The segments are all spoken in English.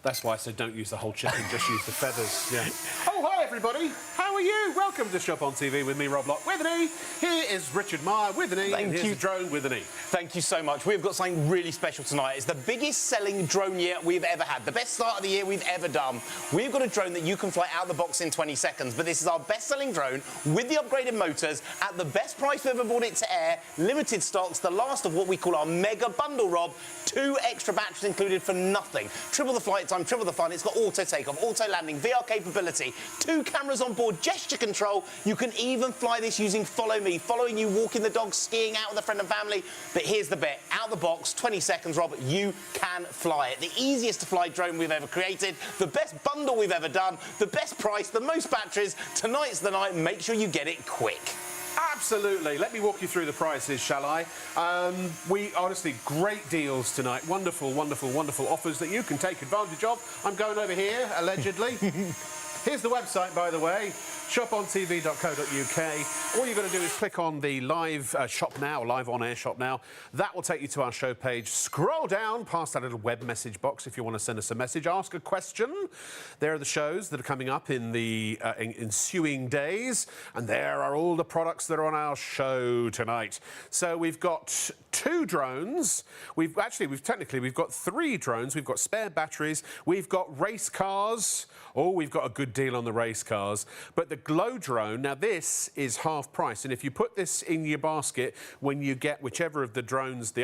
That's why I said don't use the whole chicken, just use the feathers. Yeah. Oh, hi, everybody. How are you? Welcome to Shop on TV with me, Rob Lock, with an E. Here is Richard Meyer with an E. Thank and here's you. the drone with an E. Thank you so much. We've got something really special tonight. It's the biggest selling drone year we've ever had. The best start of the year we've ever done. We've got a drone that you can fly out of the box in 20 seconds. But this is our best-selling drone with the upgraded motors at the best price we've ever brought it to air. Limited stocks, the last of what we call our mega bundle, Rob. 2 extra batteries included for nothing. Triple the flight time, triple the fun. It's got auto takeoff, auto landing, VR capability, 2 cameras on board, gesture control. You can even fly this using Follow Me, following you, walking the dog, skiing out with a friend and family. But here's the bit. Out the box, 20 seconds, Rob, you can fly it. The easiest to fly drone we've ever created, the best bundle we've ever done, the best price, the most batteries. Tonight's the night. Make sure you get it quick. Absolutely. Let me walk you through the prices, shall I? We honestly, great deals tonight. Wonderful, wonderful, wonderful offers that you can take advantage of. I'm going over here, allegedly. Here's the website, by the way, shopontv.co.uk. All you've got to do is click on the live shop now, live on-air shop now. That will take you to our show page. Scroll down past that little web message box if you want to send us a message. Ask a question. There are the shows that are coming up in the ensuing days. And there are all the products that are on our show tonight. So we've got 2 drones. We've got 3 drones. We've got spare batteries. We've got race cars. Oh, we've got a good deal on the race cars. But the Glow drone, now this is half price. And if you put this in your basket, when you get whichever of the drones, the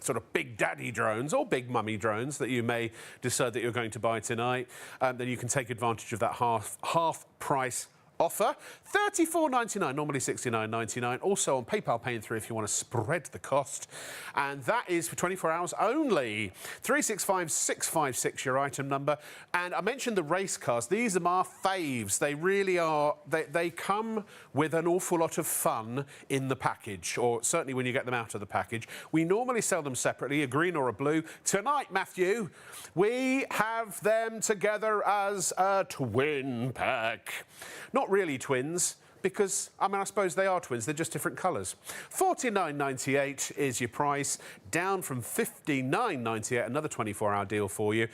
sort of big daddy drones or big mummy drones that you may decide that you're going to buy tonight, then you can take advantage of that half price offer. $34.99, normally $69.99. Also on PayPal Pay in 3 if you want to spread the cost. And that is for 24 hours only. 365656, your item number. And I mentioned the race cars. These are my faves. They really are. They come with an awful lot of fun in the package, or certainly when you get them out of the package. We normally sell them separately, a green or a blue. Tonight, Matthew, we have them together as a twin pack. Not really twins, because, I mean, I suppose they are twins. They're just different colours. $49.98 is your price, down from $59.98, another 24-hour deal for you.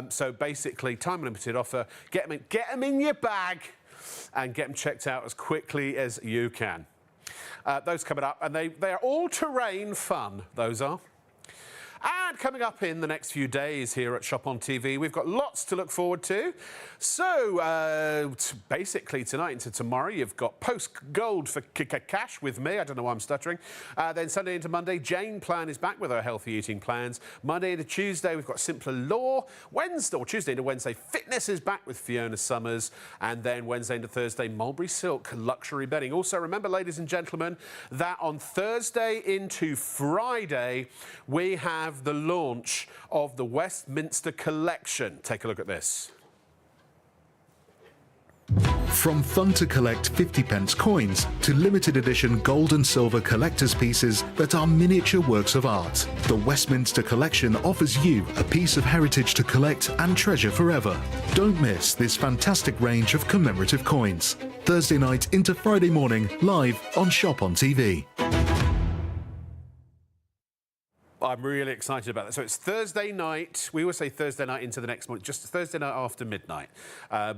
So basically, time-limited offer. Get them in your bag and get them checked out as quickly as you can. Those coming up, and they are all-terrain fun, those are. And coming up in the next few days here at Shop on TV, we've got lots to look forward to. So, basically tonight into tomorrow, you've got Post Gold for cash with me. I don't know why I'm stuttering. Then Sunday into Monday, Jane Plan is back with her healthy eating plans. Monday into Tuesday, we've got Simpler Law. Tuesday into Wednesday, Fitness is back with Fiona Summers. And then Wednesday into Thursday, Mulberry Silk Luxury Bedding. Also, remember, ladies and gentlemen, that on Thursday into Friday, we have the launch of the Westminster Collection. Take a look at this. From fun to collect 50p coins to limited edition gold and silver collector's pieces that are miniature works of art, the Westminster Collection offers you a piece of heritage to collect and treasure forever. Don't miss this fantastic range of commemorative coins. Thursday night into Friday morning, live on Shop on TV. I'm really excited about that. So it's Thursday night. We always say Thursday night into the next morning, just Thursday night after midnight.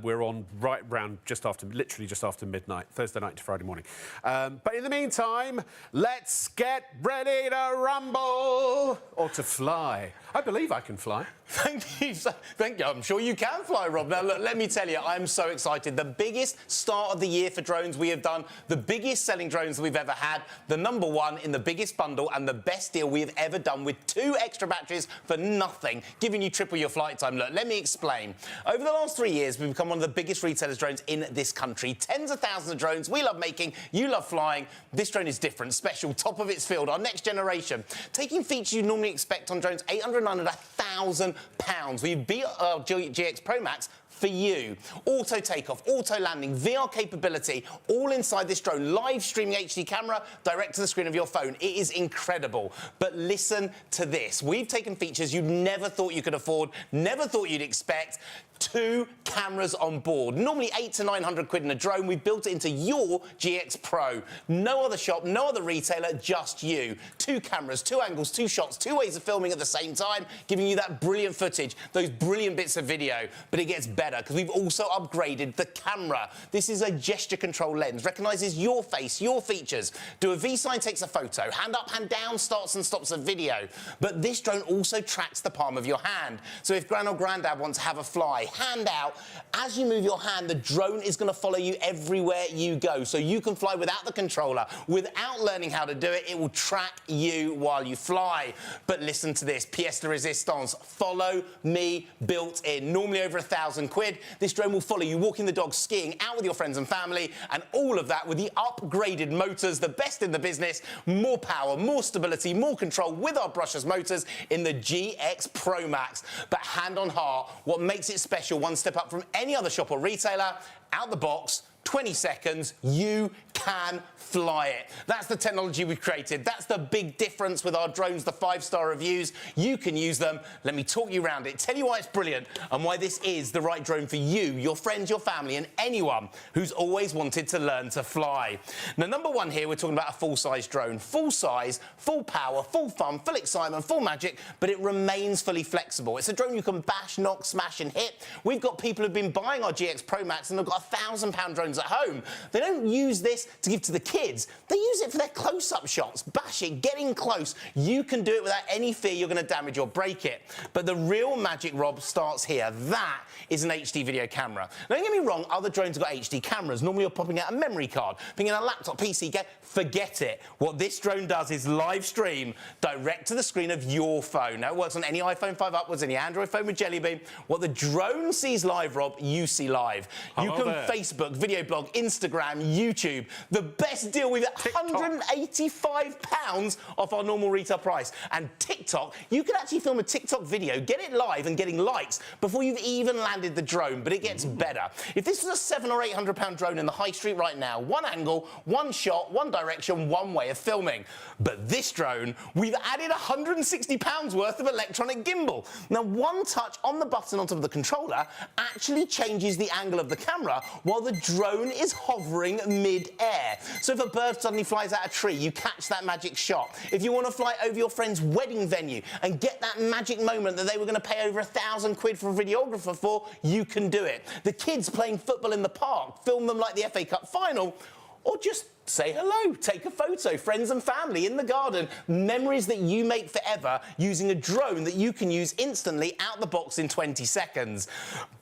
We're on right round literally just after midnight, Thursday night to Friday morning. But in the meantime, let's get ready to rumble or to fly. I believe I can fly. Thank you. Thank you. I'm sure you can fly, Rob. Now, look, let me tell you, I'm so excited. The biggest start of the year for drones we have done, the biggest selling drones we've ever had, the #1 in the biggest bundle and the best deal we have ever done with 2 extra batteries for nothing, giving you triple your flight time. Look, let me explain. Over the last 3 years, we've become one of the biggest retailers of drones in this country. Tens of thousands of drones. We love making. You love flying. This drone is different, special, top of its field, our next generation. Taking features you normally expect on drones, 800, 900, £1,000. We've beat our GX Pro Max for you. Auto takeoff, auto landing, VR capability, all inside this drone. Live streaming HD camera direct to the screen of your phone. It is incredible. But listen to this. We've taken features you never thought you could afford, never thought you'd expect. 2 cameras on board. Normally 800 to 900 quid in a drone. We've built it into your GX Pro. No other shop, no other retailer, just you. 2 cameras, 2 angles, 2 shots, 2 ways of filming at the same time, giving you that brilliant footage, those brilliant bits of video. But it gets better because we've also upgraded the camera. This is a gesture control lens, recognises your face, your features. Do a V sign, takes a photo. Hand up, hand down, starts and stops a video. But this drone also tracks the palm of your hand. So if Gran or Grandad wants to have a fly, hand out, as you move your hand, the drone is going to follow you everywhere you go. So you can fly without the controller, without learning how to do it. It will track you while you fly. But listen to this, pièce de résistance, follow me built in. Normally over 1,000 quid. This drone will follow you walking the dog, skiing, out with your friends and family, and all of that with the upgraded motors, the best in the business, more power, more stability, more control with our brushless motors in the GX Pro Max. But hand on heart, what makes it special, one step up from any other shop or retailer, out the box, 20 seconds, you can fly it. That's the technology we've created. That's the big difference with our drones, the 5-star reviews. You can use them. Let me talk you around it, tell you why it's brilliant and why this is the right drone for you, your friends, your family, and anyone who's always wanted to learn to fly. Now, number one here, we're talking about a full-size drone. Full size, full power, full fun, full excitement, full magic, but it remains fully flexible. It's a drone you can bash, knock, smash, and hit. We've got people who've been buying our GX Pro Max and they've got £1,000 drones at home. They don't use this to give to the kids. They use it for their close-up shots. Bash it, get in close. You can do it without any fear you're going to damage or break it. But the real magic, Rob, starts here. That is an HD video camera. Now, don't get me wrong, other drones have got HD cameras. Normally you're popping out a memory card, putting in a laptop, PC, forget it. What this drone does is live stream direct to the screen of your phone. Now, it works on any iPhone 5 upwards, any Android phone with Jelly Bean. What the drone sees live, Rob, you see live. You can Facebook, video blog, Instagram, YouTube. The best deal we've got, £185 off our normal retail price. And TikTok, you can actually film a TikTok video, get it live and getting likes before you've even landed the drone, but it gets better. If this was a £700 or £800 drone in the high street right now, one angle, one shot, one direction, one way of filming. But this drone, we've added £160 worth of electronic gimbal. Now, one touch on the button on top of the controller actually changes the angle of the camera while the drone is hovering mid-air. So if a bird suddenly flies out a tree, you catch that magic shot. If you want to fly over your friend's wedding venue and get that magic moment that they were going to pay over 1,000 quid for a videographer for, you can do it. The kids playing football in the park, film them like the FA Cup final, or just say hello, take a photo, friends and family in the garden. Memories that you make forever using a drone that you can use instantly out the box in 20 seconds.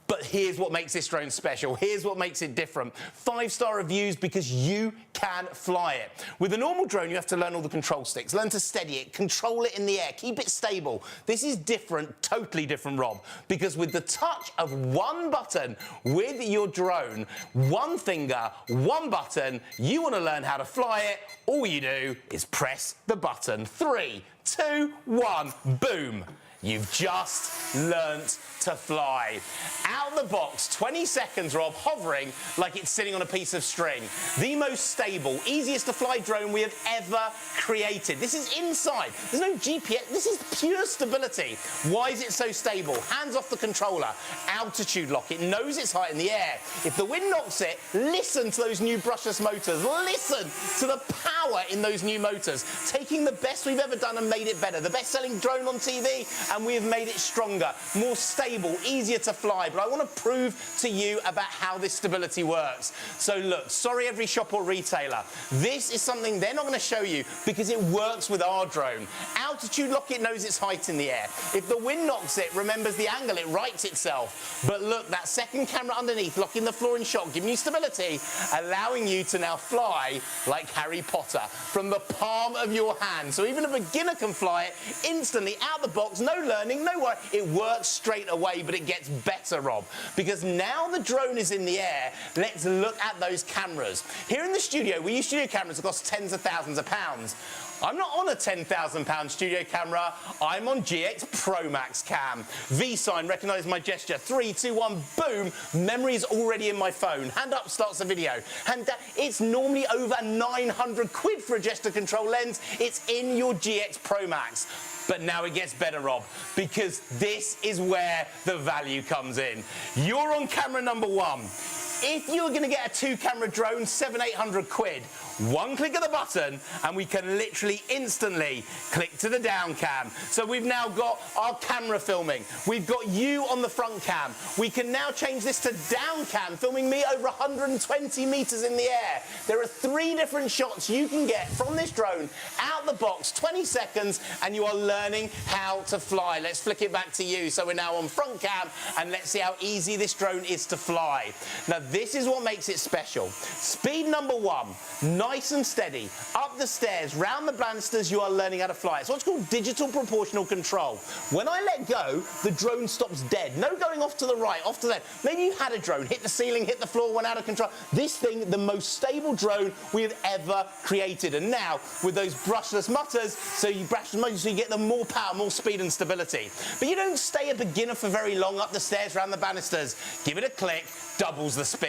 But here's what makes this drone special. Here's what makes it different. 5-star reviews because you can fly it. With a normal drone, you have to learn all the control sticks, learn to steady it, control it in the air, keep it stable. This is different, totally different, Rob, because with the touch of one button with your drone, one finger, one button, you want to learn how to fly it, all you do is press the button. 3, 2, 1, boom. You've just learnt to fly. Out the box, 20 seconds, Rob, hovering like it's sitting on a piece of string. The most stable, easiest to fly drone we have ever created. This is inside. There's no GPS. This is pure stability. Why is it so stable? Hands off the controller. Altitude lock. It knows its height in the air. If the wind knocks it, listen to those new brushless motors. Listen to the power in those new motors. Taking the best we've ever done and made it better. The best-selling drone on TV, and we have made it stronger, more stable, easier to fly. But I want to prove to you about how this stability works. So look, sorry every shop or retailer, this is something they're not going to show you because it works with our drone. Altitude lock, it knows its height in the air. If the wind knocks it, remembers the angle, it rights itself. But look, that second camera underneath, locking the floor in shot, giving you stability, allowing you to now fly like Harry Potter from the palm of your hand. So even a beginner can fly it instantly out the box, no learning, no worry. It works straight away, but it gets better, Rob, because now the drone is in the air. Let's look at those cameras. Here in the studio, we use studio cameras that cost tens of thousands of pounds. I'm not on a £10,000 studio camera. I'm on GX Pro Max cam. V-sign, recognise my gesture. 3, 2, 1, boom. Memory is already in my phone. Hand up starts the video. Hand down. It's normally over 900 quid for a gesture control lens. It's in your GX Pro Max. But now it gets better, Rob, because this is where the value comes in. You're on camera number 1. If you're going to get a 2-camera drone, 700-800 quid, one click of the button and we can literally instantly click to the down cam. So we've now got our camera filming. We've got you on the front cam. We can now change this to down cam, filming me over 120 meters in the air. There are 3 different shots you can get from this drone out the box, 20 seconds, and you are learning how to fly. Let's flick it back to you. So we're now on front cam, and let's see how easy this drone is to fly. Now, this is what makes it special. Speed number 1, nice and steady, up the stairs, round the banisters, you are learning how to fly. It's what's called digital proportional control. When I let go, the drone stops dead. No going off to the right, off to the left. Maybe you had a drone, hit the ceiling, hit the floor, went out of control. This thing, the most stable drone we have ever created. And now, with those brushless motors, so you get the more power, more speed and stability. But you don't stay a beginner for very long up the stairs, round the banisters. Give it a click, doubles the speed.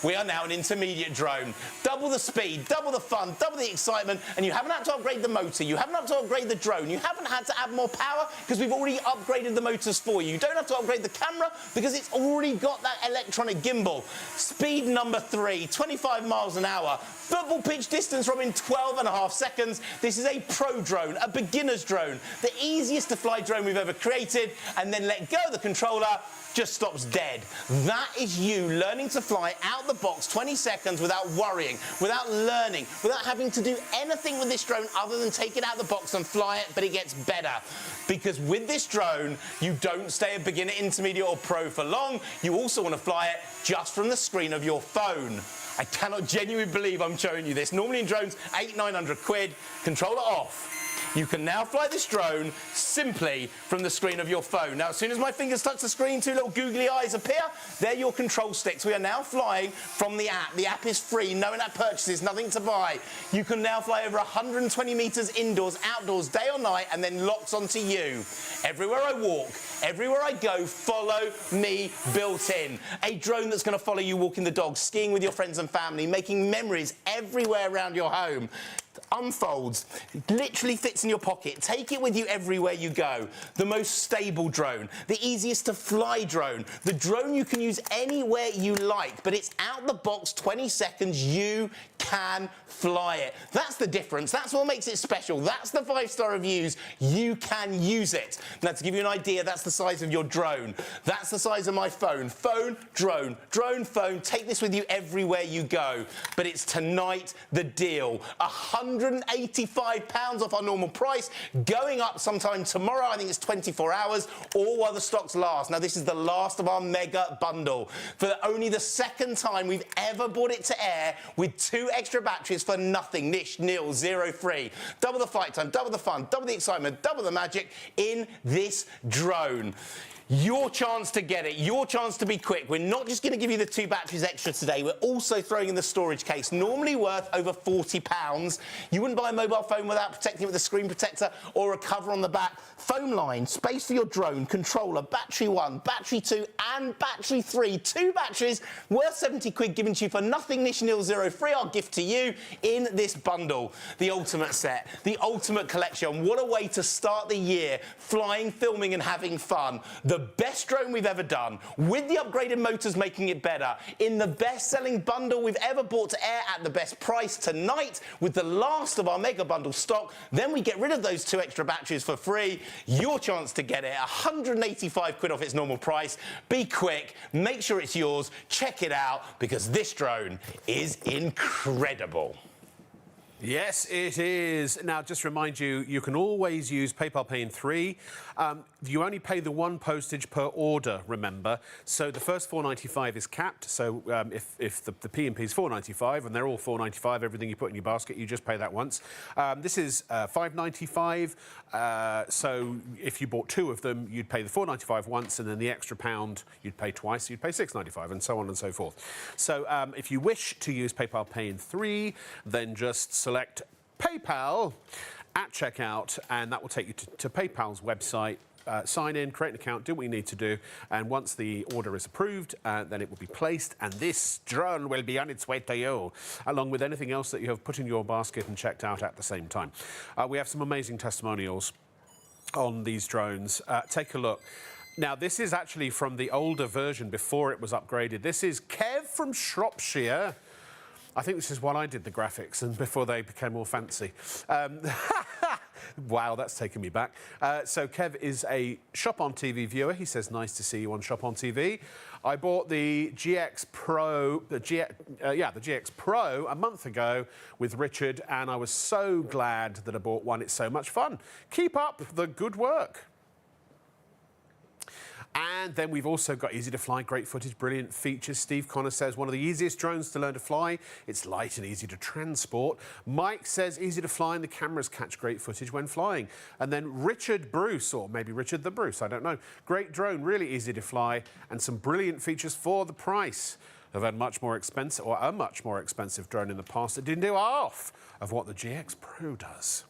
We are now an intermediate drone. Double the speed, double the fun, double the excitement, and you haven't had to upgrade the motor, you haven't had to upgrade the drone, you haven't had to add more power because we've already upgraded the motors for you. You don't have to upgrade the camera because it's already got that electronic gimbal. Speed number 3, 25 miles an hour. Football pitch distance from in 12.5 seconds. This is a pro drone, a beginner's drone, the easiest to fly drone we've ever created, and then let go of the controller, just stops dead. That is you learning to fly out the box 20 seconds without worrying, without learning, without having to do anything with this drone other than take it out the box and fly it, but it gets better. Because with this drone, you don't stay a beginner, intermediate or pro for long. You also want to fly it just from the screen of your phone. I cannot genuinely believe I'm showing you this. Normally in drones, 800-900 quid, controller off. You can now fly this drone simply from the screen of your phone. Now, as soon as my fingers touch the screen, 2 little googly eyes appear. They're your control sticks. We are now flying from the app. The app is free, no in-app purchases, nothing to buy. You can now fly over 120 meters indoors, outdoors, day or night, and then locks onto you. Everywhere I walk, everywhere I go, follow me built in. A drone that's going to follow you walking the dog, skiing with your friends and family, making memories everywhere around your home. Unfolds, literally fits in your pocket. Take it with you everywhere you go. The most stable drone, the easiest to fly drone, the drone you can use anywhere you like, but it's out the box, 20 seconds, you can fly it. That's the difference. That's what makes it special. That's the 5-star reviews. You can use it. Now, to give you an idea, that's the size of your drone. That's the size of my phone. Phone, drone, drone, phone. Take this with you everywhere you go. But it's tonight the deal. £185 off our normal price, going up sometime tomorrow, I think it's 24 hours, or while the stocks last. Now, this is the last of our mega bundle. For only the 2nd time we've ever brought it to air with 2 extra batteries for nothing, niche, nil, 0 free. Double the flight time, double the fun, double the excitement, double the magic in this drone. Your chance to get it, your chance to be quick. We're not just going to give you the 2 batteries extra today, we're also throwing in the storage case, normally worth over £40. You wouldn't buy a mobile phone without protecting it with a screen protector or a cover on the back. Foam line, space for your drone, controller, battery 1, battery 2 and battery 3. 2 batteries worth 70 quid given to you for nothing, niche, nil, 0 free. Our gift to you in this bundle. The ultimate set, the ultimate collection. What a way to start the year, flying, filming and having fun. The best drone we've ever done, with the upgraded motors making it better, in the best-selling bundle we've ever brought to air at the best price tonight, with the last of our mega bundle stock. Then we get rid of those 2 extra batteries for free. Your chance to get it, 185 quid off its normal price. Be quick, make sure it's yours, check it out, because this drone is incredible. Yes, it is. Now, just remind you, you can always use PayPal Pay in 3. You only pay the 1 postage per order, remember. So the first £4.95 is capped. So if the P&P is £4.95 and they're all £4.95, everything you put in your basket, you just pay that once. This is £5.95. So if you bought 2 of them, you'd pay the £4.95 once, and then the extra £1 you'd pay twice. You'd pay £6.95, and so on and so forth. So if you wish to use PayPal Pay in 3, then just select PayPal at checkout, and that will take you to PayPal's website. Sign in, create an account, do what you need to do, and once the order is approved, then it will be placed, and this drone will be on its way to you, along with anything else that you have put in your basket and checked out at the same time. We have some amazing testimonials on these drones. Take a look. Now, this is actually from the older version before it was upgraded. This is Kev from Shropshire. I think this is when I did the graphics and before they became all fancy. Wow, that's taken me back. So Kev is a Shop on TV viewer. He says, nice to see you on Shop on TV. I bought the GX Pro, the GX Pro a month ago with Richard, and I was so glad that I bought one. It's so much fun. Keep up the good work. And then we've also got easy to fly, great footage, brilliant features. Steve Connor says one of the easiest drones to learn to fly. It's light and easy to transport. Mike says easy to fly and the cameras catch great footage when flying. And then Richard Bruce, or maybe Richard the Bruce, I don't know. Great drone, really easy to fly and some brilliant features for the price. I've had much more expensive, or a much more expensive drone in the past that didn't do half of what the GX Pro does.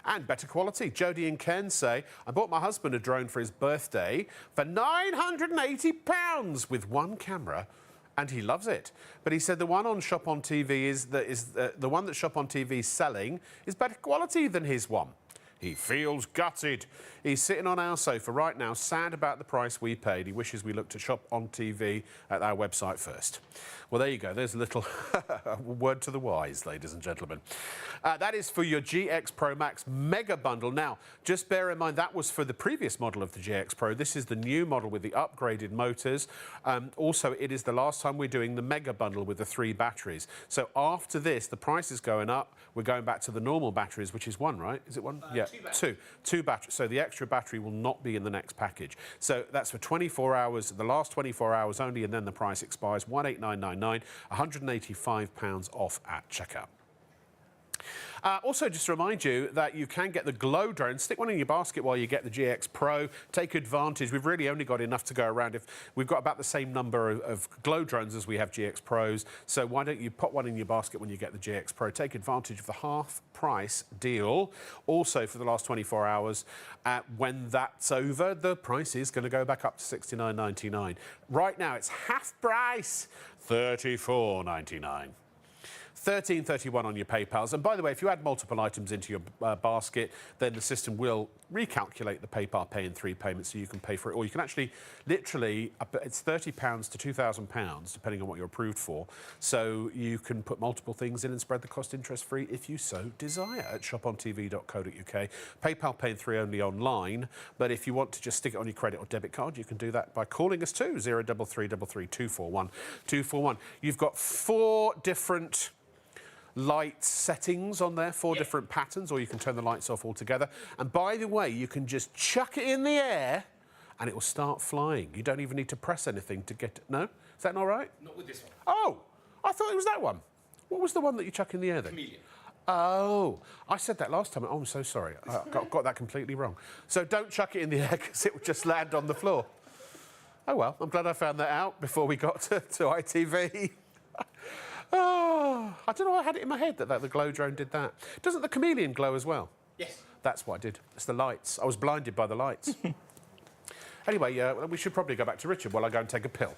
And better quality. Jodie and Ken say, I bought my husband a drone for his birthday for £980 with one camera, and he loves it. But he said the one on Shop on TV the one that Shop on TV is selling is better quality than his one. He feels gutted. He's sitting on our sofa right now, sad about the price we paid. He wishes we looked at Shop on TV at our website first. Well, there you go. There's a little word to the wise, ladies and gentlemen. That is for your GX Pro Max Mega Bundle. Now, just bear in mind that was for the previous model of the GX Pro. This is the new model with the upgraded motors. Also, it is the last time we're doing the Mega Bundle with the 3 batteries. So after this, the price is going up. We're going back to the normal batteries, which is 1, right? Is it 1? Yeah, 2 batteries. So the extra battery will not be in the next package. So that's for 24 hours, the last 24 hours only, and then the price expires. 18999, £185 off at checkout. Also, just to remind you that you can get the Glow drone. Stick one in your basket while you get the GX Pro. Take advantage. We've really only got enough to go around. If we've got about the same number of Glow drones as we have GX Pros, so why don't you put one in your basket when you get the GX Pro? Take advantage of the half-price deal. Also, for the last 24 hours, when that's over, the price is going to go back up to $69.99. Right now, it's half price, $34.99. $13.31 on your PayPals. And by the way, if you add multiple items into your basket, then the system will recalculate the PayPal pay in 3 payments so you can pay for it. Or you can actually, literally, it's £30 to £2,000, depending on what you're approved for. So you can put multiple things in and spread the cost interest-free if you so desire at shopontv.co.uk. PayPal pay in 3 only online, but if you want to just stick it on your credit or debit card, you can do that by calling us too, 0333 241 241. You've got 4 different light settings on there, 4 different patterns, or you can turn the lights off altogether. And by the way, you can just chuck it in the air and it will start flying. You don't even need to press anything to get it. No? Is that not right? Not with this one. Oh, I thought it was that one. What was the one that you chuck in the air then? Chameleon. Oh, I said that last time. Oh, I'm so sorry. I got that completely wrong. So don't chuck it in the air because it would just land on the floor. Oh, well, I'm glad I found that out before we got to ITV. Oh, I don't know, I had it in my head that the Glow drone did that. Doesn't the Chameleon glow as well? Yes. That's what I did. It's the lights. I was blinded by the lights. Anyway, we should probably go back to Richard while I go and take a pill.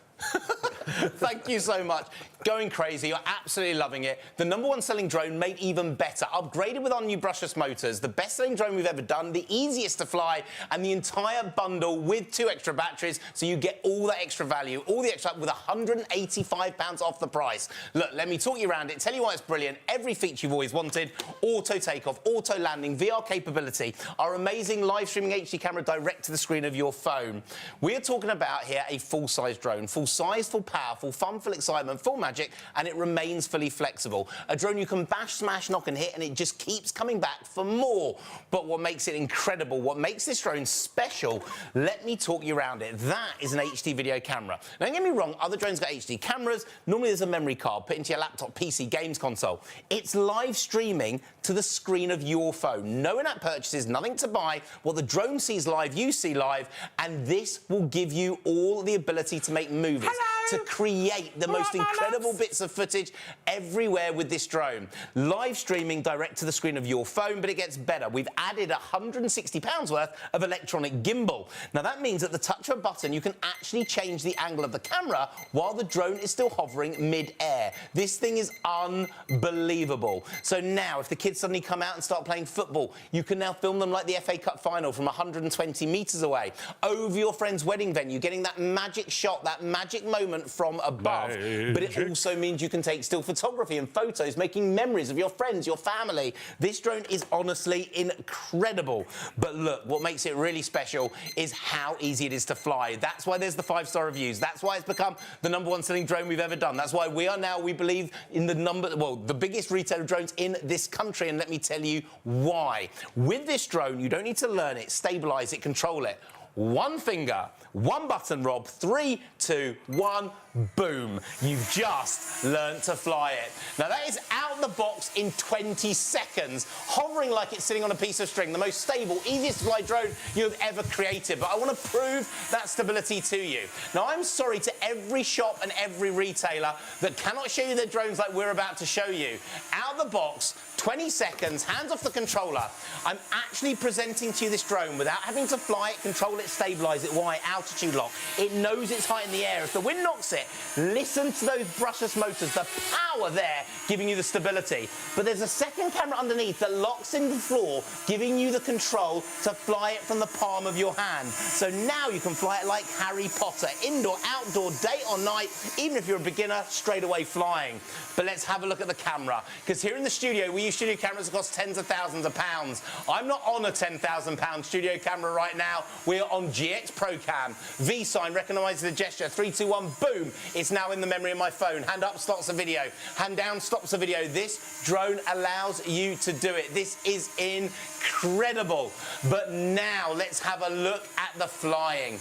Thank you so much. Going crazy. You're absolutely loving it. The #1 selling drone made even better. Upgraded with our new brushless motors. The best-selling drone we've ever done. The easiest to fly. And the entire bundle with 2 extra batteries. So you get all that extra value. All the extra with £185 off the price. Look, let me talk you around it. Tell you why it's brilliant. Every feature you've always wanted. Auto takeoff, auto landing, VR capability. Our amazing live streaming HD camera direct to the screen of your phone. We're talking about here a full-size drone. Full-size, full powerful, fun, full excitement, full magic, and it remains fully flexible. A drone you can bash, smash, knock and hit, and it just keeps coming back for more. But what makes it incredible, what makes this drone special, let me talk you around it. That is an HD video camera. Now, don't get me wrong, other drones got HD cameras. Normally there's a memory card put into your laptop, PC, games console. It's live streaming to the screen of your phone. No in-app purchases, nothing to buy. What the drone sees live, you see live, and this will give you all the ability to make movies. Hello! to create the most incredible bits of footage everywhere with this drone. Live streaming direct to the screen of your phone, but it gets better. We've added £160 worth of electronic gimbal. Now, that means at the touch of a button, you can actually change the angle of the camera while the drone is still hovering mid-air. This thing is unbelievable. So now, if the kids suddenly come out and start playing football, you can now film them like the FA Cup final from 120 metres away, over your friend's wedding venue, getting that magic shot, that magic moment from above. But it also means you can take still photography and photos, making memories of your friends, your family. This drone is honestly incredible. But look, what makes it really special is how easy it is to fly. That's why there's the 5-star reviews. That's why it's become the #1 selling drone we've ever done. That's why we are now, we believe, in the biggest retailer of drones in this country. And let me tell you why. With this drone, you don't need to learn it, stabilise it, control it. One finger, one button, Rob. 3, 2, 1, boom. You've just learnt to fly it. Now, that is out the box in 20 seconds, hovering like it's sitting on a piece of string. The most stable, easiest to fly drone you've ever created. But I want to prove that stability to you. Now, I'm sorry to every shop and every retailer that cannot show you their drones like we're about to show you. Out the box, 20 seconds, hands off the controller. I'm actually presenting to you this drone without having to fly it, control it, stabilise it. Why? Altitude lock. It knows it's high in the air. If the wind knocks it, listen to those brushless motors, the power there giving you the stability. But there's a second camera underneath that locks in the floor, giving you the control to fly it from the palm of your hand. So now you can fly it like Harry Potter, indoor, outdoor, day or night, even if you're a beginner, straight away flying. But let's have a look at the camera, because here in the studio, we use studio cameras that cost tens of thousands of pounds. I'm not on a £10,000 studio camera right now. We're on GX Pro Cam. V-sign recognises the gesture. 3, 2, 1, boom. It's now in the memory of my phone. Hand up stops a video. Hand down stops a video. This drone allows you to do it. This is incredible. But now let's have a look at the flying.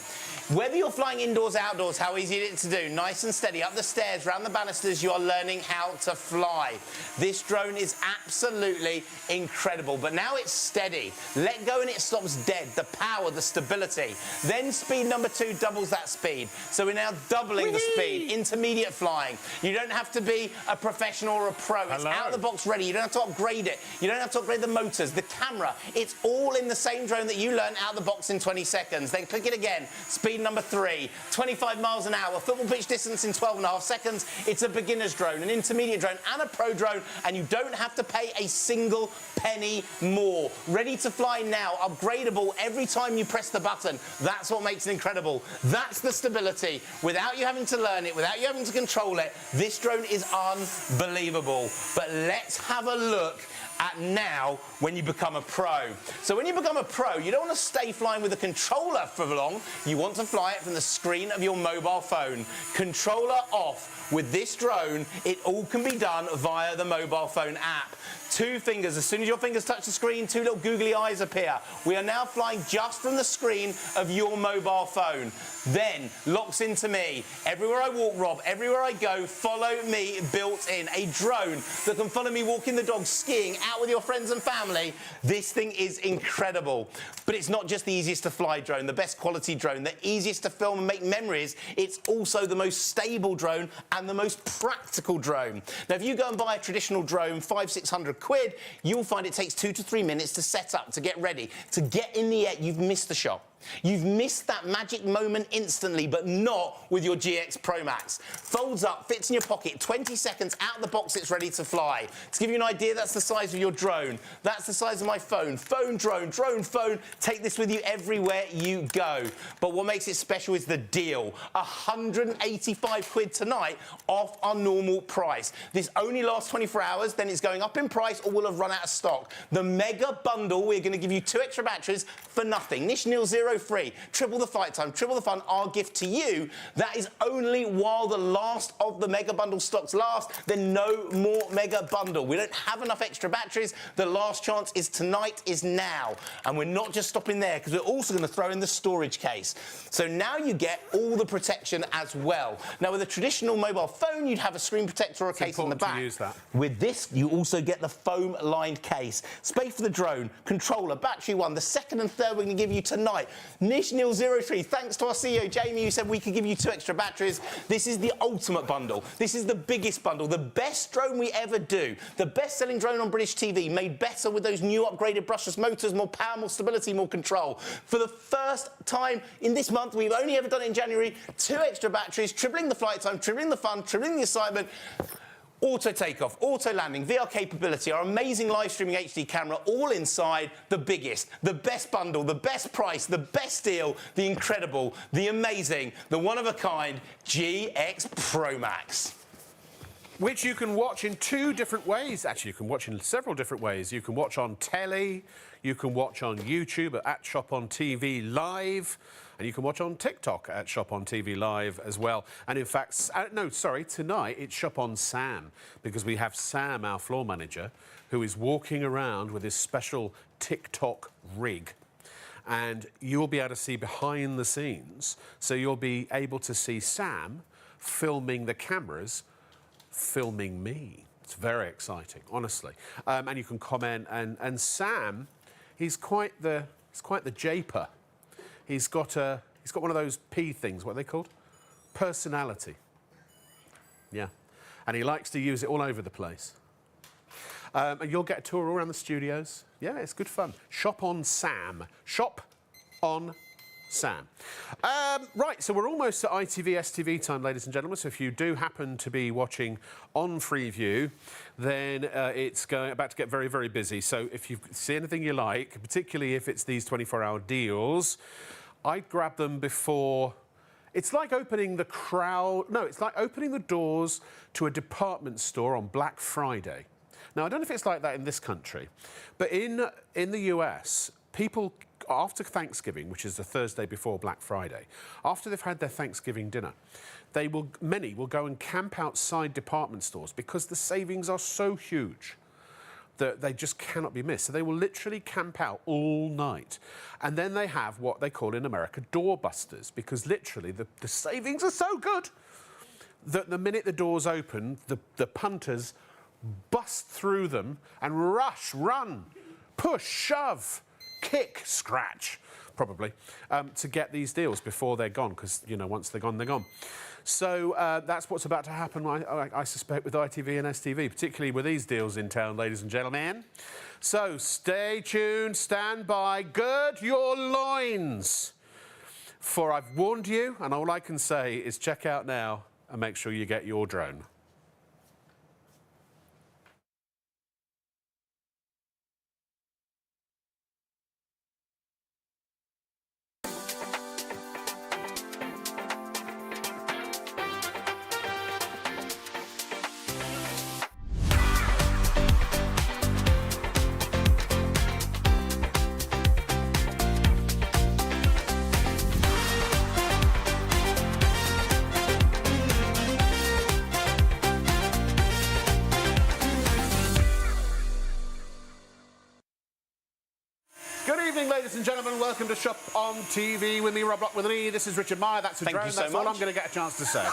Whether you're flying indoors, outdoors, how easy it is to do, nice and steady, up the stairs, round the banisters, you are learning how to fly. This drone is absolutely incredible, but now it's steady. Let go and it stops dead. The power, the stability. Then speed number 2 doubles that speed. So we're now doubling the speed, intermediate flying. You don't have to be a professional or a pro. It's out of the box ready. You don't have to upgrade it. You don't have to upgrade the motors, the camera. It's all in the same drone that you learned out of the box in 20 seconds. Then click it again. Speed number 3, 25 miles an hour, football pitch distance in 12.5 seconds. It's a beginner's drone, an intermediate drone, and a pro drone, and you don't have to pay a single penny more. Ready to fly now, upgradable every time you press the button. That's what makes it incredible. That's the stability. Without you having to learn it, without you having to control it, this drone is unbelievable. But let's have a look at now when you become a pro. So when you become a pro, you don't want to stay flying with a controller for long. You want to fly it from the screen of your mobile phone. Controller off. With this drone, it all can be done via the mobile phone app. 2 fingers. As soon as your fingers touch the screen, 2 little googly eyes appear. We are now flying just from the screen of your mobile phone. Then locks into me. Everywhere I walk, Rob, everywhere I go, follow me built in. A drone that can follow me walking the dog, skiing, out with your friends and family. This thing is incredible. But it's not just the easiest to fly drone, the best quality drone, the easiest to film and make memories. It's also the most stable drone and the most practical drone. Now, if you go and buy a traditional drone, 500-600 quid, you'll find it takes 2 to 3 minutes to set up, to get ready. To get in the air, you've missed the shot. You've missed that magic moment instantly, but not with your GX Pro Max. Folds up, fits in your pocket, 20 seconds out of the box, it's ready to fly. To give you an idea, that's the size of your drone. That's the size of my phone. Phone, drone, phone. Take this with you everywhere you go. But what makes it special is the deal. 185 quid tonight off our normal price. This only lasts 24 hours, then it's going up in price or we'll have run out of stock. The mega bundle, we're going to give you 2 extra batteries for nothing. Niche Nil Zero free. Triple the flight time, triple the fun, our gift to you. That is only while the last of the mega bundle stocks last. Then no more mega bundle. We don't have enough extra batteries. The last chance is tonight, is now. And we're not just stopping there, because we're also going to throw in the storage case. So now you get all the protection as well. Now, with a traditional mobile phone, you'd have a screen protector or a case on the back. Use that. With this, you also get the foam-lined case. Space for the drone, controller, battery 1. The second and third we're going to give you tonight. Nish003, thanks to our CEO, Jamie, who said we could give you 2 extra batteries. This is the ultimate bundle. This is the biggest bundle, the best drone we ever do. The best-selling drone on British TV, made better with those new upgraded brushless motors, more power, more stability, more control. For the first time in this month, we've only ever done it in January, 2 extra batteries, tripling the flight time, tripling the fun, tripling the excitement. Auto takeoff, auto landing, VR capability, our amazing live streaming HD camera, all inside the biggest, the best bundle, the best price, the best deal, the incredible, the amazing, the one-of-a-kind GX Pro Max. Which you can watch in 2 different ways. Actually, you can watch in several different ways. You can watch on telly, you can watch on YouTube at Shop on TV Live, and you can watch on TikTok at Shop on TV Live as well. And in fact, tonight it's Shop on Sam, because we have Sam, our floor manager, who is walking around with his special TikTok rig. And you'll be able to see behind the scenes. So you'll be able to see Sam filming the cameras, filming me. It's very exciting, honestly. And you can comment. And Sam, he's quite the japer. He's got one of those P things. What are they called? Personality. Yeah, and he likes to use it all over the place. And you'll get a tour all around the studios. Yeah, it's good fun. Shop on Sam. Shop on Sam. Right, so we're almost at ITV STV time, ladies and gentlemen. So if you do happen to be watching on Freeview, then it's about to get very, very busy. So if you see anything you like, particularly if it's these 24-hour deals, I'd grab them before. It's like opening the it's like opening the doors to a department store on Black Friday. Now, I don't know if it's like that in this country, but in the US, people, after Thanksgiving, which is the Thursday before Black Friday, after they've had their Thanksgiving dinner, many will go and camp outside department stores because the savings are so huge that they just cannot be missed. So they will literally camp out all night. And then they have what they call in America doorbusters, because literally the savings are so good that the minute the doors open, the punters bust through them and rush, run, push, shove, kick, scratch, probably, to get these deals before they're gone, because, you know, once they're gone, they're gone. So that's what's about to happen, I suspect, with ITV and STV, particularly with these deals in town, ladies and gentlemen. So stay tuned, stand by, gird your loins, for I've warned you, and all I can say is check out now and make sure you get your drone. Good evening, ladies and gentlemen. Welcome to Shop on TV with me, Rob Lock with an E. This is Richard Meyer. That's a drone. That's all I'm going to get a chance to say.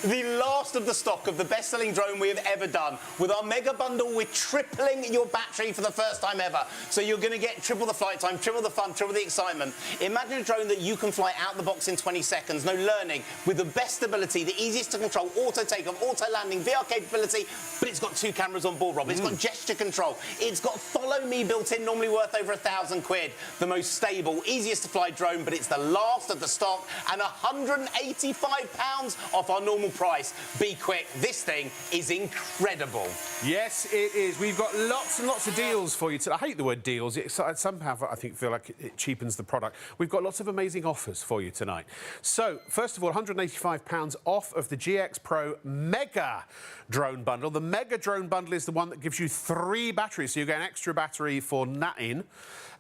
The last of the stock of the best-selling drone we have ever done. With our mega bundle, we're tripling your battery for the first time ever. So you're going to get triple the flight time, triple the fun, triple the excitement. Imagine a drone that you can fly out the box in 20 seconds, no learning, with the best stability, the easiest to control, auto takeoff, auto landing, VR capability, but it's got 2 cameras on board, Rob. It's got gesture control. It's got follow me built in, normally worth over £1,000. The most stable, easiest to fly drone, but it's the last of the stock, and £185 off our normal price. Be quick. This thing is incredible. Yes, it is. We've got lots and lots of deals for you today. I hate the word deals. It somehow, I feel like it cheapens the product. We've got lots of amazing offers for you tonight. So, first of all, £185 off of the GX Pro Mega Drone Bundle. The Mega Drone Bundle is the one that gives you 3 batteries, so you get an extra battery for natting.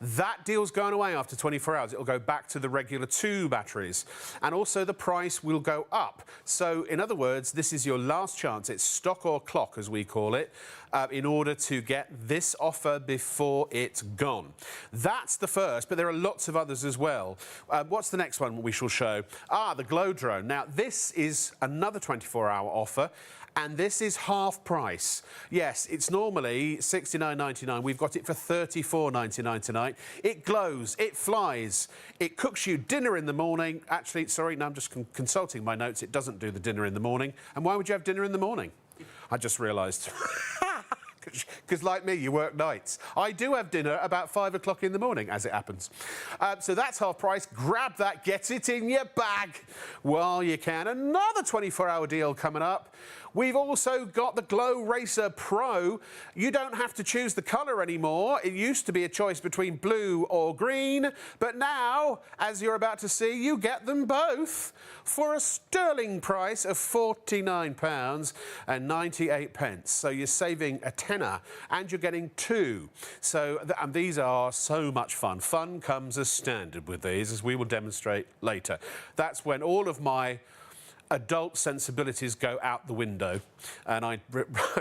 That deal's going away after 24 hours. It'll go back to the regular 2 batteries. And also the price will go up. So, in other words, this is your last chance. It's stock or clock, as we call it. in order to get this offer before it's gone. That's the first, but there are lots of others as well. What's the next one we shall show? The Glow Drone. Now, this is another 24-hour offer. And this is half price. Yes, it's normally $69.99. We've got it for $34.99 tonight. It glows, it flies, it cooks you dinner in the morning. Actually, sorry, no, I'm just consulting my notes. It doesn't do the dinner in the morning. And why would you have dinner in the morning? I just realised. Because like me, you work nights. I do have dinner about 5 o'clock in the morning, as it happens. So that's half price. Grab that, get it in your bag while you can. Another 24-hour deal coming up. We've also got the Glow Racer Pro. You don't have to choose the colour anymore. It used to be a choice between blue or green, but now, as you're about to see, you get them both for a sterling price of £49.98. So you're saving a tenner, and you're getting two. So and these are so much fun. Fun comes as standard with these, as we will demonstrate later. That's when all of my adult sensibilities go out the window, and I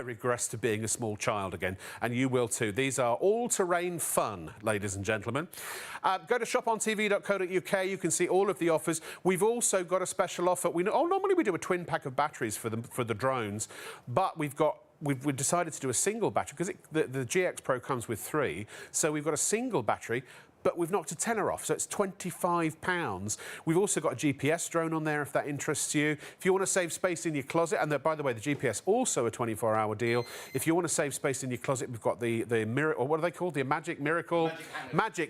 regress to being a small child again, and you will too. These are all-terrain fun, ladies and gentlemen. Go to shopontv.co.uk. You can see all of the offers. We've also got a special offer. Normally we do a twin pack of batteries for the drones, but we've decided to do a single battery because the GX Pro comes with 3, so we've got a single battery. But we've knocked a tenner off, so it's £25. We've also got a GPS drone on there if that interests you. If you want to save space in your closet, and by the way, the GPS also a 24-hour deal. If you want to save space in your closet, we've got the mirror, or what are they called? The Magic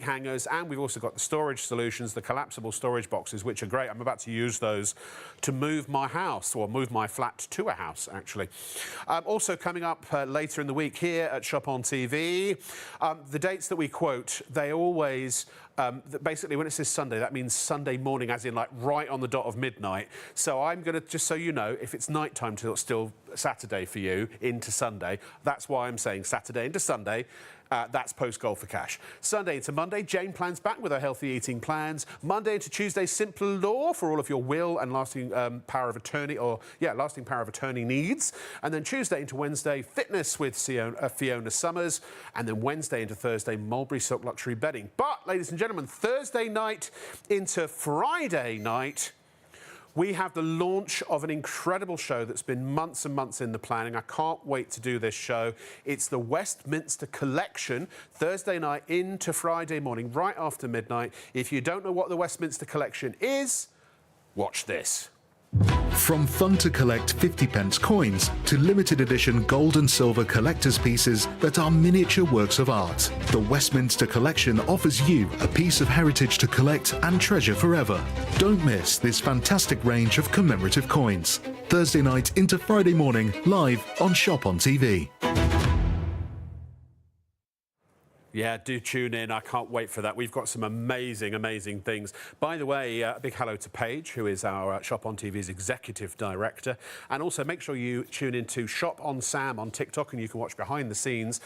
hangers, and we've also got the storage solutions, the collapsible storage boxes, which are great. I'm about to use those to move my house, or move my flat to a house, actually. Also coming up later in the week here at Shop on TV, the dates that we quote, they always basically when it says Sunday, that means Sunday morning, as in like right on the dot of midnight. So I'm going to, just so you know, if it's night time till it's still Saturday for you into Sunday, that's why I'm saying Saturday into Sunday. That's post Goal for Cash. Sunday into Monday, Jane Plan's back with her healthy eating plans. Monday into Tuesday, Simple Law for all of your will and lasting power of attorney, lasting power of attorney needs. And then Tuesday into Wednesday, Fitness with Fiona Summers. And then Wednesday into Thursday, Mulberry Silk Luxury Bedding. But, ladies and gentlemen, Thursday night into Friday night, we have the launch of an incredible show that's been months and months in the planning. I can't wait to do this show. It's the Westminster Collection, Thursday night into Friday morning, right after midnight. If you don't know what the Westminster Collection is, watch this. From fun to collect 50p coins to limited edition gold and silver collector's pieces that are miniature works of art, the Westminster Collection offers you a piece of heritage to collect and treasure forever. Don't miss this fantastic range of commemorative coins. Thursday night into Friday morning, live on Shop on TV. Yeah, do tune in. I can't wait for that. We've got some amazing, amazing things. By the way, a big hello to Paige, who is our Shop on TV's executive director. And also make sure you tune into Shop on Sam on TikTok, and you can watch behind the scenes.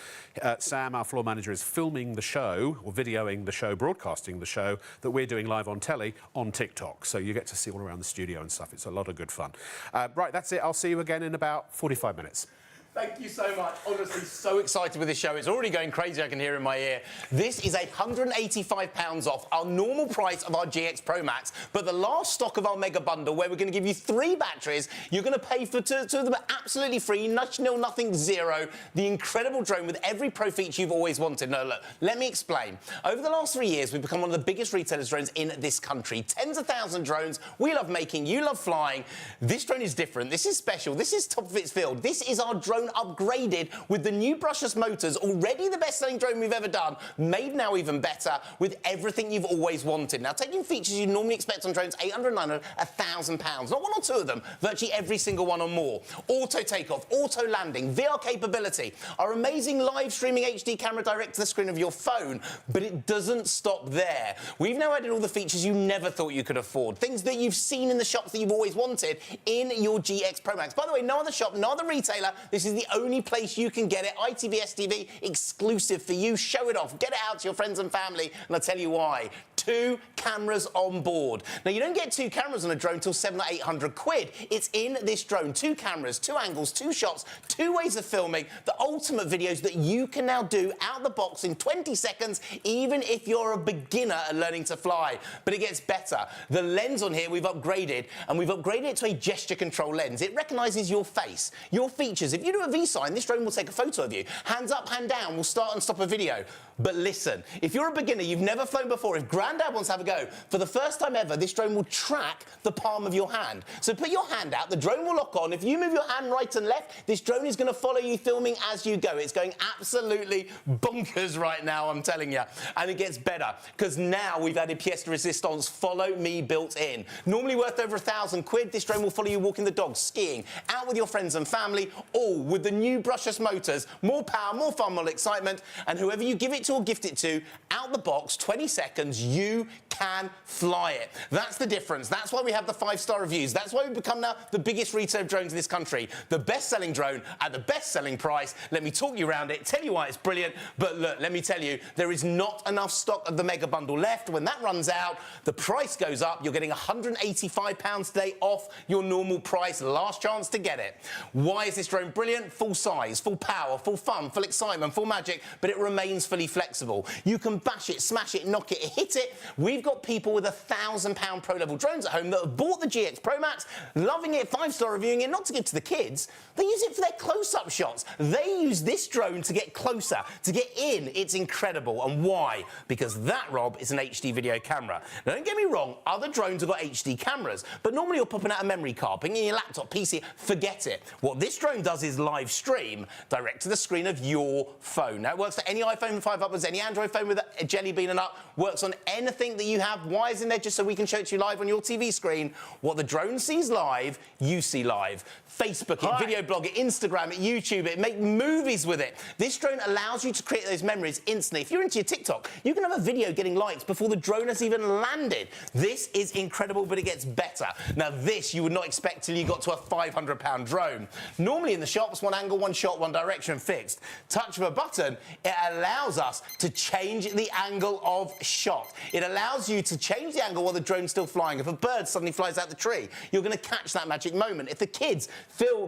Sam, our floor manager, is filming the show, or videoing the show, broadcasting the show that we're doing live on telly on TikTok. So you get to see all around the studio and stuff. It's a lot of good fun. Right, that's it. I'll see you again in about 45 minutes. Thank you so much. Honestly, so excited with this show. It's already going crazy, I can hear in my ear. This is £185 off our normal price of our GX Pro Max, but the last stock of our mega bundle, where we're going to give you 3 batteries, you're going to pay for two of them absolutely free, nil, nothing, zero. The incredible drone with every pro feature you've always wanted. No, look, let me explain. Over the last 3 years, we've become one of the biggest retailers of drones in this country. Tens of thousands of drones. We love making, you love flying. This drone is different. This is special. This is top of its field. This is our drone upgraded with the new brushless motors, already the best-selling drone we've ever done, made now even better with everything you've always wanted. Now, taking features you normally expect on drones, £800, £900, £1,000. Not one or two of them, virtually every single one or more. Auto takeoff, auto landing, VR capability, our amazing live streaming HD camera direct to the screen of your phone, but it doesn't stop there. We've now added all the features you never thought you could afford, things that you've seen in the shops that you've always wanted in your GX Pro Max. By the way, no other shop, no other retailer, this is the only place you can get it. ITV STV exclusive for you. Show it off. Get it out to your friends and family. And I'll tell you why. 2 cameras on board. Now, you don't get 2 cameras on a drone till 700 or 800 quid. It's in this drone. 2 cameras, 2 angles, 2 shots, 2 ways of filming, the ultimate videos that you can now do out the box in 20 seconds, even if you're a beginner at learning to fly. But it gets better. The lens on here we've upgraded, and we've upgraded it to a gesture control lens. It recognises your face, your features. If you do a V sign, this drone will take a photo of you. Hands up, hand down will start and stop a video. But listen, if you're a beginner, you've never flown before, if Grandad wants to have a go, for the first time ever, this drone will track the palm of your hand. So put your hand out, the drone will lock on. If you move your hand right and left, this drone is going to follow you filming as you go. It's going absolutely bonkers right now, I'm telling you. And it gets better, because now we've added pièce de résistance, follow me, built in. Normally worth over 1,000 quid, this drone will follow you walking the dog, skiing, out with your friends and family, all with the new brushless motors. More power, more fun, more excitement, and whoever you give it to or gift it to, out the box, 20 seconds, you can fly it. That's the difference. That's why we have the 5-star reviews. That's why we've become now the biggest retailer of drones in this country. The best-selling drone at the best-selling price. Let me talk you around it, tell you why it's brilliant, but look, let me tell you, there is not enough stock of the mega bundle left. When that runs out, the price goes up. You're getting £185 today off your normal price. Last chance to get it. Why is this drone brilliant? Full size, full power, full fun, full excitement, full magic, but it remains fully flexible. You can bash it, smash it, knock it, hit it. We've got people with £1,000 pro-level drones at home that have bought the GX Pro Max, loving it, 5-star reviewing it, not to give to the kids. They use it for their close-up shots. They use this drone to get closer, to get in. It's incredible. And why? Because that, Rob, is an HD video camera. Now, don't get me wrong, other drones have got HD cameras, but normally you're popping out a memory card, putting in your laptop, PC, forget it. What this drone does is live stream direct to the screen of your phone. Now, it works for any iPhone 5 upwards, any Android phone with a Jelly Bean and up, works on anything that you have. Why is in there? Just so we can show it to you live on your TV screen. What the drone sees live, you see live. Facebook it, video blog it, Instagram it, YouTube it, make movies with it. This drone allows you to create those memories instantly. If you're into your TikTok, you can have a video getting likes before the drone has even landed. This is incredible, but it gets better. Now, this you would not expect till you got to a £500 drone. Normally in the shops, one angle, one shot, one direction fixed. Touch of a button, it allows us to change the angle of shot. It allows you to change the angle while the drone's still flying. If a bird suddenly flies out the tree, you're going to catch that magic moment. If the kids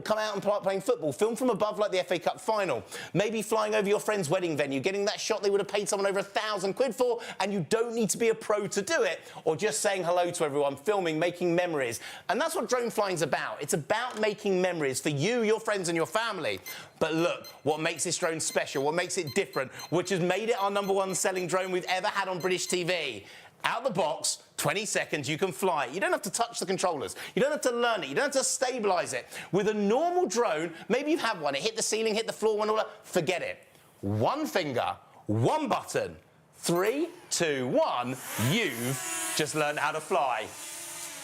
come out and playing football, film from above like the FA Cup final, maybe flying over your friend's wedding venue, getting that shot they would have paid someone over 1,000 quid for, and you don't need to be a pro to do it, or just saying hello to everyone, filming, making memories. And that's what drone flying's about. It's about making memories for you, your friends and your family. But look, what makes this drone special, what makes it different, which has made it our #1 selling drone we've ever had on British TV. Out the box, 20 seconds, you can fly. You don't have to touch the controllers. You don't have to learn it. You don't have to stabilise it. With a normal drone, maybe you have one. It hit the ceiling, hit the floor, and all that. Forget it. One finger, one button. 3, 2, 1. You've just learned how to fly.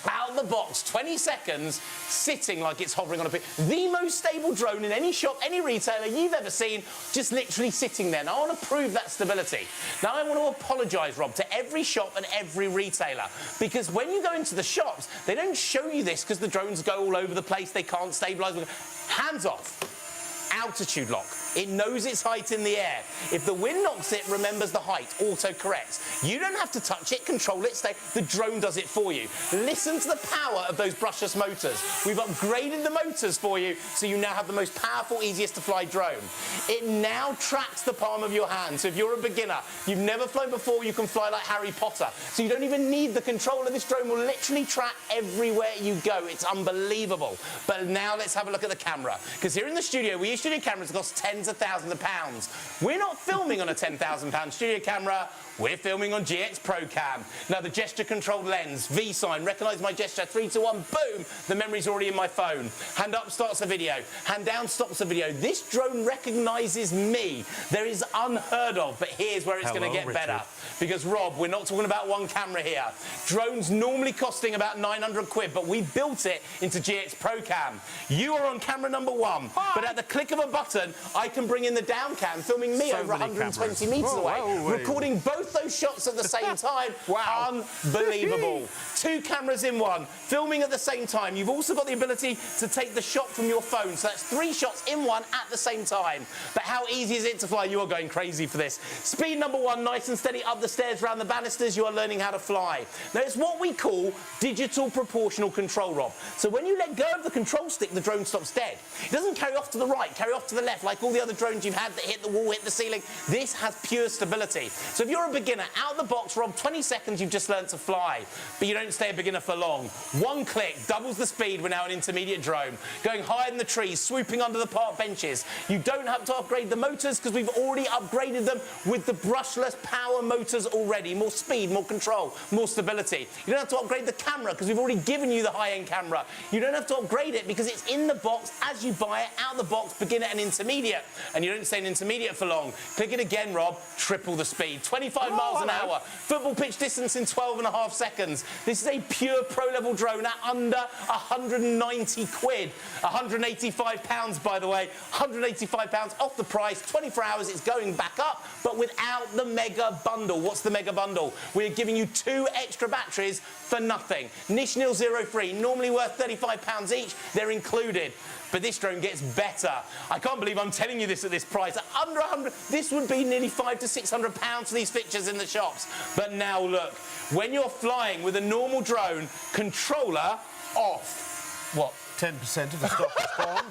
Out the box, 20 seconds, sitting like it's hovering on a pin. The most stable drone in any shop, any retailer you've ever seen, just literally sitting there. Now, I want to prove that stability. Now, I want to apologise, Rob, to every shop and every retailer, because when you go into the shops, they don't show you this because the drones go all over the place, they can't stabilise. Hands off. Altitude lock. It knows its height in the air. If the wind knocks it, remembers the height, auto-corrects. You don't have to touch it, control it, stay. The drone does it for you. Listen to the power of those brushless motors. We've upgraded the motors for you, so you now have the most powerful, easiest to fly drone. It now tracks the palm of your hand. So if you're a beginner, you've never flown before, you can fly like Harry Potter. So you don't even need the controller. This drone will literally track everywhere you go. It's unbelievable. But now let's have a look at the camera. Because here in the studio, we use studio cameras that cost tens of thousands of pounds. We're not filming on a £10,000 studio camera. We're filming on GX Pro Cam. Now, the gesture-controlled lens, V sign, recognise my gesture, 3, 2, 1, boom, the memory's already in my phone. Hand up starts the video, hand down stops the video. This drone recognises me. There is unheard of, but here's where it's going to get better. Because, Rob, we're not talking about one camera here. Drones normally costing about 900 quid, but we built it into GX Pro Cam. You are on camera #1, but at the click of a button, I can bring in the down cam, filming me over 120 metres away, recording both both those shots at the same time. Wow. Unbelievable. 2 cameras in one, filming at the same time. You've also got the ability to take the shot from your phone. So that's 3 shots in one at the same time. But how easy is it to fly? You are going crazy for this. Speed number 1, nice and steady up the stairs, round the banisters. You are learning how to fly. Now, it's what we call digital proportional control, Rob. So when you let go of the control stick, the drone stops dead. It doesn't carry off to the right, carry off to the left, like all the other drones you've had that hit the wall, hit the ceiling. This has pure stability. So if you're a beginner, out of the box, Rob, 20 seconds, you've just learned to fly. But you don't stay a beginner for long. 1 click doubles the speed. We're now an intermediate drone. Going high in the trees, swooping under the park benches. You don't have to upgrade the motors because we've already upgraded them with the brushless power motors already. More speed, more control, more stability. You don't have to upgrade the camera because we've already given you the high-end camera. You don't have to upgrade it because it's in the box as you buy it, out of the box, beginner and intermediate. And you don't stay in intermediate for long. Click it again, Rob, triple the speed. 25 miles an hour. Football pitch distance in 12.5 seconds. This is a pure pro-level drone at under 190 quid. 185 pounds, by the way. 185 pounds off the price. 24 hours, it's going back up, but without the mega bundle. What's the mega bundle? We're giving you 2 extra batteries for nothing. Nishnil 03, normally worth £35 each. They're included. But this drone gets better. I can't believe I'm telling you this at this price. At under 100, this would be nearly £500 to £600 for these fixtures in the shops. But now look, when you're flying with a normal drone, controller off. What? 10% of the stock is gone.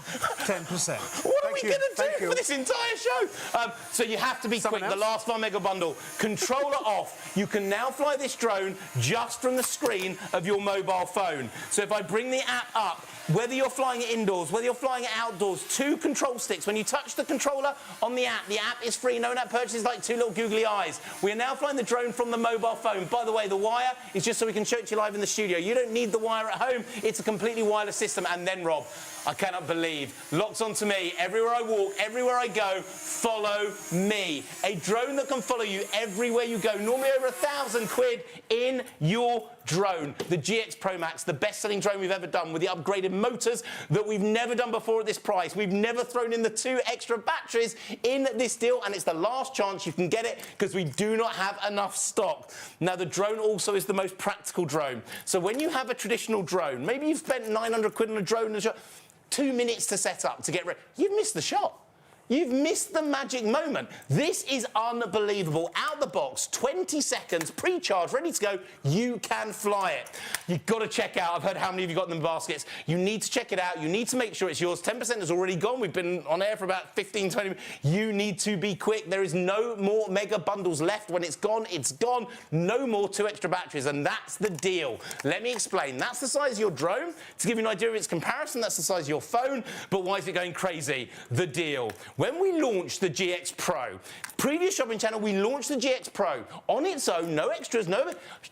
10%. What are we going to do for this entire show? So you have to be quick. Else? The last one mega bundle. Controller off. You can now fly this drone just from the screen of your mobile phone. So if I bring the app up, whether you're flying it indoors, whether you're flying it outdoors, 2 control sticks. When you touch the controller on the app is free. No app purchase, like 2 little googly eyes. We are now flying the drone from the mobile phone. By the way, the wire is just so we can show it to you live in the studio. You don't need the wire at home. It's a completely wireless system. And then, Rob, I cannot believe, locks onto me, everywhere I walk, everywhere I go, follow me. A drone that can follow you everywhere you go, normally over 1,000 quid in your drone. The GX Pro Max, the best-selling drone we've ever done with the upgraded motors that we've never done before at this price. We've never thrown in the 2 extra batteries in this deal, and it's the last chance you can get it because we do not have enough stock. Now, the drone also is the most practical drone. So when you have a traditional drone, maybe you've spent 900 quid on a drone and 2 minutes to set up, to get ready. You've missed the shot. You've missed the magic moment. This is unbelievable. Out the box, 20 seconds, pre-charged, ready to go. You can fly it. You've got to check out. I've heard how many of you got them in baskets. You need to check it out. You need to make sure it's yours. 10% has already gone. We've been on air for about 15, 20 minutes. You need to be quick. There is no more mega bundles left. When it's gone, it's gone. No more 2 extra batteries, and that's the deal. Let me explain. That's the size of your drone. To give you an idea of its comparison, that's the size of your phone. But why is it going crazy? The deal. When we launched the GX Pro, previous shopping channel, we launched the GX Pro on its own, no extras,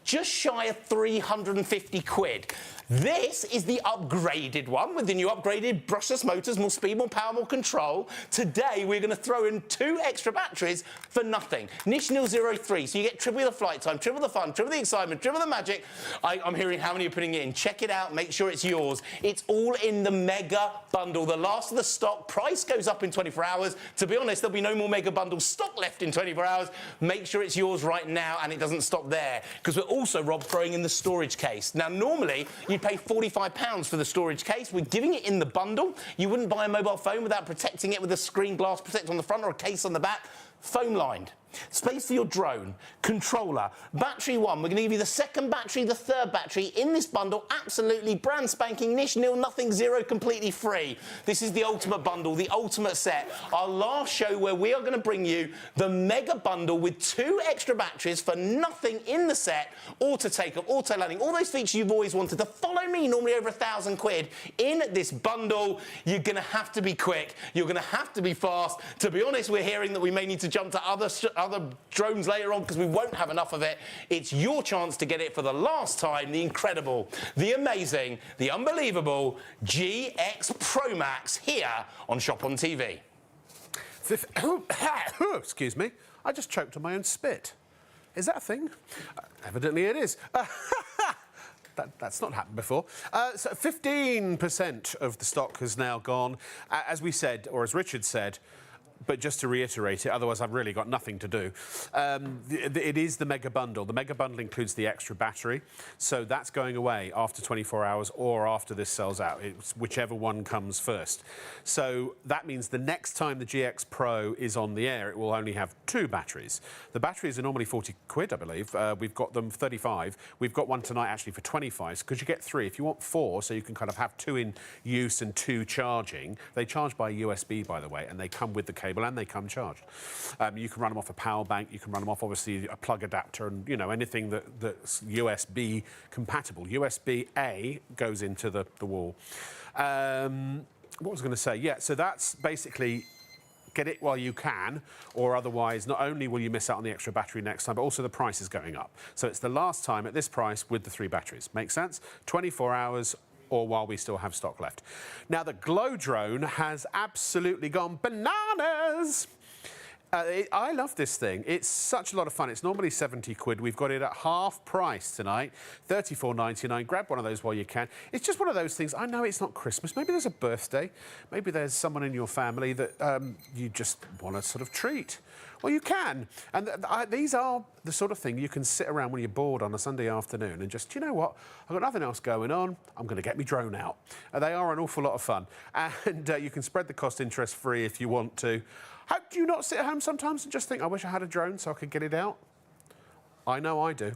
just shy of 350 quid. This is the upgraded one with the new upgraded brushless motors, more speed, more power, more control. Today, we're going to throw in 2 extra batteries for nothing. Nishnil 03, so you get triple the flight time, triple the fun, triple the excitement, triple the magic. I'm hearing how many you're putting in. Check it out, make sure it's yours. It's all in the mega bundle. The last of the stock, price goes up in 24 hours. To be honest, there'll be no more mega bundle stock left in 24 hours. Make sure it's yours right now, and it doesn't stop there, because we're also, Rob, throwing in the storage case. Now, normally, you'd pay £45 for the storage case. We're giving it in the bundle. You wouldn't buy a mobile phone without protecting it with a screen glass protector on the front or a case on the back. Foam lined. Space for your drone, controller, battery 1. We're going to give you the 2nd battery, the 3rd battery in this bundle. Absolutely brand spanking, Nishnil, nothing, 0, completely free. This is the ultimate bundle, the ultimate set. Our last show where we are going to bring you the mega bundle with 2 extra batteries for nothing in the set, auto takeoff, auto landing, all those features you've always wanted. To follow me, normally over 1,000 quid in this bundle. You're going to have to be quick. You're going to have to be fast. To be honest, we're hearing that we may need to jump to other drones later on because we won't have enough of it. It's your chance to get it for the last time. The incredible, the amazing, the unbelievable GX Pro Max here on Shop on TV. Excuse me. I just choked on my own spit. Is that a thing? Evidently it is. That's not happened before. So 15% of the stock has now gone. As we said, or as Richard said, But just to reiterate it, otherwise I've really got nothing to do. It is the mega bundle. The mega bundle includes the extra battery, so that's going away after 24 hours or after this sells out. It's whichever one comes first. So that means the next time the GX Pro is on the air, it will only have 2 batteries. The batteries are normally 40 quid, I believe. We've got them 35. We've got one tonight actually for 25, because you get 3. If you want 4, so you can kind of have 2 in use and 2 charging. They charge by USB, by the way, and they come with the cable and they come charged. You can run them off a power bank. You can run them off, obviously, a plug adapter and, you know, anything that's USB compatible. USB-A goes into the wall. What was I going to say? Yeah, so that's basically get it while you can, or otherwise not only will you miss out on the extra battery next time, but also the price is going up. So it's the last time at this price with the 3 batteries. Make sense? 24 hours or while we still have stock left. Now, the Glow drone has absolutely gone bananas. I love this thing. It's such a lot of fun. It's normally 70 quid. We've got it at half price tonight, 34.99. Grab one of those while you can. It's just one of those things. I know it's not Christmas. Maybe there's a birthday. Maybe there's someone in your family that you just want to sort of treat. Well, you can. And these are the sort of thing you can sit around when you're bored on a Sunday afternoon and just, you know what, I've got nothing else going on, I'm going to get my drone out. They are an awful lot of fun. And you can spread the cost interest-free if you want to. How do you not sit at home sometimes and just think, I wish I had a drone so I could get it out? I know I do.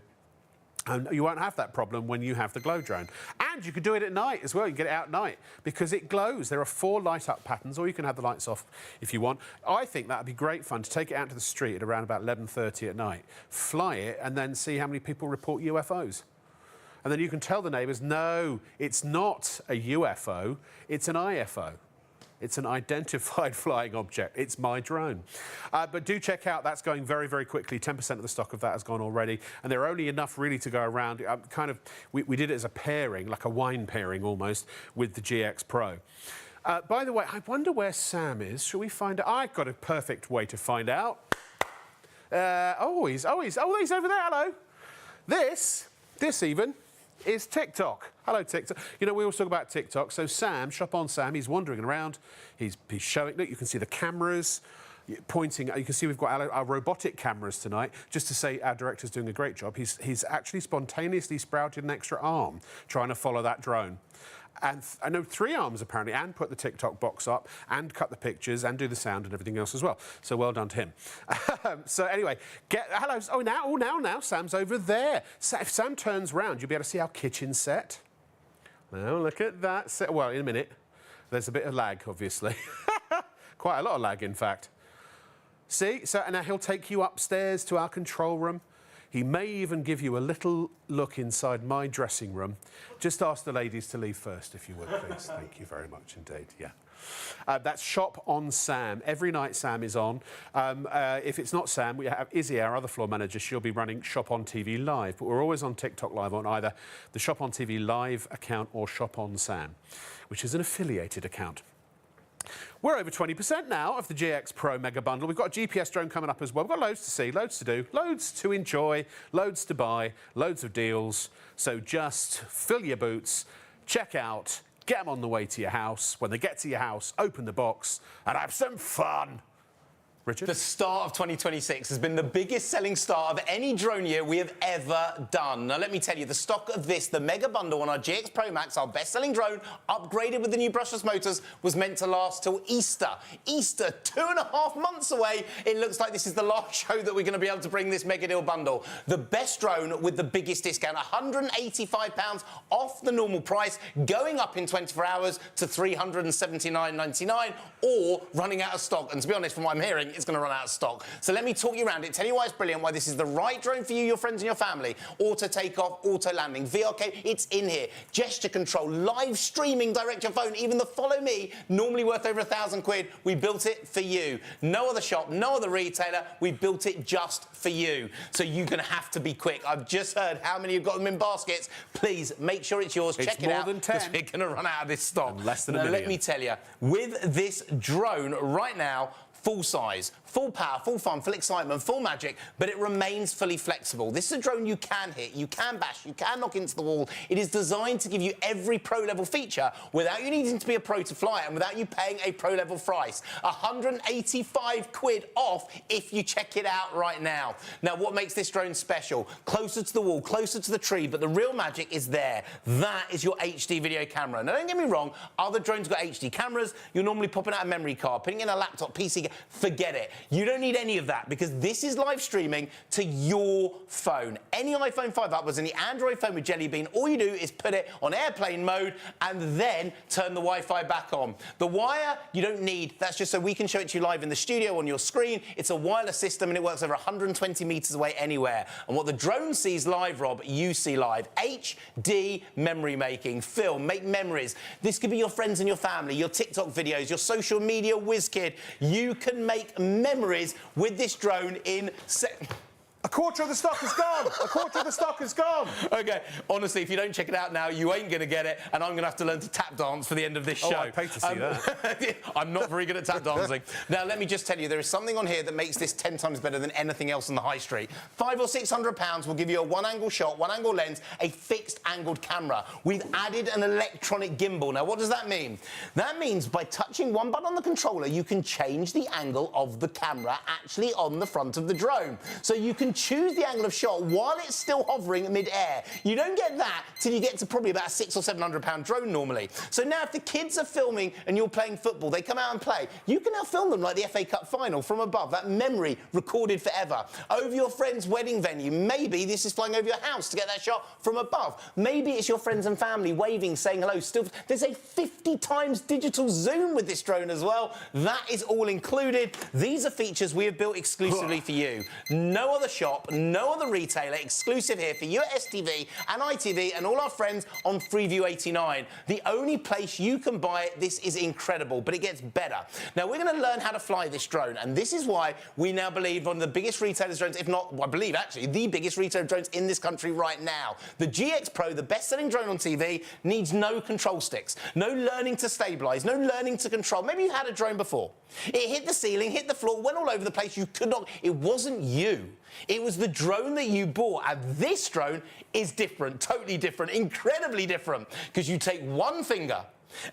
And you won't have that problem when you have the Glow drone. And you could do it at night as well. You can get it out at night because it glows. There are 4 light-up patterns, or you can have the lights off if you want. I think that would be great fun to take it out to the street at around about 11:30 at night, fly it, and then see how many people report UFOs. And then you can tell the neighbours, no, it's not a UFO, it's an IFO. It's an identified flying object. It's my drone. But do check out, that's going very, very quickly. 10% of the stock of that has gone already. And there are only enough really to go around. We did it as a pairing, like a wine pairing almost, with the GX Pro. By the way, I wonder where Sam is. Shall we find out? I've got a perfect way to find out. He's over there, hello. This even, is TikTok. Hello, TikTok. You know, we always talk about TikTok. So Sam, Shop on Sam, he's wandering around. He's showing, look, you can see the cameras pointing. You can see we've got our robotic cameras tonight, just to say our director's doing a great job. He's actually spontaneously sprouted an extra arm trying to follow that drone. And I know 3 arms apparently, and put the TikTok box up, and cut the pictures, and do the sound and everything else as well. So well done to him. So anyway, hello. Now Sam's over there. If Sam turns round, you'll be able to see our kitchen set. Well, look at that set. Well, in a minute, there's a bit of lag, obviously. Quite a lot of lag, in fact. See, so now he'll take you upstairs to our control room. He may even give you a little look inside my dressing room. Just ask the ladies to leave first, if you would, please. Thank you very much indeed, yeah. That's Shop on Sam. Every night Sam is on. If it's not Sam, we have Izzy, our other floor manager. She'll be running Shop on TV Live. But we're always on TikTok Live on either the Shop on TV Live account or Shop on Sam, which is an affiliated account. We're over 20% now of the GX Pro Mega Bundle. We've got a GPS drone coming up as well. We've got loads to see, loads to do, loads to enjoy, loads to buy, loads of deals. So just fill your boots, check out, get them on the way to your house. When they get to your house, open the box and have some fun. Richard? The start of 2026 has been the biggest selling start of any drone year we have ever done. Now, let me tell you, the stock of this, the Mega Bundle on our GX Pro Max, our best-selling drone, upgraded with the new brushless motors, was meant to last till Easter. Easter, 2.5 months away. It looks like this is the last show that we're going to be able to bring this Mega Deal Bundle. The best drone with the biggest discount, £185 off the normal price, going up in 24 hours to $379.99, or running out of stock. And to be honest, from what I'm hearing, it's going to run out of stock. So let me talk you around it, tell you why it's brilliant, why this is the right drone for you, your friends and your family. Auto takeoff, auto landing, VRK, it's in here. Gesture control, live streaming direct to your phone, even the Follow Me, normally worth over £1,000. We built it for you. No other shop, no other retailer, we built it just for you. So you're going to have to be quick. I've just heard how many have got them in baskets. Please make sure it's yours. Check it out, because we're going to run out of this stock. Less than a million. Let me tell you, with this drone right now, full size, full power, full fun, full excitement, full magic, but it remains fully flexible. This is a drone you can hit, you can bash, you can knock into the wall. It is designed to give you every pro-level feature without you needing to be a pro to fly it and without you paying a pro-level price. 185 quid off if you check it out right now. Now, what makes this drone special? Closer to the wall, closer to the tree, but the real magic is there. That is your HD video camera. Now, don't get me wrong, other drones got HD cameras. You're normally popping out a memory card, putting in a laptop, PC, forget it. You don't need any of that because this is live streaming to your phone. Any iPhone 5 upwards, any Android phone with Jelly Bean, all you do is put it on airplane mode and then turn the Wi-Fi back on. The wire, you don't need. That's just so we can show it to you live in the studio on your screen. It's a wireless system and it works over 120 meters away anywhere. And what the drone sees live, Rob, you see live. HD memory making, film, make memories. This could be your friends and your family, your TikTok videos, your social media whiz kid. You can make memories with this drone in A quarter of the stock is gone. A quarter of the stock is gone. OK, honestly, if you don't check it out now, you ain't going to get it, and I'm going to have to learn to tap dance for the end of this show. Oh, I'd pay to see that. I'm not very good at tap dancing. Now, let me just tell you, there is something on here that makes this 10 times better than anything else on the high street. £500 or £600 will give you a one-angle shot, one-angle lens, a fixed-angled camera. We've added an electronic gimbal. Now, what does that mean? That means by touching one button on the controller, you can change the angle of the camera actually on the front of the drone. So you can choose the angle of shot while it's still hovering mid-air. You don't get that till you get to probably about a £600 or £700 drone normally. So now if the kids are filming and you're playing football, they come out and play, you can now film them like the FA Cup final from above, that memory recorded forever. Over your friend's wedding venue, maybe this is flying over your house to get that shot from above. Maybe it's your friends and family waving, saying hello. Still, there's a 50 times digital zoom with this drone as well. That is all included. These are features we have built exclusively for you. No other shop, no other retailer, exclusive here for you at STV and ITV and all our friends on Freeview 89. The only place you can buy it. This is incredible, but it gets better. Now, we're going to learn how to fly this drone, and this is why we now believe one of the biggest retailers drones, if not, I believe actually, the biggest retailer drones in this country right now. The GX Pro, the best-selling drone on TV, needs no control sticks, no learning to stabilise, no learning to control. Maybe you've had a drone before. It hit the ceiling, hit the floor, went all over the place. You could not. It wasn't you. It was the drone that you bought, and this drone is different, totally different, incredibly different, because you take one finger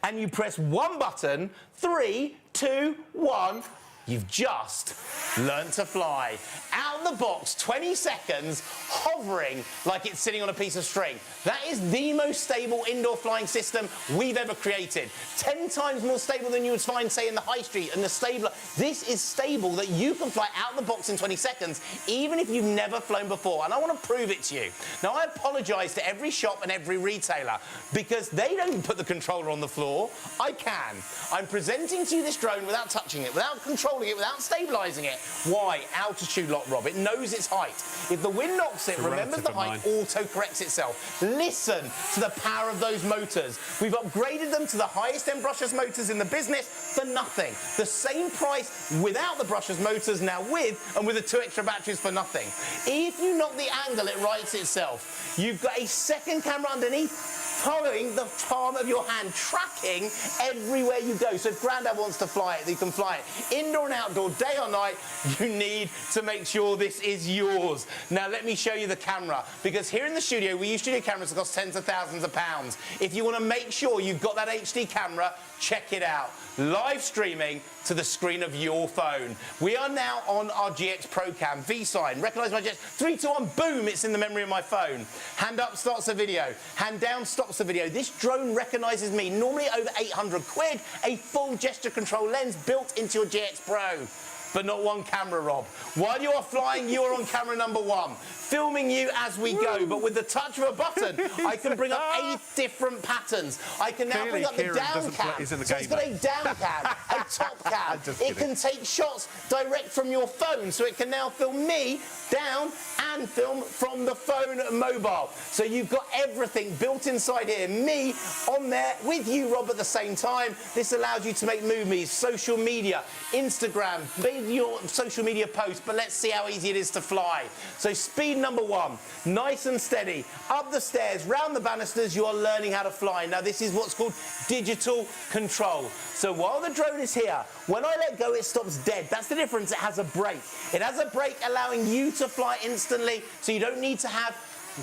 and you press one button, 3, 2, 1, you've just learned to fly. Out of the box, 20 seconds, hovering like it's sitting on a piece of string. That is the most stable indoor flying system we've ever created. 10 times more stable than you would find, say, in the high street and the stabler. This is stable that you can fly out of the box in 20 seconds, even if you've never flown before. And I want to prove it to you. Now, I apologise to every shop and every retailer because they don't put the controller on the floor. I can. I'm presenting to you this drone without touching it, without controlling it, without stabilising it. Why? Altitude lock, Rob. It knows its height. If the wind knocks it, remembers the height, auto-corrects itself. Listen to the power of those motors. We've upgraded them to the highest-end brushless motors in the business for nothing. The same price without the brushless motors, now with, and with the 2 extra batteries for nothing. If you knock the angle, it rights itself. You've got a second camera underneath, following the palm of your hand, tracking everywhere you go. So if Grandad wants to fly it, you can fly it. Indoor and outdoor, day or night, you need to make sure this is yours. Now, let me show you the camera, because here in the studio, we use studio cameras that cost tens of thousands of pounds. If you want to make sure you've got that HD camera, check it out. Live streaming to the screen of your phone. We are now on our GX Pro Cam, V-sign, recognise my jets, 3, 2, 1, boom, it's in the memory of my phone. Hand up starts the video, hand down stops the video. This drone recognises me, normally over 800 quid, a full gesture control lens built into your GX Pro. But not one camera, Rob. While you are flying, you are on camera number 1, filming you as we go. But with the touch of a button, I can bring up 8 different patterns. I can now bring up the down cam. So it's got a down cam, a top cam. It can take shots direct from your phone, so it can now film me down and film from the phone mobile. So you've got everything built inside here. Me on there with you, Rob, at the same time. This allows you to make movies, social media, Instagram, maybe made your social media post, but let's see how easy it is to fly. So speed number 1, nice and steady, up the stairs, round the banisters, you are learning how to fly. Now this is what's called digital control. So while the drone is here, when I let go, it stops dead. That's the difference. It has a brake. It has a brake allowing you to fly instantly, so you don't need to have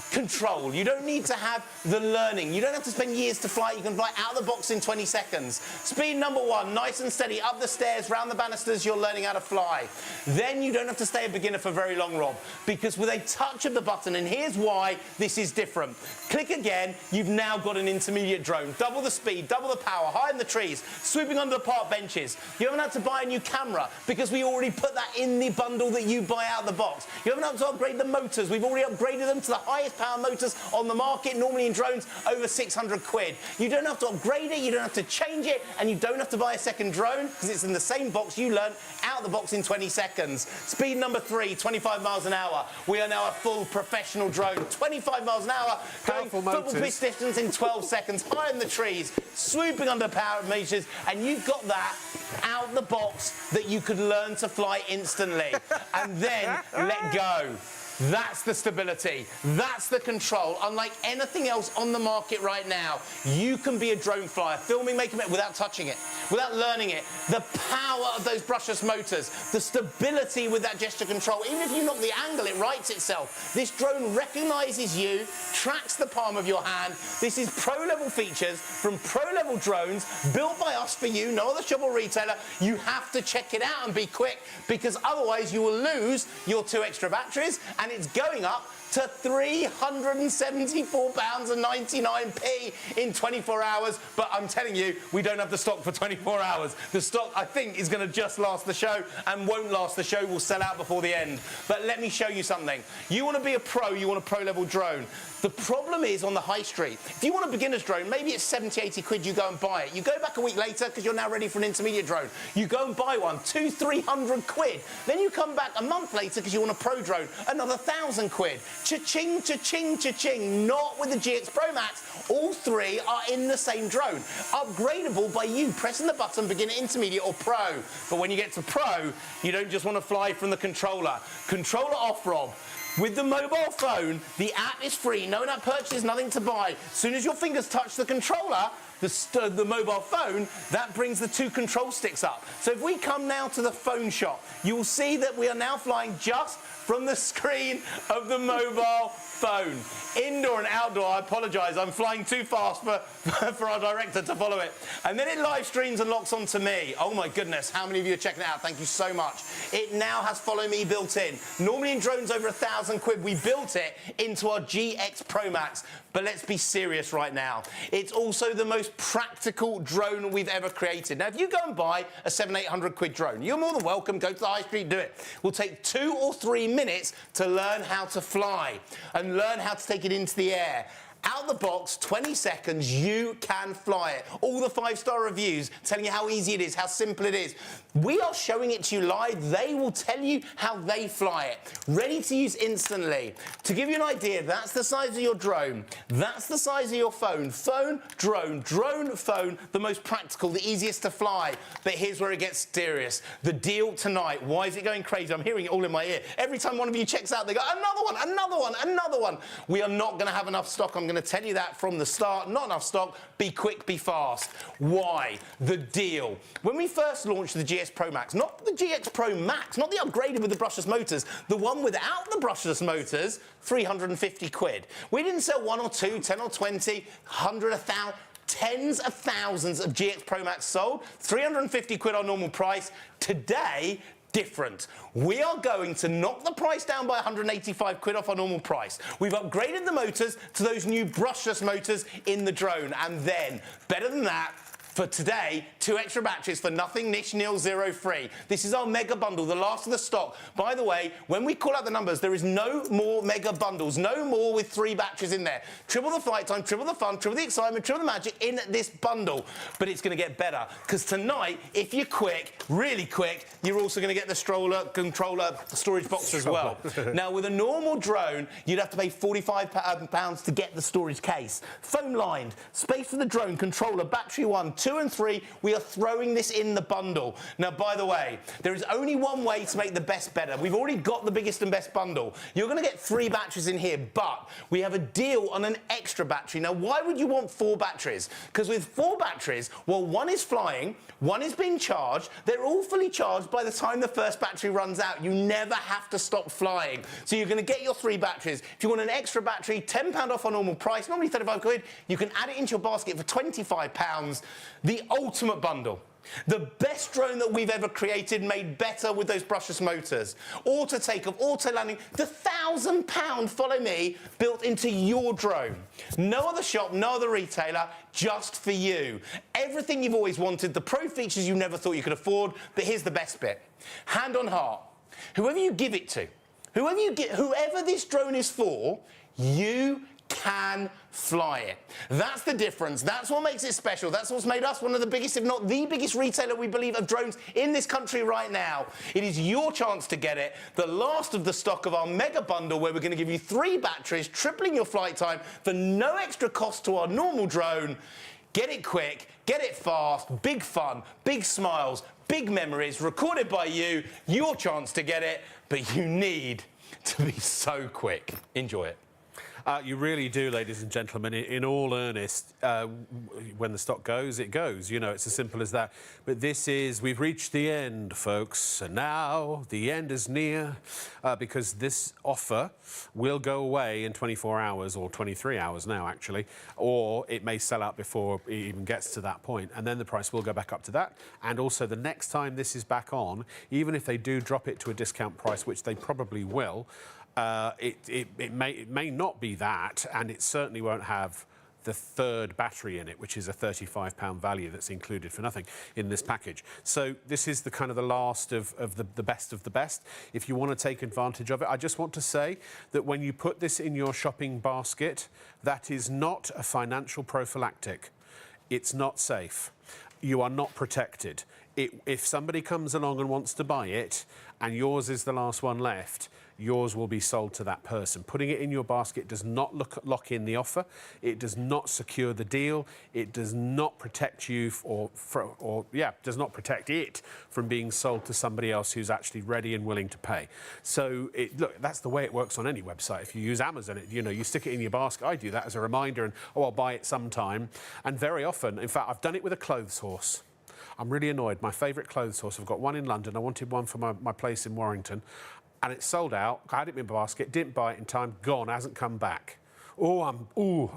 control. You don't need to have the learning. You don't have to spend years to fly. You can fly out of the box in 20 seconds. Speed number 1, nice and steady, up the stairs, round the banisters, you're learning how to fly. Then you don't have to stay a beginner for very long, Rob, because with a touch of the button, and here's why this is different. Click again, you've now got an intermediate drone. Double the speed, double the power, high in the trees, swooping under the park benches. You haven't had to buy a new camera because we already put that in the bundle that you buy out of the box. You haven't had to upgrade the motors. We've already upgraded them to the highest power motors on the market, normally in drones over 600 quid. You don't have to upgrade it, you don't have to change it, and you don't have to buy a second drone because it's in the same box you learn out of the box in 20 seconds. Speed number 3, 25 miles an hour. We are now a full professional drone. 25 miles an hour, going football pitch distance in 12 seconds, high in the trees, swooping under power meters, and you've got that out the box that you could learn to fly instantly and then let go. That's the stability. That's the control. Unlike anything else on the market right now, you can be a drone flyer, filming, making it without touching it, without learning it. The power of those brushless motors, the stability with that gesture control. Even if you knock the angle, it rights itself. This drone recognizes you, tracks the palm of your hand. This is pro-level features from pro-level drones built by us for you, no other shop or retailer. You have to check it out and be quick because otherwise you will lose your 2 extra batteries, and it's going up to £374.99 in 24 hours. But I'm telling you, we don't have the stock for 24 hours. The stock, I think, is going to just last the show and won't last the show. Will sell out before the end. But let me show you something. You want to be a pro, you want a pro-level drone. The problem is on the high street. If you want a beginner's drone, maybe it's 70, 80 quid, you go and buy it. You go back a week later because you're now ready for an intermediate drone. You go and buy one, 200, 300 quid. Then you come back a month later because you want a pro drone, another 1,000 quid. Cha-ching, cha-ching, cha-ching. Not with the GX Pro Max. All 3 are in the same drone. Upgradable by you pressing the button, beginner, intermediate or pro. But when you get to pro, you don't just want to fly from the controller. Controller off, Rob. With the mobile phone, the app is free, no in-app purchase, nothing to buy. As soon as your fingers touch the controller, the mobile phone, that brings the 2 control sticks up. So if we come now to the phone shop, you will see that we are now flying just from the screen of the mobile phone. Indoor and outdoor, I apologise, I'm flying too fast for our director to follow it. And then it live streams and locks onto me. Oh my goodness, how many of you are checking it out? Thank you so much. It now has Follow Me built in. Normally in drones over 1,000 quid, we built it into our GX Pro Max. But let's be serious right now. It's also the most practical drone we've ever created. Now, if you go and buy a 700, 800 quid drone, you're more than welcome, go to the high street, do it. We'll take 2 or 3 minutes to learn how to fly and learn how to take it into the air. Out the box, 20 seconds, you can fly it. All the 5-star reviews telling you how easy it is, how simple it is. We are showing it to you live. They will tell you how they fly it. Ready to use instantly. To give you an idea, that's the size of your drone. That's the size of your phone. Phone, drone, phone, the most practical, the easiest to fly. But here's where it gets serious. The deal tonight. Why is it going crazy? I'm hearing it all in my ear. Every time one of you checks out, they go, another one, another one, another one. We are not going to have enough stock. I'm going to tell you that from the start. Not enough stock. Be quick, be fast. Why? The deal. When we first launched the GX Pro Max, not the GX Pro Max, not the upgraded with the brushless motors, the one without the brushless motors, 350 quid. We didn't sell 1 or 2, 10 or 20, 100, 1,000. Tens of thousands of GX Pro Max sold, 350 quid our normal price. Today, different. We are going to knock the price down by 185 quid off our normal price. We've upgraded the motors to those new brushless motors in the drone. And then, better than that, for today, 2 extra batteries for nothing, niche, nil, zero, free. This is our mega bundle, the last of the stock. By the way, when we call out the numbers, there is no more mega bundles, no more with 3 batteries in there. Triple the flight time, triple the fun, triple the excitement, triple the magic in this bundle. But it's going to get better, because tonight, if you're quick, really quick, you're also going to get the stroller, controller, storage box as well. Now, with a normal drone, you'd have to pay £45 to get the storage case. Phone lined, space for the drone, controller, battery 1, 2 and 3, we are throwing this in the bundle. Now, by the way, there is only one way to make the best better. We've already got the biggest and best bundle. You're going to get 3 batteries in here, but we have a deal on an extra battery. Now, why would you want 4 batteries? Because with 4 batteries, well, one is flying, one is being charged. They're all fully charged by the time the first battery runs out. You never have to stop flying. So you're going to get your 3 batteries. If you want an extra battery, £10 off our normal price, normally 35 quid, you can add it into your basket for £25. The ultimate bundle. The best drone that we've ever created, made better with those brushless motors. Auto takeoff, auto landing, the £1,000 follow me built into your drone. No other shop, no other retailer, just for you. Everything you've always wanted, the pro features you never thought you could afford, but here's the best bit. Hand on heart, whoever you give it to, whoever this drone is for, you can fly it. That's the difference. That's what makes it special. That's what's made us one of the biggest, if not the biggest retailer, we believe, of drones in this country right now. It is your chance to get it. The last of the stock of our mega bundle, where we're going to give you 3 batteries, tripling your flight time for no extra cost to our normal drone. Get it quick, get it fast, big fun, big smiles, big memories, recorded by you. Your chance to get it, but you need to be so quick. Enjoy it. You really do, ladies and gentlemen, in all earnest. When the stock goes, it goes. You know, it's as simple as that. But we've reached the end, folks. And now the end is near, because this offer will go away in 24 hours, or 23 hours now, actually. Or it may sell out before it even gets to that point. And then the price will go back up to that. And also, the next time this is back on, even if they do drop it to a discount price, which they probably will, it may not be that, and it certainly won't have the 3rd battery in it, which is a £35 value that's included for nothing in this package. So this is the kind of the last of the best of the best. If you want to take advantage of it, I just want to say that when you put this in your shopping basket, that is not a financial prophylactic. It's not safe. You are not protected. If somebody comes along and wants to buy it, and yours is the last one left, yours will be sold to that person. Putting it in your basket does not lock in the offer. It does not secure the deal. It does not protect you, does not protect it from being sold to somebody else who's actually ready and willing to pay. So, look, that's the way it works on any website. If you use Amazon, you stick it in your basket. I do that as a reminder, and I'll buy it sometime. And very often, in fact, I've done it with a clothes horse. I'm really annoyed. My favourite clothes horse, I've got one in London. I wanted one for my place in Warrington. And it's sold out. I had it in my basket, didn't buy it in time, gone, hasn't come back. I'm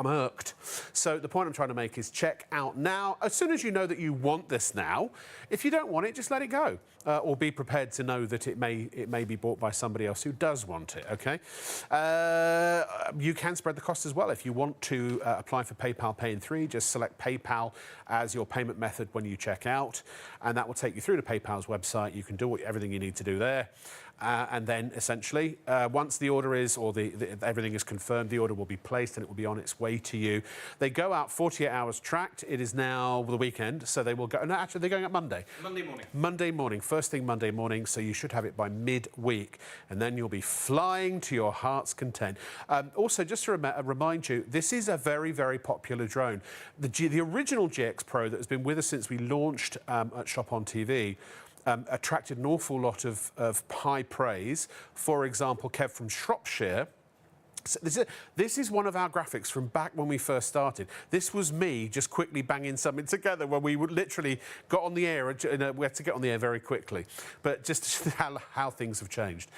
irked. So the point I'm trying to make is check out now. As soon as you know that you want this now, if you don't want it, just let it go. Or be prepared to know that it may be bought by somebody else who does want it, OK? You can spread the cost as well. If you want to apply for PayPal Pay in 3, just select PayPal as your payment method when you check out, and that will take you through to PayPal's website. You can do everything you need to do there. And then, essentially, once the order is, or everything is confirmed, the order will be placed and it will be on its way to you. They go out 48 hours tracked. It is now the weekend, so they will go... No, actually, they're going out Monday. Monday morning. Monday morning, first thing Monday morning, so you should have it by midweek. And then you'll be flying to your heart's content. Also, just to remind you, this is a very, very popular drone. The original GX Pro that has been with us since we launched at Shop on TV attracted an awful lot of high praise. For example, Kev from Shropshire. So this is one of our graphics from back when we first started. This was me just quickly banging something together when we would literally got on the air. We had to get on the air very quickly. But just how things have changed.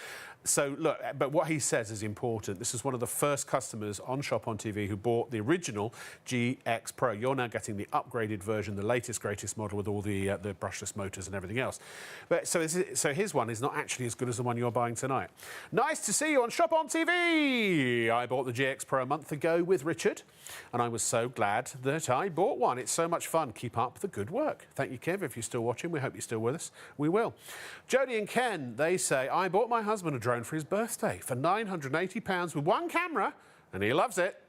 So, look, but what he says is important. This is one of the first customers on Shop on TV who bought the original GX Pro. You're now getting the upgraded version, the latest, greatest model with all the brushless motors and everything else. But so his one is not actually as good as the one you're buying tonight. Nice to see you on Shop on TV. I bought the GX Pro a month ago with Richard, and I was so glad that I bought one. It's so much fun. Keep up the good work. Thank you, Kev, if you're still watching. We hope you're still with us. We will. Jodie and Ken, they say, I bought my husband a drone for his birthday for £980 with one camera, and he loves it.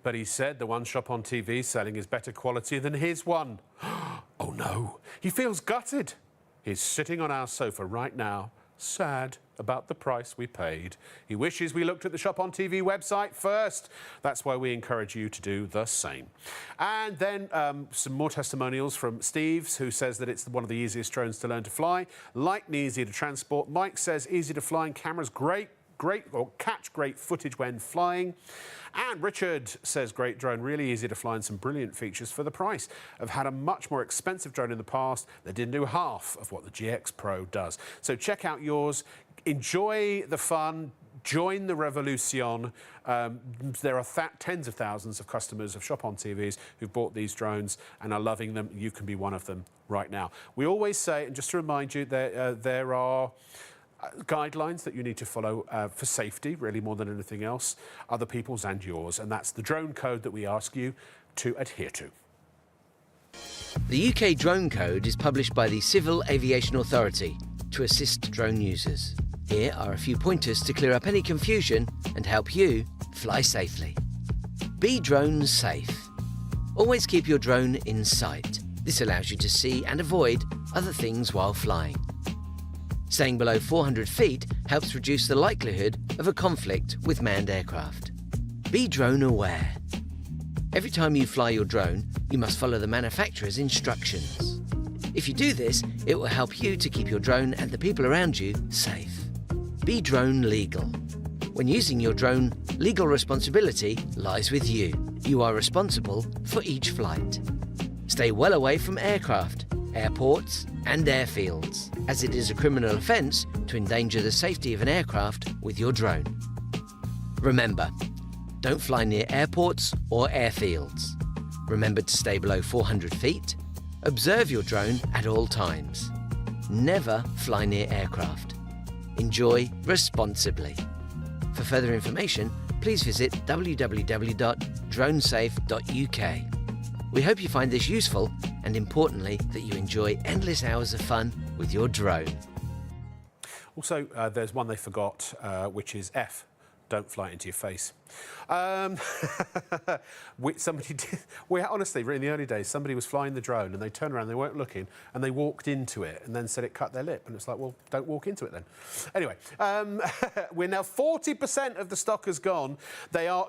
But he said the one Shop on TV selling is better quality than his one. Oh no, he feels gutted. He's sitting on our sofa right now, sad about the price we paid. He wishes we looked at the Shop on TV website first. That's why we encourage you to do the same. And then some more testimonials from Steve's, who says that it's one of the easiest drones to learn to fly. Light and easy to transport. Mike says easy to fly and cameras catch great footage when flying. And Richard says great drone, really easy to fly and some brilliant features for the price. I've had a much more expensive drone in the past that didn't do half of what the GX Pro does. So check out yours, enjoy the fun, join the revolution. There are tens of thousands of customers of Shop on TVs who've bought these drones and are loving them. You can be one of them right now. We always say, and just to remind you, there are guidelines that you need to follow for safety, really more than anything else, other people's and yours, and that's the drone code that we ask you to adhere to. The UK Drone Code is published by the Civil Aviation Authority to assist drone users. Here are a few pointers to clear up any confusion and help you fly safely. Be drone safe. Always keep your drone in sight. This allows you to see and avoid other things while flying. Staying below 400 feet helps reduce the likelihood of a conflict with manned aircraft. Be drone aware. Every time you fly your drone, you must follow the manufacturer's instructions. If you do this, it will help you to keep your drone and the people around you safe. Be drone legal. When using your drone, legal responsibility lies with you. You are responsible for each flight. Stay well away from aircraft, airports and airfields, as it is a criminal offence to endanger the safety of an aircraft with your drone. Remember, don't fly near airports or airfields. Remember to stay below 400 feet. Observe your drone at all times. Never fly near aircraft. Enjoy responsibly. For further information, please visit www.dronesafe.uk. We hope you find this useful and, importantly, that you enjoy endless hours of fun with your drone. Also, there's one they forgot, which is F. Don't fly it into your face. Somebody did. Honestly, in the early days, somebody was flying the drone and they turned around, they weren't looking, and they walked into it and then said it cut their lip. And it's like, well, don't walk into it then. Anyway, we're now 40% of the stock has gone.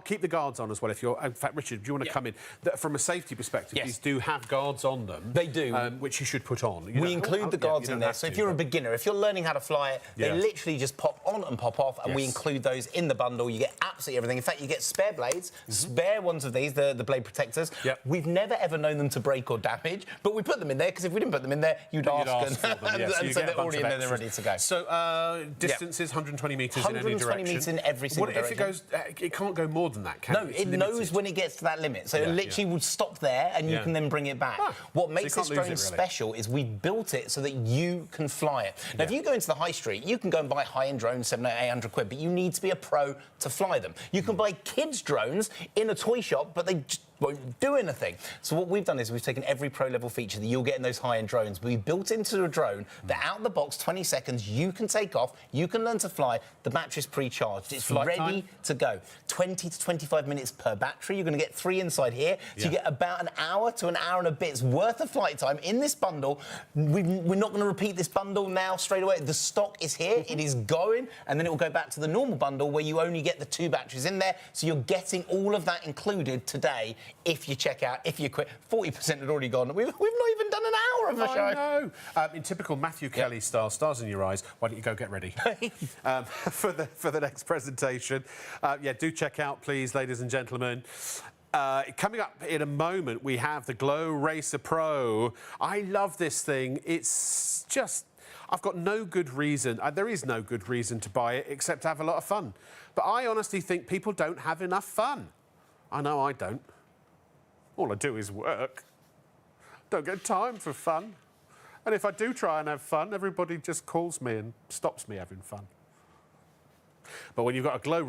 Keep the guards on as well. If you're, in fact, Richard, do you want to come in? From a safety perspective, these do have guards on them. They do, which you should put on. We include the guards in there. So if you're a beginner, if you're learning how to fly it, they literally just pop on and pop off, and we include those in the bundle. You get absolutely everything. In fact, you get spare blades, spare ones of these, the blade protectors. We've never ever known them to break or damage, but we put them in there because if we didn't put them in there, you'd ask for them. And so they're already in there, they're ready to go. So distances, 120 metres in any direction. 120 metres in every single direction. If it goes, it can't go more than that, can it? No, it knows when it gets to that limit. So it literally will stop there and you can then bring it back. What makes this drone special is we built it so that you can fly it. Now, if you go into the high street, you can go and buy high-end drones, 700, 800 quid, but you need to be a pro to fly them. You can buy kids' drones in a toy shop, but they just won't do anything. So what we've done is we've taken every pro-level feature that you'll get in those high-end drones, but we built into a drone that out of the box, 20 seconds, you can take off, you can learn to fly, the battery's pre-charged, it's ready to go. 20 to 25 minutes per battery, you're going to get 3 inside here, so you get about an hour to an hour and a bit's worth of flight time in this bundle. We're not going to repeat this bundle now straight away. The stock is here, it is going, and then it will go back to the normal bundle where you only get the 2 batteries in there, so you're getting all of that included today. If you check out, if you quit, 40% had already gone. We've not even done an hour of a show. I know. In typical Matthew Kelly style, stars in your eyes, why don't you go get ready for the next presentation? Do check out, please, ladies and gentlemen. Coming up in a moment, we have the Glow Racer Pro. I love this thing. It's just... I've got no good reason, there is no good reason to buy it except to have a lot of fun. But I honestly think people don't have enough fun. I know I don't. All I do is work. Don't get time for fun. And if I do try and have fun, everybody just calls me and stops me having fun. But when you've got a Glow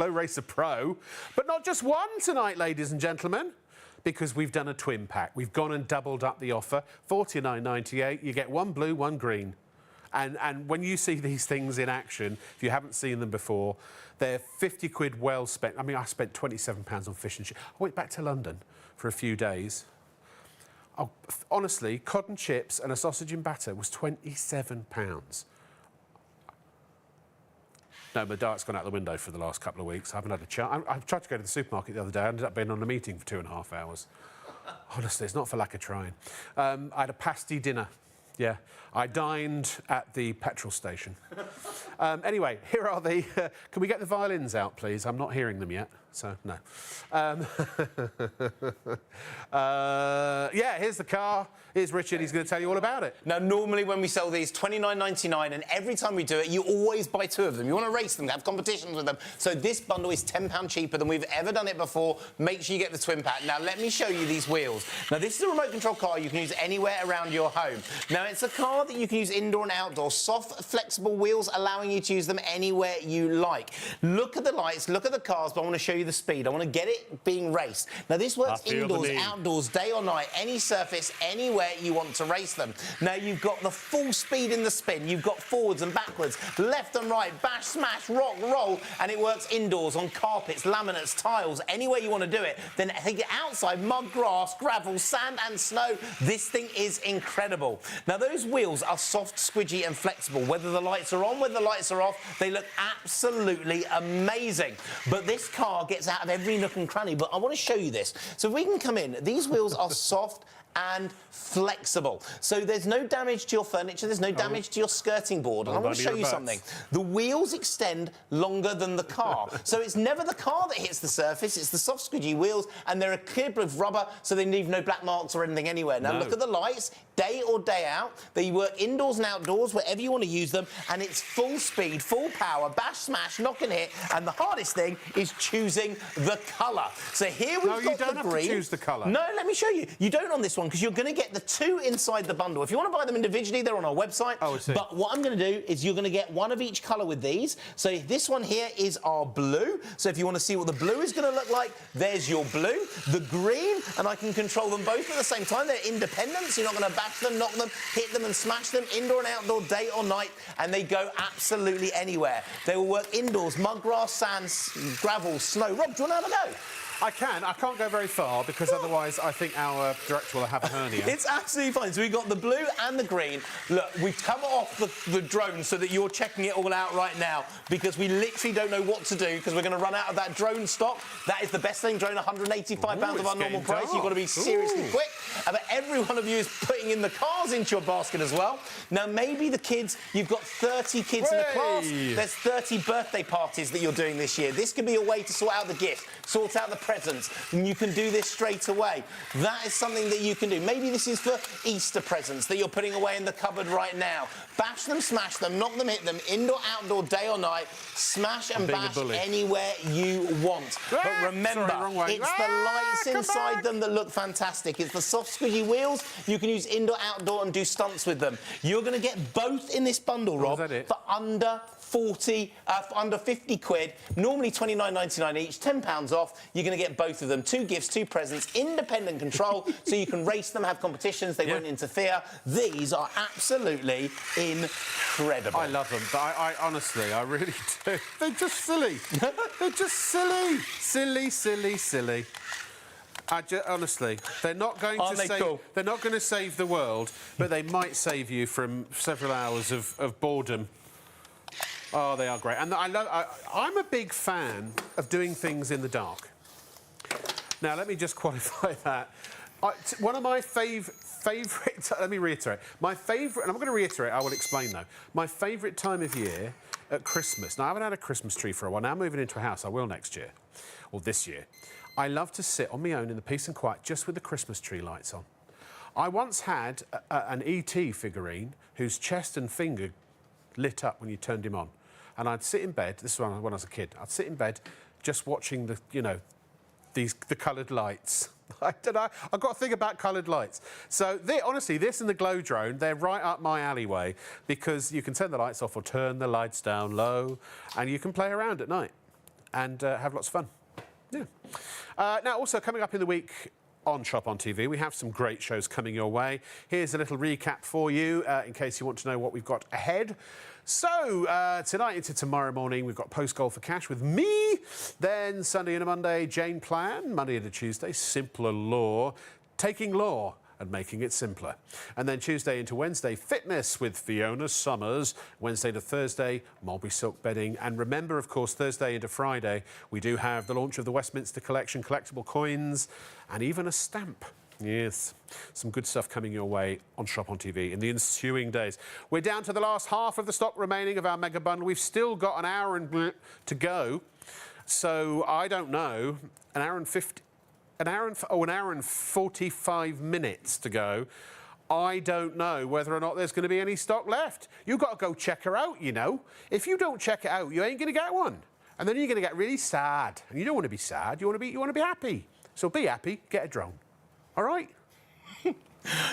Racer Pro, but not just one tonight, ladies and gentlemen, because we've done a twin pack. We've gone and doubled up the offer. $49.98, you get 1 blue, 1 green. And when you see these things in action, if you haven't seen them before, they're 50 quid well spent. I mean, I spent £27 on fish and chips. I went back to London for a few days. Honestly, cod and chips and a sausage and batter was £27. No, my diet's gone out the window for the last couple of weeks. I haven't had a chance. I tried to go to the supermarket the other day. I ended up being on a meeting for 2.5 hours. Honestly, it's not for lack of trying. I had a pasty dinner. Yeah, I dined at the petrol station. Anyway, here are the... can we get the violins out, please? I'm not hearing them yet, so no. Yeah, here's the car. Here's Richard. He's going to tell you all about it. Now, normally when we sell these, $29.99, and every time we do it, you always buy 2 of them. You want to race them, have competitions with them. So this bundle is £10 cheaper than we've ever done it before. Make sure you get the twin pack. Now, let me show you these wheels. Now, this is a remote control car you can use anywhere around your home. Now, it's a car that you can use indoor and outdoor. Soft, flexible wheels, allowing you to use them anywhere you like. Look at the lights, look at the cars, but I want to show you the speed. I want to get it being raced. Now, this works indoors, outdoors, day or night, any surface, anywhere you want to race them. Now, you've got the full speed in the spin. You've got forwards and backwards, left and right, bash, smash, rock, roll, and it works indoors on carpets, laminates, tiles, anywhere you want to do it. Then take it outside, mud, grass, gravel, sand and snow. This thing is incredible. Now, those wheels are soft, squidgy and flexible. Whether the lights are on, whether the lights are off, they look absolutely amazing. But this car gets out of every nook and cranny. But I want to show you this. So if we can come in, these wheels are soft and flexible. So there's no damage to your furniture, there's no damage to your skirting board. And I want to show you something. The wheels extend longer than the car. So it's never the car that hits the surface, it's the soft, squidgy wheels, and they're a clear of rubber, so they leave no black marks or anything anywhere. Now look at the lights, day or day out. They work indoors and outdoors, wherever you want to use them, and it's full speed, full power, bash, smash, knock and hit, and the hardest thing is choosing the colour. So here we've got the green. No, you don't have to choose the colour. No, let me show you. You don't on this one, because you're going to get the 2 inside the bundle. If you want to buy them individually, they're on our website. Oh, I see. But what I'm going to do is you're going to get 1 of each colour with these. So this one here is our blue. So if you want to see what the blue is going to look like, there's your blue. The green, and I can control them both at the same time. They're independent, so you're not going to bash them, knock them, hit them and smash them, indoor and outdoor, day or night, and they go absolutely anywhere. They will work indoors, mud, grass, sand, gravel, snow. Rob, do you want to have a go? I can. I can't go very far because otherwise I think our director will have a hernia. It's absolutely fine. So we've got the blue and the green. Look, we've come off the drone so that you're checking it all out right now because we literally don't know what to do because we're going to run out of that drone stock. That is the best-selling drone, £185 of our normal price. You've got to be seriously quick. But every one of you is putting in the cars into your basket as well. Now, maybe the kids, you've got 30 kids in the class. There's 30 birthday parties that you're doing this year. This could be a way to sort out the gift, sort out the presents, and you can do this straight away. That is something that you can do. Maybe this is for Easter presents that you're putting away in the cupboard right now. Bash them, smash them, knock them, hit them, indoor, outdoor, day or night. Smash and bash anywhere you want. But remember, it's the lights inside them that look fantastic. It's the soft, squidgy wheels. You can use indoor, outdoor and do stunts with them. You're going to get both in this bundle, Rob, for under 50 quid, normally £29.99 each, £10 off. You're going to get both of them. 2 gifts, 2 presents, independent control, so you can race them, have competitions, they won't interfere. These are absolutely incredible. I love them, but I honestly, I really do. They're just silly. They're just silly. Silly, silly, silly. Honestly, they're not going to save. They're not going to save the world, but they might save you from several hours of boredom. Oh, they are great. And I'm a big fan of doing things in the dark. Now, let me just qualify that. One of my favourite... Let me reiterate. My favourite... And I'm going to reiterate, I will explain, though. My favourite time of year at Christmas... Now, I haven't had a Christmas tree for a while. Now I'm moving into a house. I will next year. Or this year. I love to sit on my own in the peace and quiet just with the Christmas tree lights on. I once had an E.T. figurine whose chest and finger lit up when you turned him on. And I'd sit in bed, this was when I was a kid, I'd sit in bed just watching the, you know, the coloured lights. I don't know, I've got a thing about coloured lights. So, honestly, this and the glow drone, they're right up my alleyway because you can turn the lights off or turn the lights down low and you can play around at night and have lots of fun. Yeah. Now, also coming up in the week on Shop on TV, we have some great shows coming your way. Here's a little recap for you in case you want to know what we've got ahead. So, tonight into tomorrow morning, we've got Post Goal for Cash with me. Then Sunday and a Monday, Jane Plan. Monday and a Tuesday, Simpler Law. Taking Law. and making it simpler. And then Tuesday into Wednesday, fitness with Fiona Summers. Wednesday to Thursday, Mulberry Silk bedding. And remember, of course, Thursday into Friday, we do have the launch of the Westminster Collection, collectible coins, and even a stamp. Yes, some good stuff coming your way on Shop on TV in the ensuing days. We're down to the last half of the stock remaining of our mega bundle. We've still got an hour and to go. So I don't know, an hour and 45 minutes to go. I don't know whether or not there's going to be any stock left. You've got to go check her out, you know. If you don't check it out, you ain't going to get one. And then you're going to get really sad. And you don't want to be sad. You want to be happy. So be happy, get a drone. All right?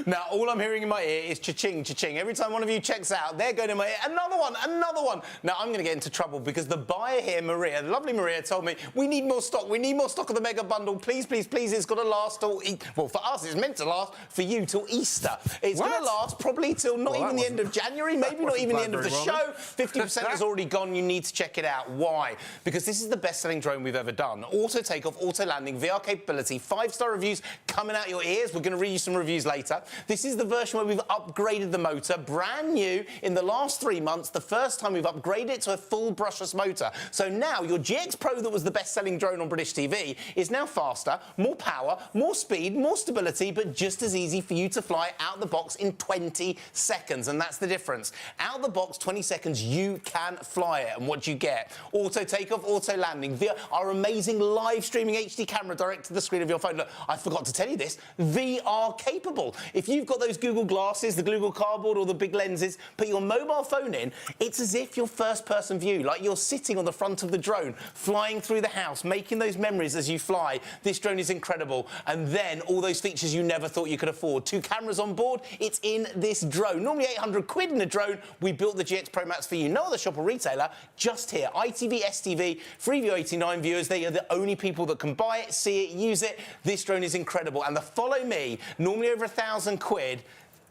Now, all I'm hearing in my ear is cha-ching, cha-ching. Every time one of you checks out, they're going in my ear, another one, another one. Now, I'm going to get into trouble because the buyer here, Maria, the lovely Maria, told me, we need more stock of the mega bundle. Please, please, please, it's got to last till... Well, for us, it's meant to last, for you, till Easter. It's going to last probably till not even the end of January, maybe not even the end of the show. 50% is already gone. You need to check it out. Why? Because this is the best-selling drone we've ever done. Auto takeoff, auto landing, VR capability, 5-star reviews coming out your ears. We're going to read you some reviews later. This is the version where we've upgraded the motor, brand new in the last 3 months, the first time we've upgraded it to a full brushless motor. So now your GX Pro that was the best-selling drone on British TV is now faster, more power, more speed, more stability, but just as easy for you to fly out the box in 20 seconds. And that's the difference. Out the box, 20 seconds, you can fly it. And what do you get? Auto takeoff, auto landing, via our amazing live streaming HD camera direct to the screen of your phone. Look, I forgot to tell you this, VR capable. If you've got those Google glasses, the Google Cardboard or the big lenses, put your mobile phone in, it's as if you're first-person view, like you're sitting on the front of the drone, flying through the house, making those memories as you fly. This drone is incredible. And then all those features you never thought you could afford. 2 cameras on board, it's in this drone. Normally 800 quid in a drone. We built the GX Pro Max for you. No other shop or retailer, just here. ITV STV, Freeview 89 viewers, they are the only people that can buy it, see it, use it. This drone is incredible. And the Follow Me, normally over £1,000 quid,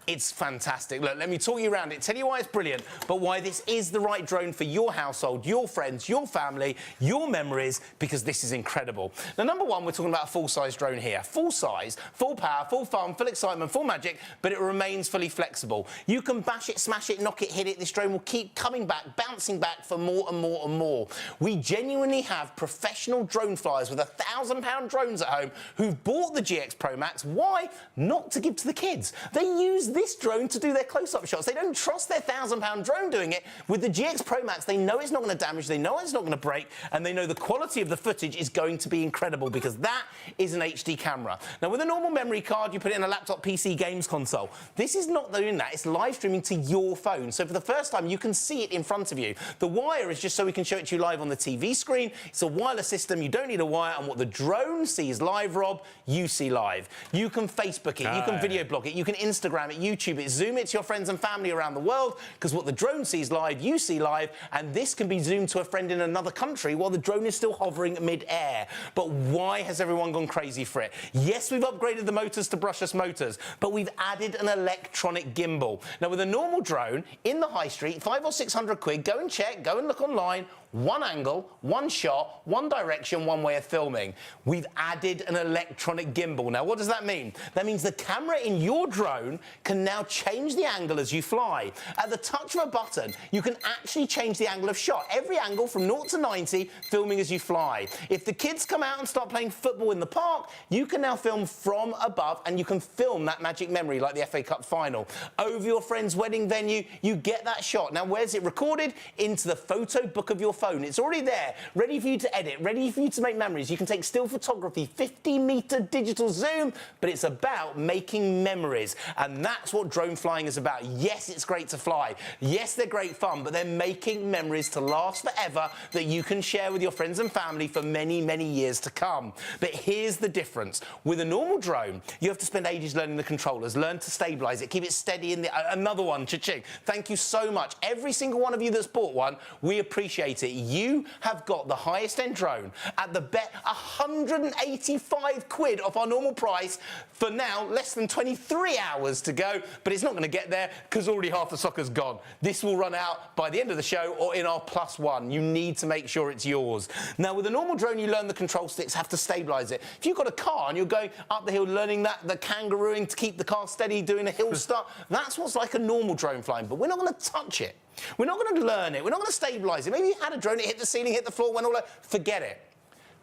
it's fantastic. Look, let me talk you around it, tell you why it's brilliant, but why this is the right drone for your household, your friends, your family, your memories, because this is incredible. Now, number one, we're talking about a full-size drone here. Full size, full power, full fun, full excitement, full magic, but it remains fully flexible. You can bash it, smash it, knock it, hit it. This drone will keep coming back, bouncing back for more and more and more. We genuinely have professional drone flyers with £1,000 drones at home who've bought the GX Pro Max. Why? Not to give to the kids. They use this drone to do their close-up shots. They don't trust their £1,000 drone doing it. With the GX Pro Max, they know it's not going to damage, they know it's not going to break, and they know the quality of the footage is going to be incredible because that is an HD camera. Now, with a normal memory card, you put it in a laptop, PC, games console. This is not doing that. It's live streaming to your phone. So for the first time, you can see it in front of you. The wire is just so we can show it to you live on the TV screen. It's a wireless system. You don't need a wire, and what the drone sees live, Rob, you see live. You can Facebook it, you can video blog it, you can Instagram it, YouTube it, zoom it to your friends and family around the world, because what the drone sees live, you see live, and this can be zoomed to a friend in another country while the drone is still hovering mid-air. But why has everyone gone crazy for it? Yes, we've upgraded the motors to brushless motors, but we've added an electronic gimbal. Now, with a normal drone, in the high street, 500 or 600 quid, go and check, go and look online, one angle, one shot, one direction, one way of filming. We've added an electronic gimbal. Now, what does that mean? That means the camera in your drone can now change the angle as you fly. At the touch of a button, you can actually change the angle of shot. Every angle from 0 to 90, filming as you fly. If the kids come out and start playing football in the park, you can now film from above and you can film that magic memory like the FA Cup final. Over your friend's wedding venue, you get that shot. Now, where's it recorded? Into the photo book of your phone. It's already there, ready for you to edit, ready for you to make memories. You can take still photography, 50-meter digital zoom, but it's about making memories. And that's what drone flying is about. Yes, it's great to fly. Yes, they're great fun, but they're making memories to last forever that you can share with your friends and family for many, many years to come. But here's the difference. With a normal drone, you have to spend ages learning the controllers, learn to stabilize it, keep it steady in the... Another one, cha-ching. Thank you so much. Every single one of you that's bought one, we appreciate it. it, you have got the highest end drone at the bet 185 quid off our normal price for now less than 23 hours to go, but it's not going to get there because already half the soccer's gone. This will run out by the end of the show or in our +1. You need to make sure it's yours. Now, with a normal drone, you learn the control sticks have to stabilise it. If you've got a car and you're going up the hill learning the kangarooing to keep the car steady, doing a hill start, that's what's like a normal drone flying, but we're not going to touch it. We're not going to learn it. We're not going to stabilise it. Maybe you had a drone, it hit the ceiling, hit the floor, went all over. Forget it.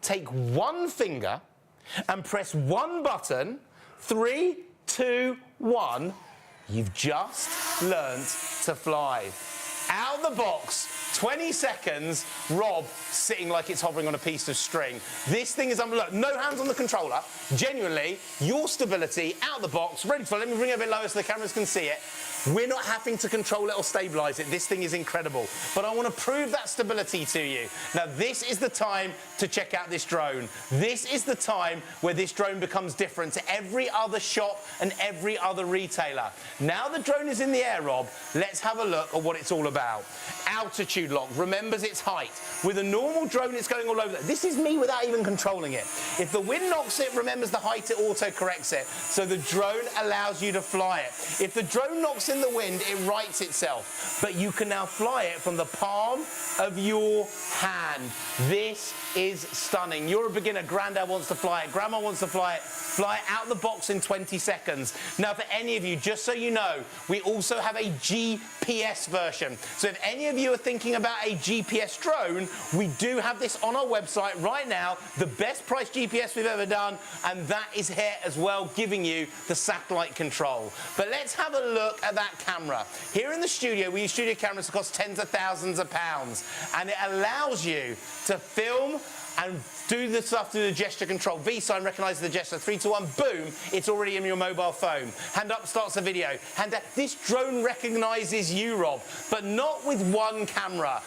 Take one finger and press one button. 3, 2, 1. You've just learnt to fly. Out the box, 20 seconds, Rob sitting like it's hovering on a piece of string. This thing is, look, no hands on the controller. Genuinely, your stability, out the box, ready to fly. Let me bring it a bit lower so the cameras can see it. We're not having to control it or stabilise it. This thing is incredible. But I want to prove that stability to you. Now, this is the time to check out this drone. This is the time where this drone becomes different to every other shop and every other retailer. Now the drone is in the air, Rob, let's have a look at what it's all about. Altitude lock remembers its height. With a normal drone, it's going all over. This is me without even controlling it. If the wind knocks it, remembers the height, it auto-corrects it. So the drone allows you to fly it. If the drone knocks in the wind, it rights itself. But you can now fly it from the palm of your hand. This is stunning. You're a beginner, Grandad wants to fly it, Grandma wants to fly it out the box in 20 seconds. Now, for any of you, just so you know, we also have a GPS version. So if any of you are thinking about a GPS drone, we do have this on our website right now, the best price GPS we've ever done, and that is here as well, giving you the satellite control. But let's have a look at that camera. Here in the studio, we use studio cameras that cost tens of thousands of pounds, and it allows you to film and do the stuff through the gesture control. V-sign recognises the gesture. 3, 2, 1, boom, it's already in your mobile phone. Hand up starts a video. Hand down. This drone recognises you, Rob, but not with one camera.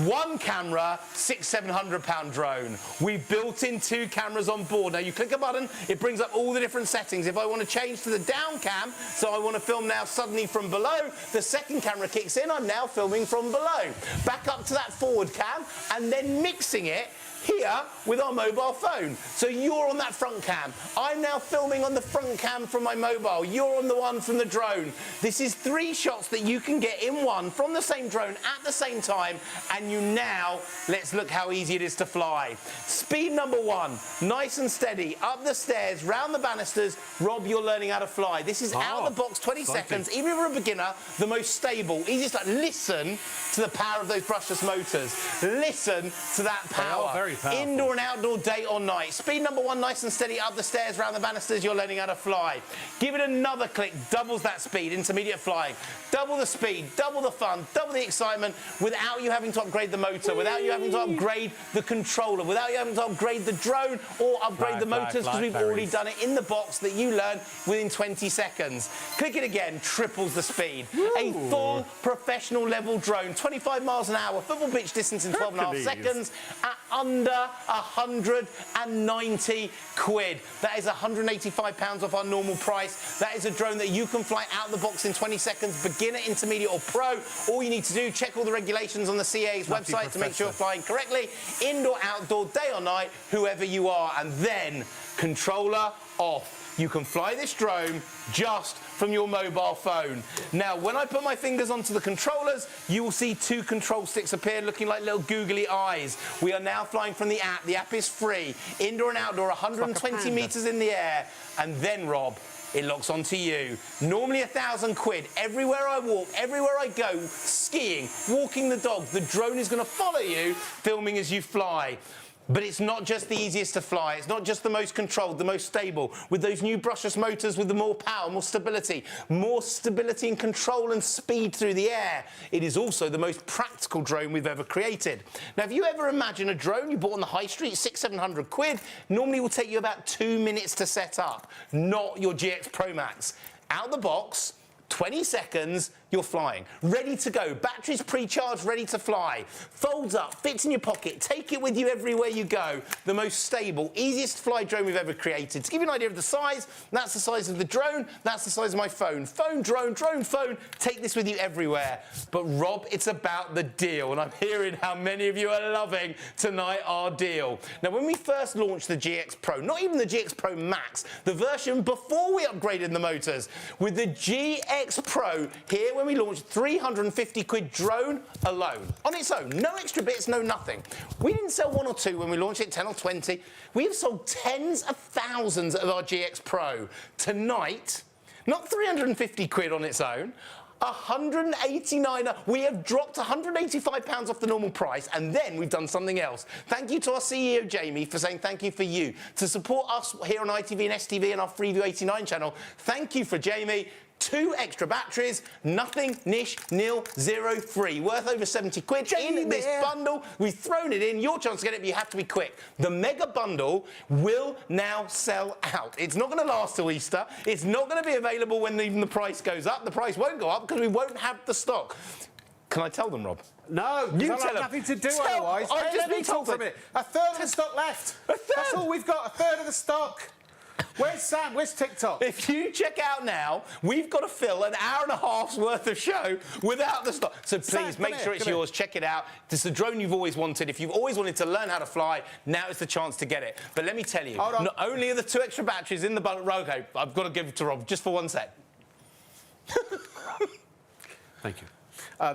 One camera, £600-700 drone. We've built in 2 cameras on board. Now you click a button, it brings up all the different settings. If I want to change to the down cam, so I want to film now suddenly from below, the second camera kicks in, I'm now filming from below. Back up to that forward cam, and then mixing it here with our mobile phone. So you're on that front cam. I'm now filming on the front cam from my mobile. You're on the one from the drone. This is 3 shots that you can get in one from the same drone at the same time, and you now, let's look how easy it is to fly. Speed number 1, nice and steady, up the stairs, round the banisters. Rob, you're learning how to fly. This is out of the box, 20 seconds. Even if you're a beginner, the most stable, easiest. Listen to the power of those brushless motors. Listen to that power. Very powerful. Indoor and outdoor, day or night. Speed number 1, nice and steady, up the stairs, round the banisters, you're learning how to fly. Give it another click, doubles that speed, intermediate flying. Double the speed, double the fun, double the excitement, without you having to upgrade the motor, without you having to upgrade the controller, without you having to upgrade the drone or upgrade the motors, because we've already done it in the box that you learn within 20 seconds. Click it again, triples the speed. Woo. A full professional level drone, 25 miles an hour, football pitch distance in 12.5 seconds at under 190 quid. That is £185 off our normal price. That is a drone that you can fly out the box in 20 seconds, beginner, intermediate or pro. All you need to do, check all the regulations on the CAA's website to make sure you're flying correctly. Indoor, outdoor, day or night, whoever you are. And then controller off. You can fly this drone just from your mobile phone. Now, when I put my fingers onto the controllers, you will see 2 control sticks appear looking like little googly eyes. We are now flying from the app. The app is free. Indoor and outdoor, 120 metres in the air. And then, Rob, it locks onto you. Normally 1,000 quid. Everywhere I walk, everywhere I go, skiing, walking the dog, the drone is going to follow you, filming as you fly. But it's not just the easiest to fly. It's not just the most controlled, the most stable. With those new brushless motors with the more power, more stability and control and speed through the air. It is also the most practical drone we've ever created. Now, if you ever imagine a drone you bought on the high street, 600-700 quid, normally will take you about 2 minutes to set up. Not your GX Pro Max. Out the box, 20 seconds, you're flying. Ready to go. Batteries pre-charged, ready to fly. Folds up, fits in your pocket. Take it with you everywhere you go. The most stable, easiest to fly drone we've ever created. To give you an idea of the size, that's the size of the drone, that's the size of my phone. Phone, drone, drone, phone. Take this with you everywhere. But Rob, it's about the deal, and I'm hearing how many of you are loving tonight our deal. Now, when we first launched the GX Pro, not even the GX Pro Max, the version before we upgraded the motors, with the GX Pro here, when we launched, 350 quid drone alone, on its own, no extra bits, no nothing. We didn't sell 1 or 2 when we launched it, 10 or 20. We have sold tens of thousands of our GX Pro. Tonight, not 350 quid on its own, 189. We have dropped £185 off the normal price, and then we've done something else. Thank you to our CEO Jamie for saying thank you for you to support us here on ITV and STV and our Freeview 89 channel. Thank you for Jamie. 2 extra batteries, nothing, nish, nil, 0, free. Worth over 70 quid in this bundle. We've thrown it in. Your chance to get it, but you have to be quick. The mega bundle will now sell out. It's not going to last till Easter. It's not going to be available when even the price goes up. The price won't go up because we won't have the stock. Can I tell them, Rob? No, you I'll have nothing to do otherwise. I've just been told for a minute. A third of the stock left. A third? That's all we've got, a third of the stock. Where's Sam? Where's TikTok? If you check out now, we've got to fill an hour and a half's worth of show without the stock. So please Sam, make sure it's yours. Check it out. This is the drone you've always wanted. If you've always wanted to learn how to fly, now is the chance to get it. But let me tell you, not only are the 2 extra batteries in the bundle. Okay, I've got to give it to Rob just for 1 sec. Thank you.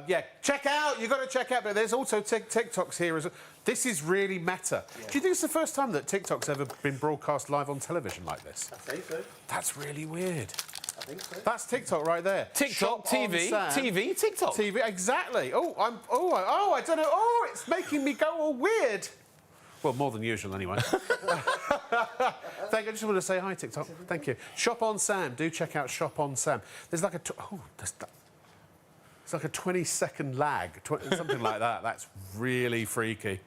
Yeah, check out. You've got to check out. But there's also TikToks here as well. This is really meta. Yeah. Do you think it's the first time that TikTok's ever been broadcast live on television like this? I think so. That's really weird. I think so. That's TikTok right there. TikTok, TV, TV, TikTok. TV, exactly. I don't know. Oh, it's making me go all weird. Well, more than usual, anyway. I just want to say hi, TikTok. Thank you. Shop on Sam. Do check out Shop on Sam. There's like a... It's like a 20-second lag, something like that. That's really freaky.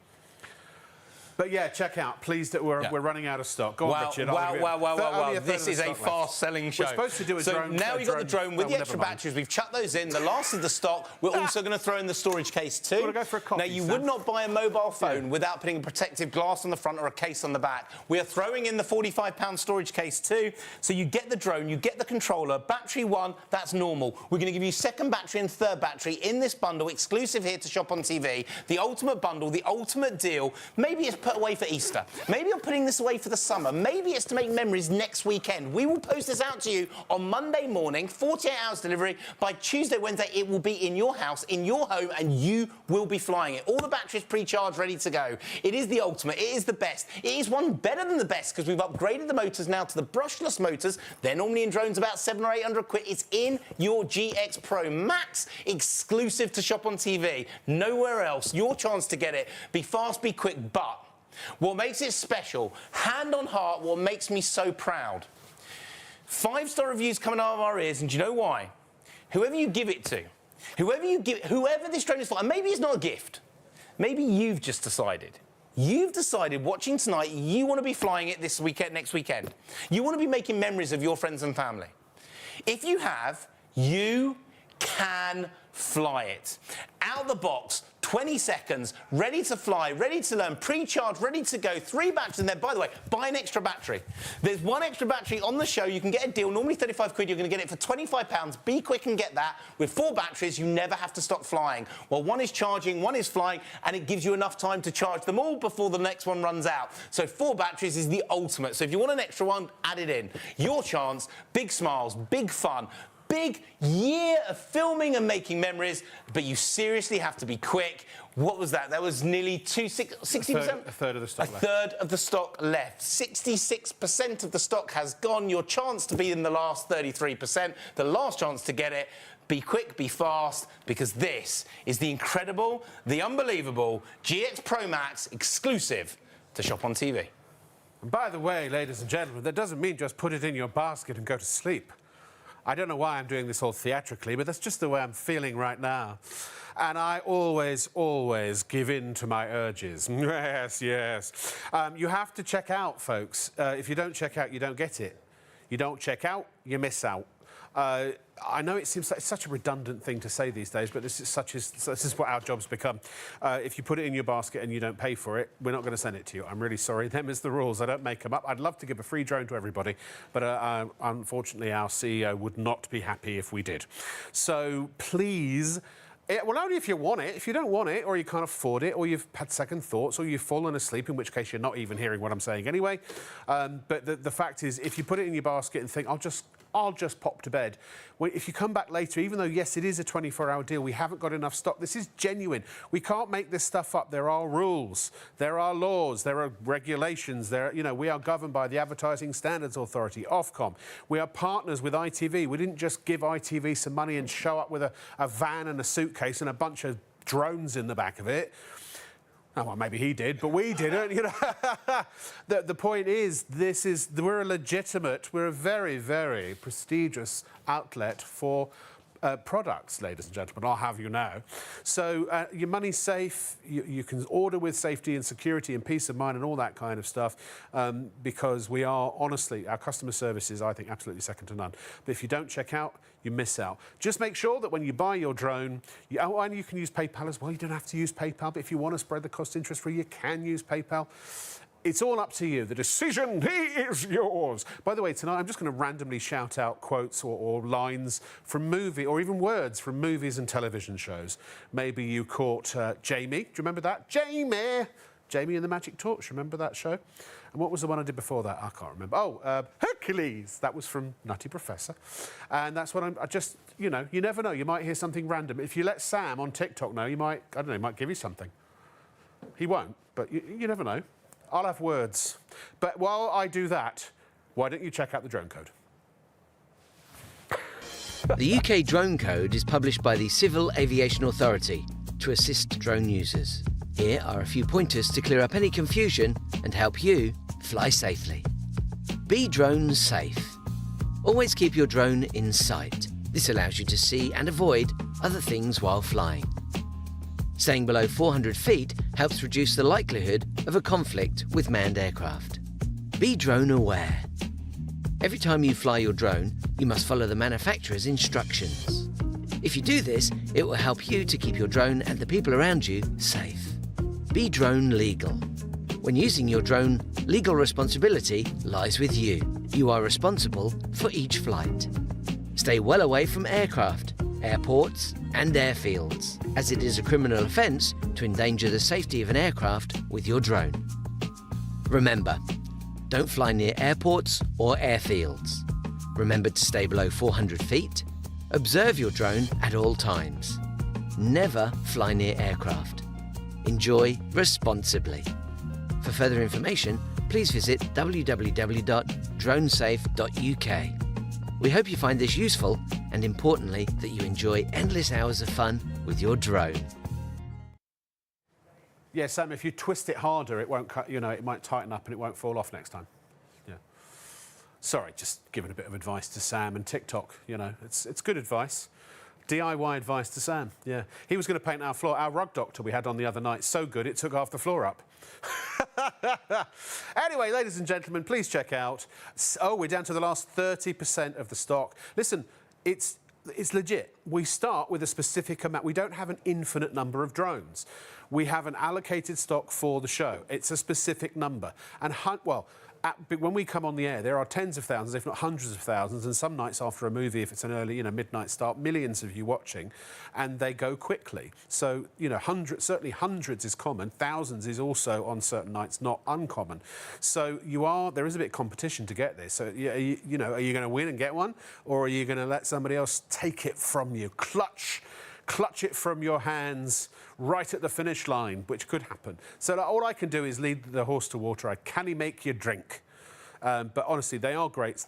But yeah, check out. Pleased that we're running out of stock. Go on, Richard. Wow. This is a fast-selling show. We're supposed to do a drone. So now you've got the drone with the extra batteries. We've chucked those in. The last of the stock. We're also going to throw in the storage case too. Want to go for a coffee, now, you would not buy a mobile phone without putting a protective glass on the front or a case on the back. We are throwing in the £45 storage case too. So you get the drone, you get the controller. Battery 1, that's normal. We're going to give you 2nd battery and 3rd battery in this bundle, exclusive here to Shop on TV. The ultimate bundle, the ultimate deal. Maybe it's put away for Easter. Maybe you're putting this away for the summer. Maybe it's to make memories next weekend. We will post this out to you on Monday morning, 48 hours delivery. By Tuesday, Wednesday, it will be in your house, in your home, and you will be flying it. All the batteries pre-charged, ready to go. It is the ultimate. It is the best. It is one better than the best because we've upgraded the motors now to the brushless motors. They're normally in drones about 700 or 800 quid. It's in your GX Pro Max, exclusive to Shop on TV. Nowhere else. Your chance to get it. Be fast, be quick, but what makes it special, hand on heart, what makes me so proud, 5-star reviews coming out of our ears, and do you know why? Whoever you give it to, whoever this drone is for, and maybe it's not a gift, maybe you've just decided. You've decided, watching tonight, you want to be flying it this weekend, next weekend. You want to be making memories of your friends and family. If you have, you can fly it. Out of the box, 20 seconds, ready to fly, ready to learn, pre-charged, ready to go, 3 batteries, and then, by the way, buy an extra battery. There's 1 extra battery on the show. You can get a deal, normally 35 quid, you're going to get it for £25. Be quick and get that. With 4 batteries, you never have to stop flying. Well, 1 is charging, 1 is flying, and it gives you enough time to charge them all before the next one runs out. So 4 batteries is the ultimate. So if you want an extra one, add it in. Your chance, big smiles, big fun, big year of filming and making memories, but you seriously have to be quick. What was that? That was nearly 60%? A third of the stock left. A third of the stock left. 66% of the stock has gone. Your chance to be in the last 33%, the last chance to get it. Be quick, be fast, because this is the incredible, the unbelievable GX Pro Max exclusive to Shop on TV. And by the way, ladies and gentlemen, that doesn't mean just put it in your basket and go to sleep. I don't know why I'm doing this all theatrically, but that's just the way I'm feeling right now. And I always give in to my urges. Yes. You have to check out, folks. If you don't check out, you don't get it. You don't check out, you miss out. I know it seems like it's such a redundant thing to say these days, but this is what our job's become. If you put it in your basket and you don't pay for it, we're not going to send it to you. I'm really sorry. Them is the rules. I don't make them up. I'd love to give a free drone to everybody, but unfortunately our CEO would not be happy if we did. So please... well, only if you want it. If you don't want it, or you can't afford it, or you've had second thoughts, or you've fallen asleep, in which case you're not even hearing what I'm saying anyway. But the fact is, if you put it in your basket and think, I'll just pop to bed. Well, if you come back later, even though, yes, it is a 24-hour deal, we haven't got enough stock. This is genuine. We can't make this stuff up. There are rules. There are laws. There are regulations. We are governed by the Advertising Standards Authority, Ofcom. We are partners with ITV. We didn't just give ITV some money and show up with a van and a suitcase and a bunch of drones in the back of it. Oh, well, maybe he did, but we didn't, The point is, we're a very, very prestigious outlet for products, ladies and gentlemen, I'll have you know. So your money's safe, you can order with safety and security and peace of mind and all that kind of stuff, because we are, honestly, our customer service is, I think, absolutely second to none. But if you don't check out, you miss out. Just make sure that when you buy your drone, and you can use PayPal as well. You don't have to use PayPal, but if you want to spread the cost interest-free, you can use PayPal. It's all up to you. The decision is yours. By the way, tonight I'm just going to randomly shout out quotes or lines from or even words from movies and television shows. Maybe you caught Jamie. Do you remember that? Jamie and the Magic Torch. Remember that show? And what was the one I did before that? I can't remember. Oh, Hercules. That was from Nutty Professor. And that's what you never know. You might hear something random. If you let Sam on TikTok know, he might give you something. He won't, but you never know. I'll have words. But while I do that, why don't you check out the drone code? The UK Drone Code is published by the Civil Aviation Authority to assist drone users. Here are a few pointers to clear up any confusion and help you fly safely. Be drone safe. Always keep your drone in sight. This allows you to see and avoid other things while flying. Staying below 400 feet helps reduce the likelihood of a conflict with manned aircraft. Be drone aware. Every time you fly your drone, you must follow the manufacturer's instructions. If you do this, it will help you to keep your drone and the people around you safe. Be drone legal. When using your drone, legal responsibility lies with you. You are responsible for each flight. Stay well away from aircraft, airports and airfields, as it is a criminal offence to endanger the safety of an aircraft with your drone. Remember, don't fly near airports or airfields. Remember to stay below 400 feet. Observe your drone at all times. Never fly near aircraft. Enjoy responsibly. For further information, please visit www.dronesafe.uk. We hope you find this useful and, importantly, that you enjoy endless hours of fun with your drone. Yeah, Sam, if you twist it harder, it won't cut, it might tighten up and it won't fall off next time. Yeah. Sorry, just giving a bit of advice to Sam and TikTok, it's good advice. DIY advice to Sam, yeah. He was going to paint our floor. Our rug doctor we had on the other night, so good it took half the floor up. Anyway, ladies and gentlemen, please check out. Oh, we're down to the last 30% of the stock. Listen, it's legit. We start with a specific amount. We don't have an infinite number of drones. We have an allocated stock for the show. It's a specific number. And, when we come on the air, there are tens of thousands, if not hundreds of thousands, and some nights after a movie, if it's an early, midnight start, millions of you watching, and they go quickly. So, certainly hundreds is common. Thousands is also, on certain nights, not uncommon. So there is a bit of competition to get this. So, are you going to win and get one? Or are you going to let somebody else take it from you? Clutch it from your hands right at the finish line, which could happen. So all I can do is lead the horse to water. I can't make you drink. But honestly, they are great.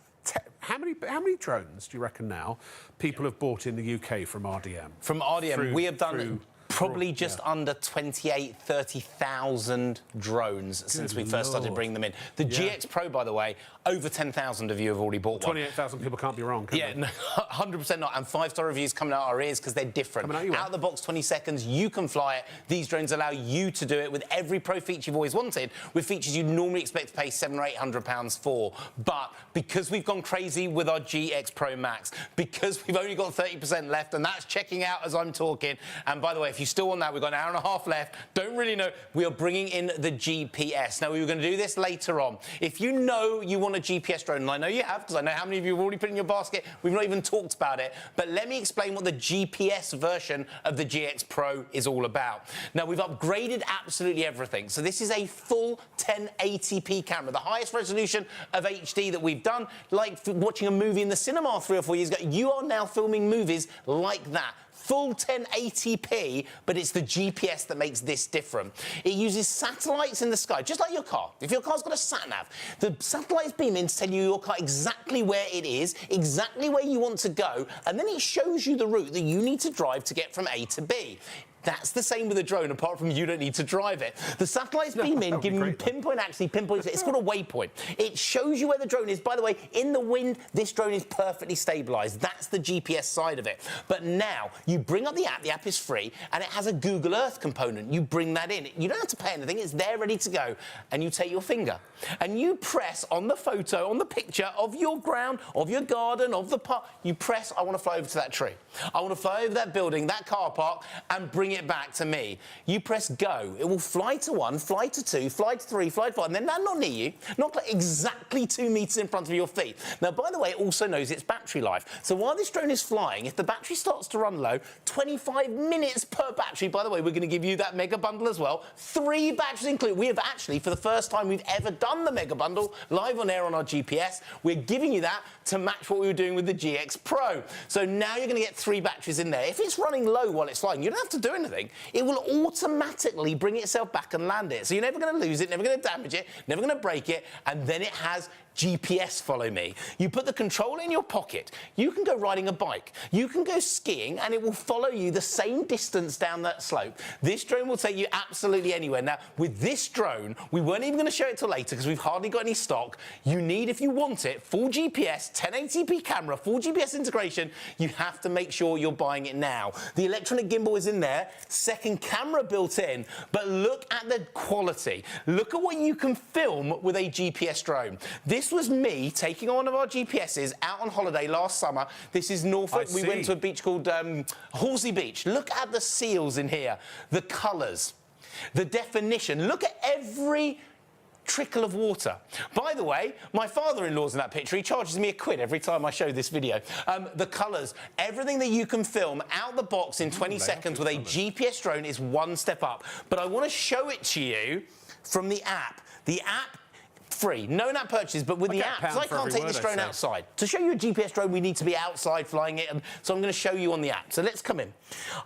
How many drones do you reckon now people have bought in the UK from RDM? From RDM, we have done probably just under 30,000 drones since we first started bringing them in. The GX Pro, by the way, over 10,000 of you have already bought one. 28,000 people can't be wrong, can they? No, 100% not. And 5-star reviews coming out our ears because they're different. Out of the box, 20 seconds, you can fly it. These drones allow you to do it with every pro feature you've always wanted, with features you normally expect to pay £700 or £800 for. But because we've gone crazy with our GX Pro Max, because we've only got 30% left, and that's checking out as I'm talking. And by the way, if you still want that, we've got an hour and a half left. Don't really know. We are bringing in the GPS. Now, we were going to do this later on. If you know you want a GPS drone, and I know you have, because I know how many of you have already put in your basket, we've not even talked about it, but let me explain what the GPS version of the GX Pro is all about. Now, we've upgraded absolutely everything. So this is a full 1080p camera, the highest resolution of HD that we've done. Like watching a movie in the cinema 3 or 4 years ago, you are now filming movies like that. Full 1080p, but it's the GPS that makes this different. It uses satellites in the sky, just like your car. If your car's got a sat-nav, the satellites beam in to tell you your car exactly where it is, exactly where you want to go, and then it shows you the route that you need to drive to get from A to B. That's the same with a drone, apart from you don't need to drive it. The satellites beam in, giving you pinpoints. It's called a waypoint. It shows you where the drone is. By the way, in the wind, this drone is perfectly stabilised. That's the GPS side of it. But now, you bring up the app is free, and it has a Google Earth component. You bring that in. You don't have to pay anything. It's there ready to go. And you take your finger, and you press on the photo, on the picture of your ground, of your garden, of the park. You press, I want to fly over to that tree. I want to fly over that building, that car park, and bring it back to me. You press go. It will fly to 1, fly to 2, fly to 3, fly to 4, and then land not near you, not like exactly 2 metres in front of your feet. Now, by the way, it also knows its battery life. So while this drone is flying, if the battery starts to run low, 25 minutes per battery. By the way, we're going to give you that mega bundle as well. 3 batteries included. We have actually, for the first time we've ever done the mega bundle, live on air on our GPS. We're giving you that to match what we were doing with the GX Pro. So now you're going to get 3 batteries in there. If it's running low while it's flying, you don't have to do anything. It will automatically bring itself back and land it. So you're never going to lose it, never going to damage it, never going to break it, and then it has GPS follow me. You put the controller in your pocket. You can go riding a bike. You can go skiing, and it will follow you the same distance down that slope. This drone will take you absolutely anywhere. Now, with this drone, we weren't even going to show it till later because we've hardly got any stock. You need, if you want it, full GPS, 1080p camera, full GPS integration. You have to make sure you're buying it now. The electronic gimbal is in there, second camera built in, but look at the quality. Look at what you can film with a GPS drone. This was me taking on one of our GPSs out on holiday last summer. This is Norfolk. We went to a beach called Halsey Beach. Look at the seals in here, the colours, the definition. Look at every trickle of water. By the way, my father-in-law's in that picture. He charges me £1 every time I show this video. The colours, everything that you can film out the box in 20 seconds with a GPS drone is one step up. But I want to show it to you from the app. The app, free. No in-app purchases, but with the app, because I can't take this drone outside. To show you a GPS drone, we need to be outside flying it, and so I'm going to show you on the app. So let's come in.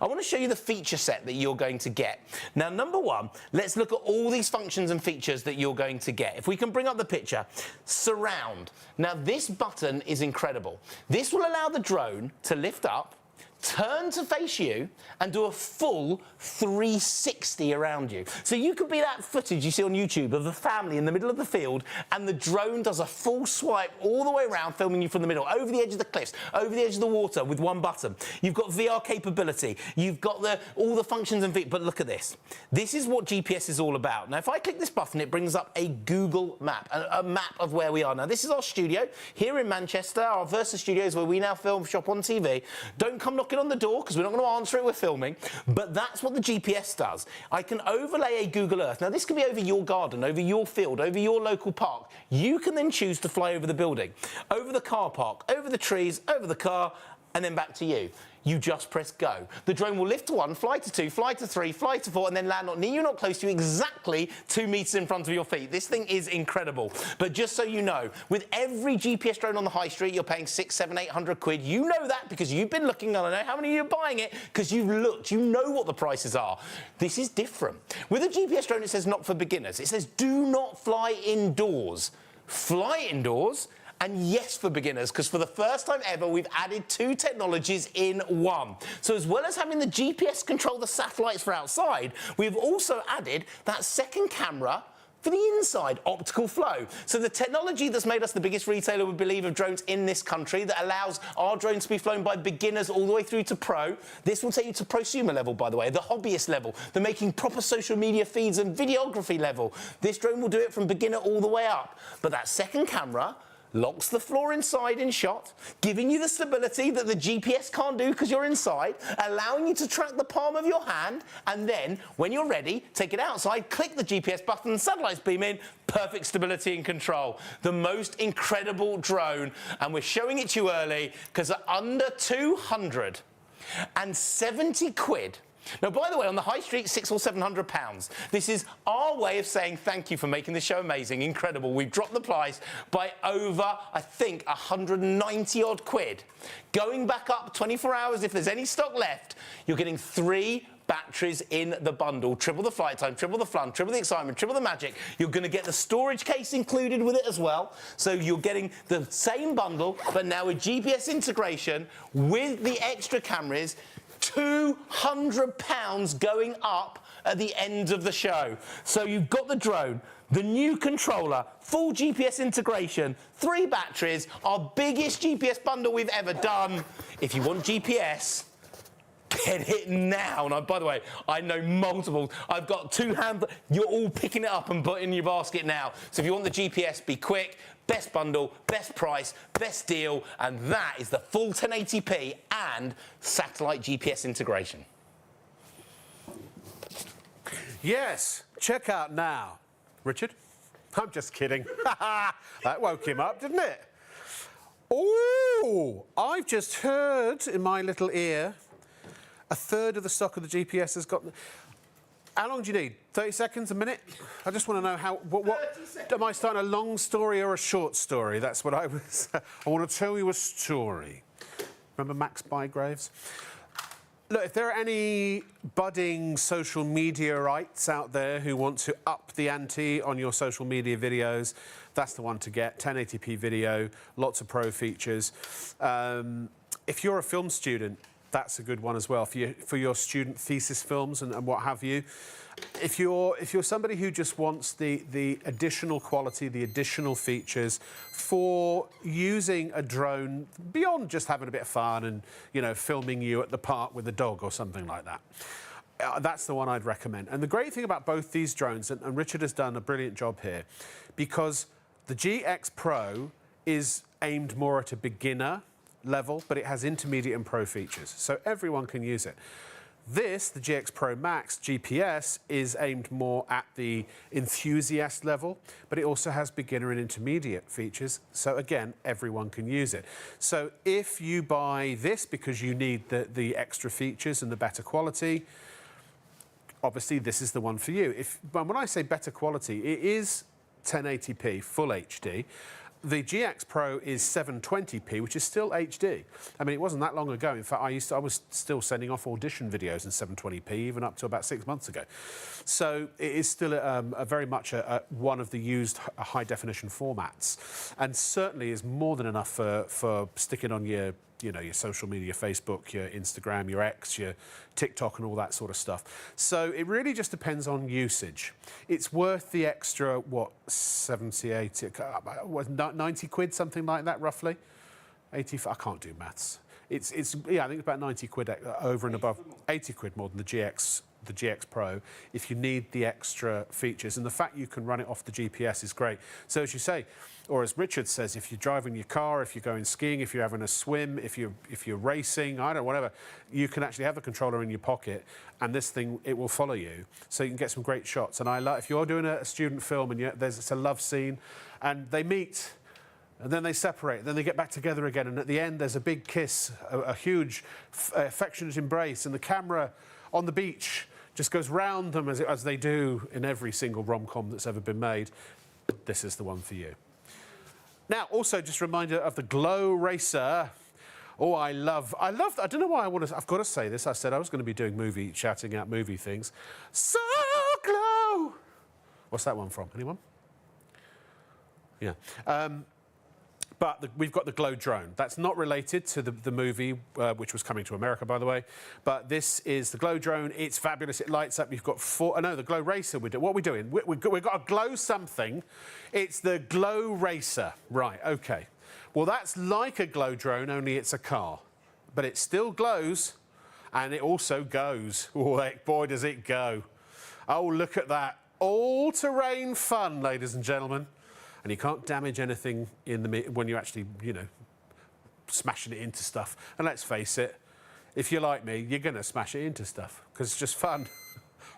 I want to show you the feature set that you're going to get. Now, number one, let's look at all these functions and features that you're going to get. If we can bring up the picture, surround. Now, this button is incredible. This will allow the drone to lift up, turn to face you, and do a full 360 around you. So you could be that footage you see on YouTube of a family in the middle of the field, and the drone does a full swipe all the way around, filming you from the middle, over the edge of the cliffs, over the edge of the water with one button. You've got VR capability. You've got all the functions and features. But look at this. This is what GPS is all about. Now, if I click this button, it brings up a Google map, a map of where we are. Now, this is our studio here in Manchester, our Versa Studios, where we now film Shop on TV. Don't come knocking on the door, because we're not going to answer it, we're filming. But that's what the GPS does. I can overlay a Google Earth. Now, this can be over your garden, over your field, over your local park. You can then choose to fly over the building, over the car park, over the trees, over the car, and then back to you. You just press go. The drone will lift to 1, fly to 2, fly to 3, fly to 4, and then land not near you, not close to you, exactly 2 metres in front of your feet. This thing is incredible. But just so you know, with every GPS drone on the high street, you're paying 600, 700, 800 quid. You know that because you've been looking, and I know how many of you are buying it because you've looked. You know what the prices are. This is different. With a GPS drone, it says not for beginners. It says do not fly indoors. Fly indoors, And yes, for beginners, because for the first time ever, we've added 2 technologies in one. So as well as having the GPS control the satellites for outside, we've also added that second camera for the inside, optical flow. So the technology that's made us the biggest retailer, we believe, of drones in this country, that allows our drones to be flown by beginners all the way through to pro. This will take you to prosumer level, by the way, the hobbyist level, the making proper social media feeds and videography level. This drone will do it from beginner all the way up. But that second camera locks the floor inside in shot, giving you the stability that the GPS can't do because you're inside, allowing you to track the palm of your hand, and then, when you're ready, take it outside, click the GPS button, the satellites beam in, perfect stability and control. The most incredible drone, and we're showing it to you early because at under 270 quid, now, by the way, on the high street, £600 or £700. This is our way of saying thank you for making this show amazing, incredible. We've dropped the price by over, I think, 190 odd quid. Going back up 24 hours, if there's any stock left, you're getting 3 batteries in the bundle. Triple the flight time, triple the fun, triple the excitement, triple the magic. You're going to get the storage case included with it as well. So you're getting the same bundle, but now with GPS integration, with the extra cameras, £200 going up at the end of the show. So you've got the drone, the new controller, full GPS integration, 3 batteries, our biggest GPS bundle we've ever done. If you want GPS, get it now. And by the way, I know multiple. I've got 2 hands. You're all picking it up and putting it in your basket now. So if you want the GPS, be quick. Best bundle, best price, best deal, and that is the full 1080p and satellite GPS integration. Yes, check out now. Richard? I'm just kidding. That woke him up, didn't it? Oh, I've just heard in my little ear, 1/3 of the stock of the GPS has got... How long do you need? 30 seconds, a minute? I just want to know how... What, am I starting a long story or a short story? That's what I was... I want to tell you a story. Remember Max Bygraves? Look, if there are any budding social media-ites out there who want to up the ante on your social media videos, that's the one to get. 1080p video, lots of pro features. If you're a film student, that's a good one as well for your student thesis films and what have you. If you're somebody who just wants the additional quality, the additional features for using a drone beyond just having a bit of fun and, you know, filming you at the park with a dog or something like that, that's the one I'd recommend. And the great thing about both these drones, and Richard has done a brilliant job here, because the GX Pro is aimed more at a beginner level, but it has intermediate and pro features, so everyone can use it. This, the GX Pro Max GPS, is aimed more at the enthusiast level, but it also has beginner and intermediate features, so again, everyone can use it. So if you buy this because you need the extra features and the better quality, obviously this is the one for you. When I say better quality, it is 1080p, full HD. The GX Pro is 720p, which is still HD. I mean, it wasn't that long ago. In fact, I was still sending off audition videos in 720p, even up to about 6 months ago. So it is still very much one of the used high-definition formats, and certainly is more than enough for sticking on your social media, Facebook, your Instagram, your X, your TikTok and all that sort of stuff. So it really just depends on usage. It's worth the extra, what, 70, 80, 90 quid, something like that, roughly? 80, I can't do maths. It's yeah, I think it's about 90 quid over and above, 80 quid more than the GX Pro, if you need the extra features. And the fact you can run it off the GPS is great. So as you say, or as Richard says, if you're driving your car, if you're going skiing, if you're having a swim, if you're racing, I don't know, whatever, you can actually have the controller in your pocket, and this thing, it will follow you, so you can get some great shots. And if you're doing a student film and it's a love scene, and they meet, and then they separate, then they get back together again, and at the end there's a big kiss, a huge affectionate embrace, and the camera on the beach just goes round them as they do in every single rom-com that's ever been made. This is the one for you. Now, also just a reminder of the Glow Racer. Oh, I don't know why I've got to say this. I said I was going to be doing shouting out movie things. So glow. What's that one from? Anyone? Yeah. But we've got the Glow drone. That's not related to the movie, which was coming to America, by the way. But this is the Glow drone. It's fabulous. It lights up. You've got the Glow Racer. What are we doing? We've got a Glow something. It's the Glow Racer. Right, OK. Well, that's like a Glow drone, only it's a car. But it still glows, and it also goes. Oh, boy, does it go. Oh, look at that. All-terrain fun, ladies and gentlemen. And you can't damage anything when you're actually, smashing it into stuff. And let's face it, if you're like me, you're going to smash it into stuff because it's just fun.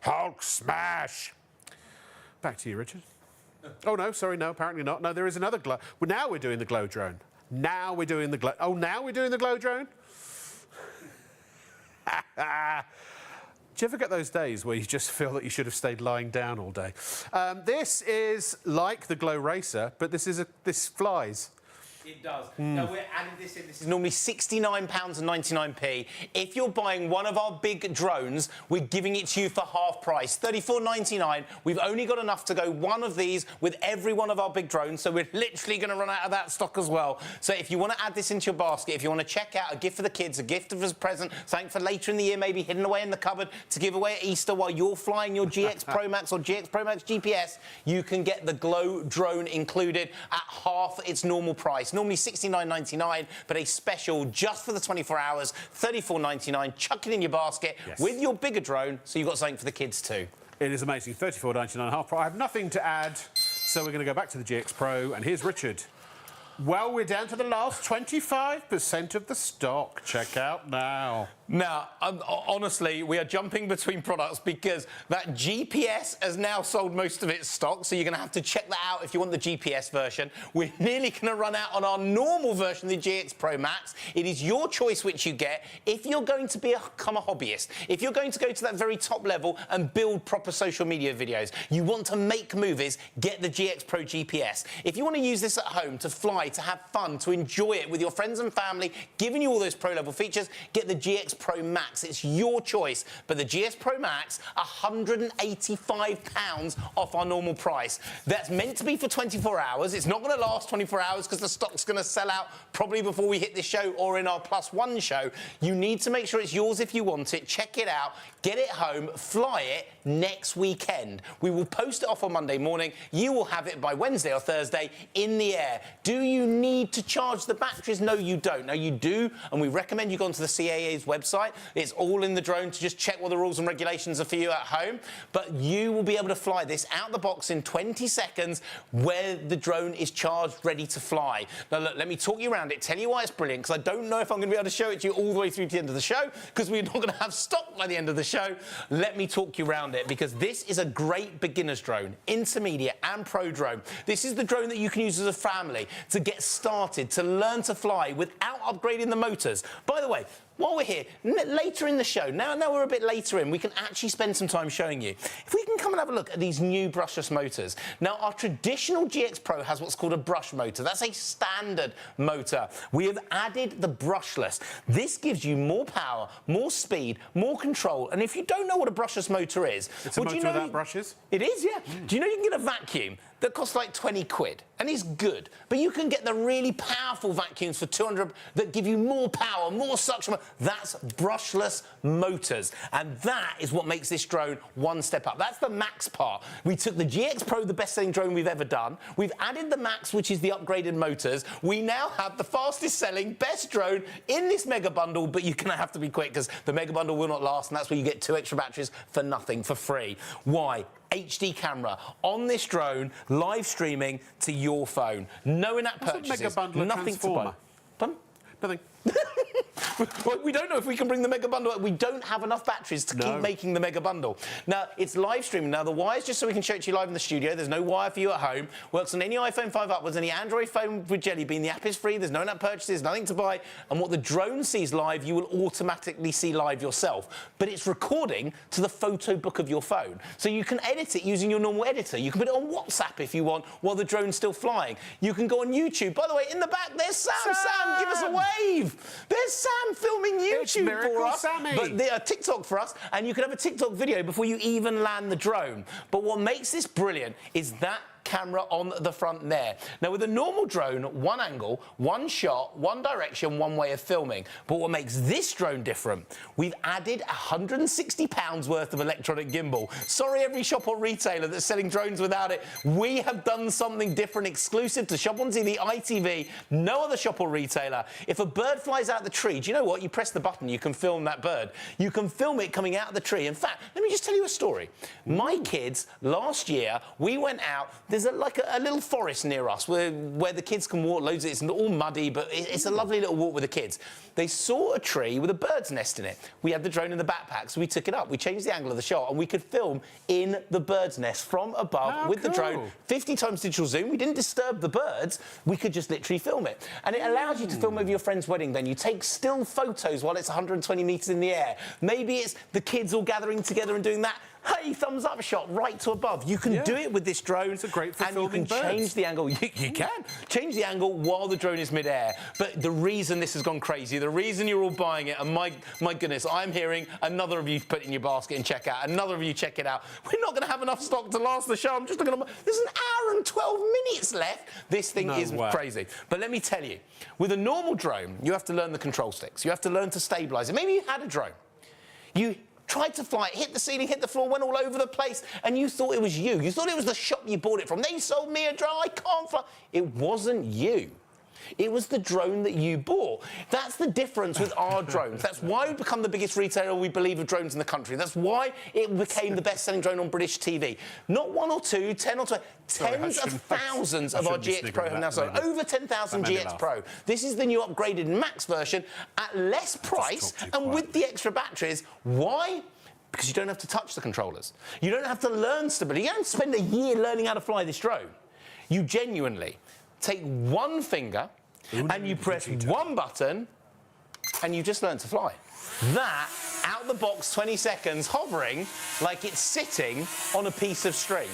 Hulk smash! Back to you, Richard. Oh, no, sorry, no, apparently not. No, there is another Glow. Well, now we're doing the Glow drone. Now we're doing the Glow... Oh, now we're doing the Glow drone? Do you ever get those days where you just feel that you should have stayed lying down all day? This is like the Glow Racer, but this flies. It does. Now, we're adding this in. This is normally £69.99p. If you're buying one of our big drones, we're giving it to you for half price, $34.99. We've only got enough to go one of these with every one of our big drones, so we're literally going to run out of that stock as well. So if you want to add this into your basket, if you want to check out a gift for the kids, a gift as a present, something for later in the year, maybe hidden away in the cupboard to give away at Easter while you're flying your GX Pro Max or GX Pro Max GPS, you can get the Glow drone included at half its normal price. Normally $69.99, but a special just for the 24 hours, $34.99. Chuck it in your basket with your bigger drone, so you've got something for the kids too. It is amazing. $34.99 half price. I have nothing to add, so we're going to go back to the GX Pro, and here's Richard. Well, we're down to the last 25% of the stock. Check out now. Now, honestly, we are jumping between products because that GPS has now sold most of its stock, so you're going to have to check that out if you want the GPS version. We're nearly going to run out on our normal version, the GX Pro Max. It is your choice which you get. If you're going to become a hobbyist, if you're going to go to that very top level and build proper social media videos, you want to make movies, get the GX Pro GPS. If you want to use this at home to fly, to have fun, to enjoy it with your friends and family, giving you all those pro-level features, get the GX Pro Max. It's your choice. But the GX Pro Max, £185 off our normal price. That's meant to be for 24 hours. It's not going to last 24 hours because the stock's going to sell out probably before we hit this show or in our +1 show. You need to make sure it's yours if you want it. Check it out. Get it home. Fly it next weekend. We will post it off on Monday morning. You will have it by Wednesday or Thursday in the air. Do you need to charge the batteries? No, you don't. No, you do, and we recommend you go onto the CAA's website. It's all in the drone to just check what the rules and regulations are for you at home. But you will be able to fly this out the box in 20 seconds where the drone is charged, ready to fly. Now, look, let me talk you around it, tell you why it's brilliant, because I don't know if I'm going to be able to show it to you all the way through to the end of the show, because we're not going to have stock by the end of the show. Let me talk you around it, because this is a great beginner's drone, intermediate and pro drone. This is the drone that you can use as a family to get started, to learn to fly without upgrading the motors. By the way, while we're here, later in the show, now we're a bit later in, we can actually spend some time showing you. If we can come and have a look at these new brushless motors. Now, our traditional GX Pro has what's called a brush motor. That's a standard motor. We have added the brushless. This gives you more power, more speed, more control. And if you don't know what a brushless motor is... It's a motor without brushes? It is, yeah. Do you know you can get a vacuum that costs like 20 quid and is good, but you can get the really powerful vacuums for 200 that give you more power, more suction. That's brushless motors, and that is what makes this drone one step up. That's the Max part. We took the GX Pro, the best-selling drone we've ever done. We've added the Max, which is the upgraded motors. We now have the fastest-selling, best drone in this mega bundle, but you're going to have to be quick because the mega bundle will not last, and that's where you get 2 extra batteries for nothing, for free. Why? HD camera on this drone, live streaming to your phone. No in-app purchases. Mega bundle nothing to buy. Pardon? Nothing. Well, we don't know if we can bring the mega bundle. We don't have enough batteries to keep making the mega bundle. Now, it's live streaming. Now, the wire's just so we can show it to you live in the studio. There's no wire for you at home. Works on any iPhone 5 upwards, any Android phone with Jelly Bean. The app is free. There's no in-app purchases, nothing to buy. And what the drone sees live, you will automatically see live yourself. But it's recording to the photo book of your phone. So you can edit it using your normal editor. You can put it on WhatsApp if you want while the drone's still flying. You can go on YouTube. By the way, in the back, there's Sam. Sam, give us a wave. There's Sam filming YouTube for us, but they are TikTok for us, and you can have a TikTok video before you even land the drone. But what makes this brilliant is that camera on the front there. Now, with a normal drone, one angle, one shot, one direction, one way of filming. But what makes this drone different, we've added £160 worth of electronic gimbal. Sorry, every shop or retailer that's selling drones without it. We have done something different, exclusive to Shop on TV, ITV, no other shop or retailer. If a bird flies out the tree, do you know what? You press the button, you can film that bird. You can film it coming out of the tree. In fact, let me just tell you a story. My kids, last year, we went out. There's a little forest near us where the kids can walk loads. It's all muddy, but it's a lovely little walk with the kids. They saw a tree with a bird's nest in it. We had the drone in the backpack, so we took it up. We changed the angle of the shot, and we could film in the bird's nest from above with the drone. 50 times digital zoom. We didn't disturb the birds. We could just literally film it. And it allows you to film over your friend's wedding venue. Take still photos while it's 120 metres in the air. Maybe it's the kids all gathering together and doing that. Hey, thumbs up shot right to above. You can do it with this drone. It's great for and filming you can change the angle. You can change the angle while the drone is mid-air. But the reason this has gone crazy, the reason you're all buying it, and my goodness, I'm hearing another of you put it in your basket and check out, another of you check it out. We're not going to have enough stock to last the show. I'm just looking at there's an hour and 12 minutes left. This thing is crazy. But let me tell you, with a normal drone, you have to learn the control sticks. You have to learn to stabilise it. Maybe you had a drone. You tried to fly it, hit the ceiling, hit the floor, went all over the place, and you thought it was you. You thought it was the shop you bought it from. They sold me a drone, I can't fly. It wasn't you. It was the drone that you bought. That's the difference with our drones. That's why we've become the biggest retailer, we believe, of drones in the country. That's why it became the best-selling drone on British TV. Not one or two, 10 or 20, tens of thousands of our GX Pro have now sold. Over 10,000 GX Pro. This is the new upgraded Max version at less price and with the extra batteries. Why? Because you don't have to touch the controllers. You don't have to learn stability. You don't spend a year learning how to fly this drone. You genuinely take one finger and you press one button and you just learn to fly. That, out the box, 20 seconds, hovering like it's sitting on a piece of string.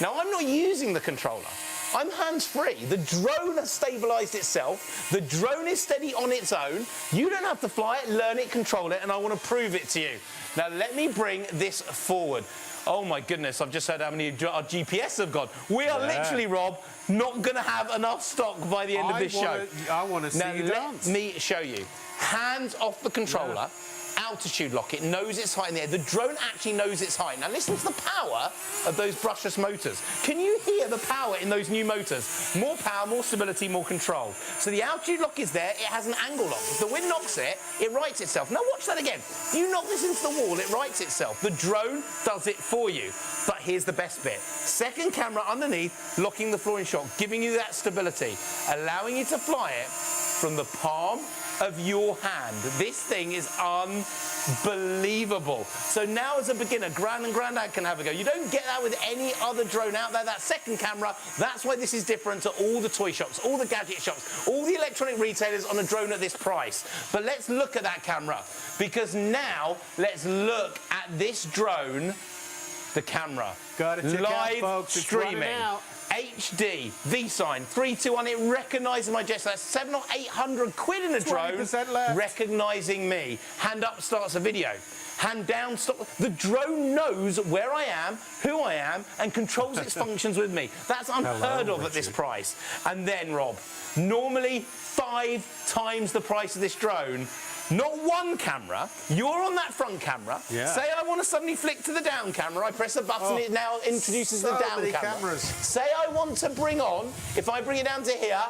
Now, I'm not using the controller. I'm hands-free. The drone has stabilised itself. The drone is steady on its own. You don't have to fly it, learn it, control it, and I want to prove it to you. Now, let me bring this forward. Oh, my goodness, I've just heard how many our GPS have gone. We are literally, Rob, not going to have enough stock by the end of this show. I want to see you dance. Let me show you. Hands off the controller. Altitude lock. It knows its height in the air. The drone actually knows its height. Now listen to the power of those brushless motors. Can you hear the power in those new motors? More power, more stability, more control. So the altitude lock is there. It has an angle lock. If the wind knocks it, it rights itself. Now watch that again. If you knock this into the wall, it rights itself. The drone does it for you. But here's the best bit. Second camera underneath, locking the floor in shot, giving you that stability, allowing you to fly it from the palm of your hand. This thing is unbelievable. So now as a beginner, Gran and Grandad can have a go. You don't get that with any other drone out there. That second camera, that's why this is different to all the toy shops, all the gadget shops, all the electronic retailers on a drone at this price. But let's look at that camera, because now let's look at this drone, the camera. Gotta check live out, folks. streaming. HD, V-sign, 321, it recognises my gesture. That's 700 or 800 quid in a drone, recognising me. Hand up starts a video. Hand down, stop. The drone knows where I am, who I am, and controls its functions with me. That's unheard of at this price. And then, Rob, normally 5 times the price of this drone. Not one camera. You're on that front camera. Say I want to suddenly flick to the down camera. I press a button, it now introduces the down camera. Say I want to bring on, if I bring it down to here,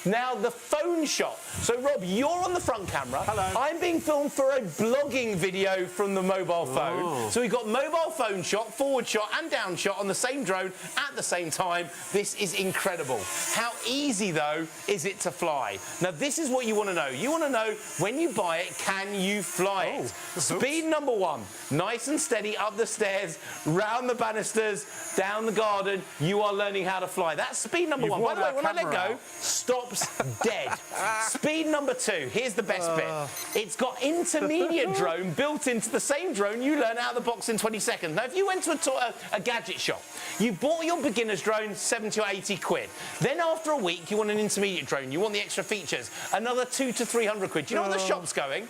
now the phone shot. So, Rob, you're on the front camera. Hello. I'm being filmed for a blogging video from the mobile phone. So we've got mobile phone shot, forward shot and down shot on the same drone at the same time. This is incredible. How easy, though, is it to fly? Now, this is what you want to know. You want to know, when you buy it, can you fly it? Speed number 1, nice and steady up the stairs, round the banisters, down the garden. You are learning how to fly. That's speed number 1. By the way, when I let go, stop dead. Speed number 2, here's the best bit. It's got intermediate drone built into the same drone you learn out of the box in 20 seconds. Now, if you went to a gadget shop, you bought your beginner's drone, 70 or 80 quid. Then after a week, you want an intermediate drone. You want the extra features, another 200 to 300 quid. Do you know what the shop's going?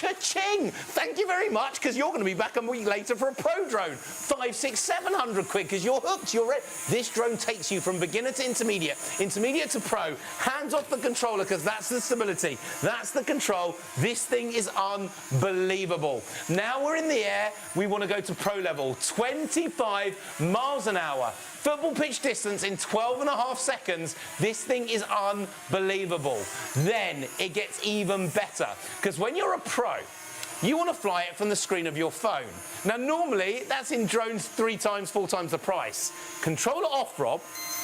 Cha-ching! Thank you very much, because you're going to be back a week later for a pro drone. 500, 600, 700 quid, because you're hooked, you're ready. This drone takes you from beginner to intermediate to pro. Hands off the controller, because that's the stability. That's the control. This thing is unbelievable. Now we're in the air, we want to go to pro level. 25 miles an hour. Football pitch distance in 12.5 seconds. This thing is unbelievable. Then it gets even better, because when you're a pro, you want to fly it from the screen of your phone. Now, normally, that's in drones 3 times, 4 times the price. Controller off, Rob.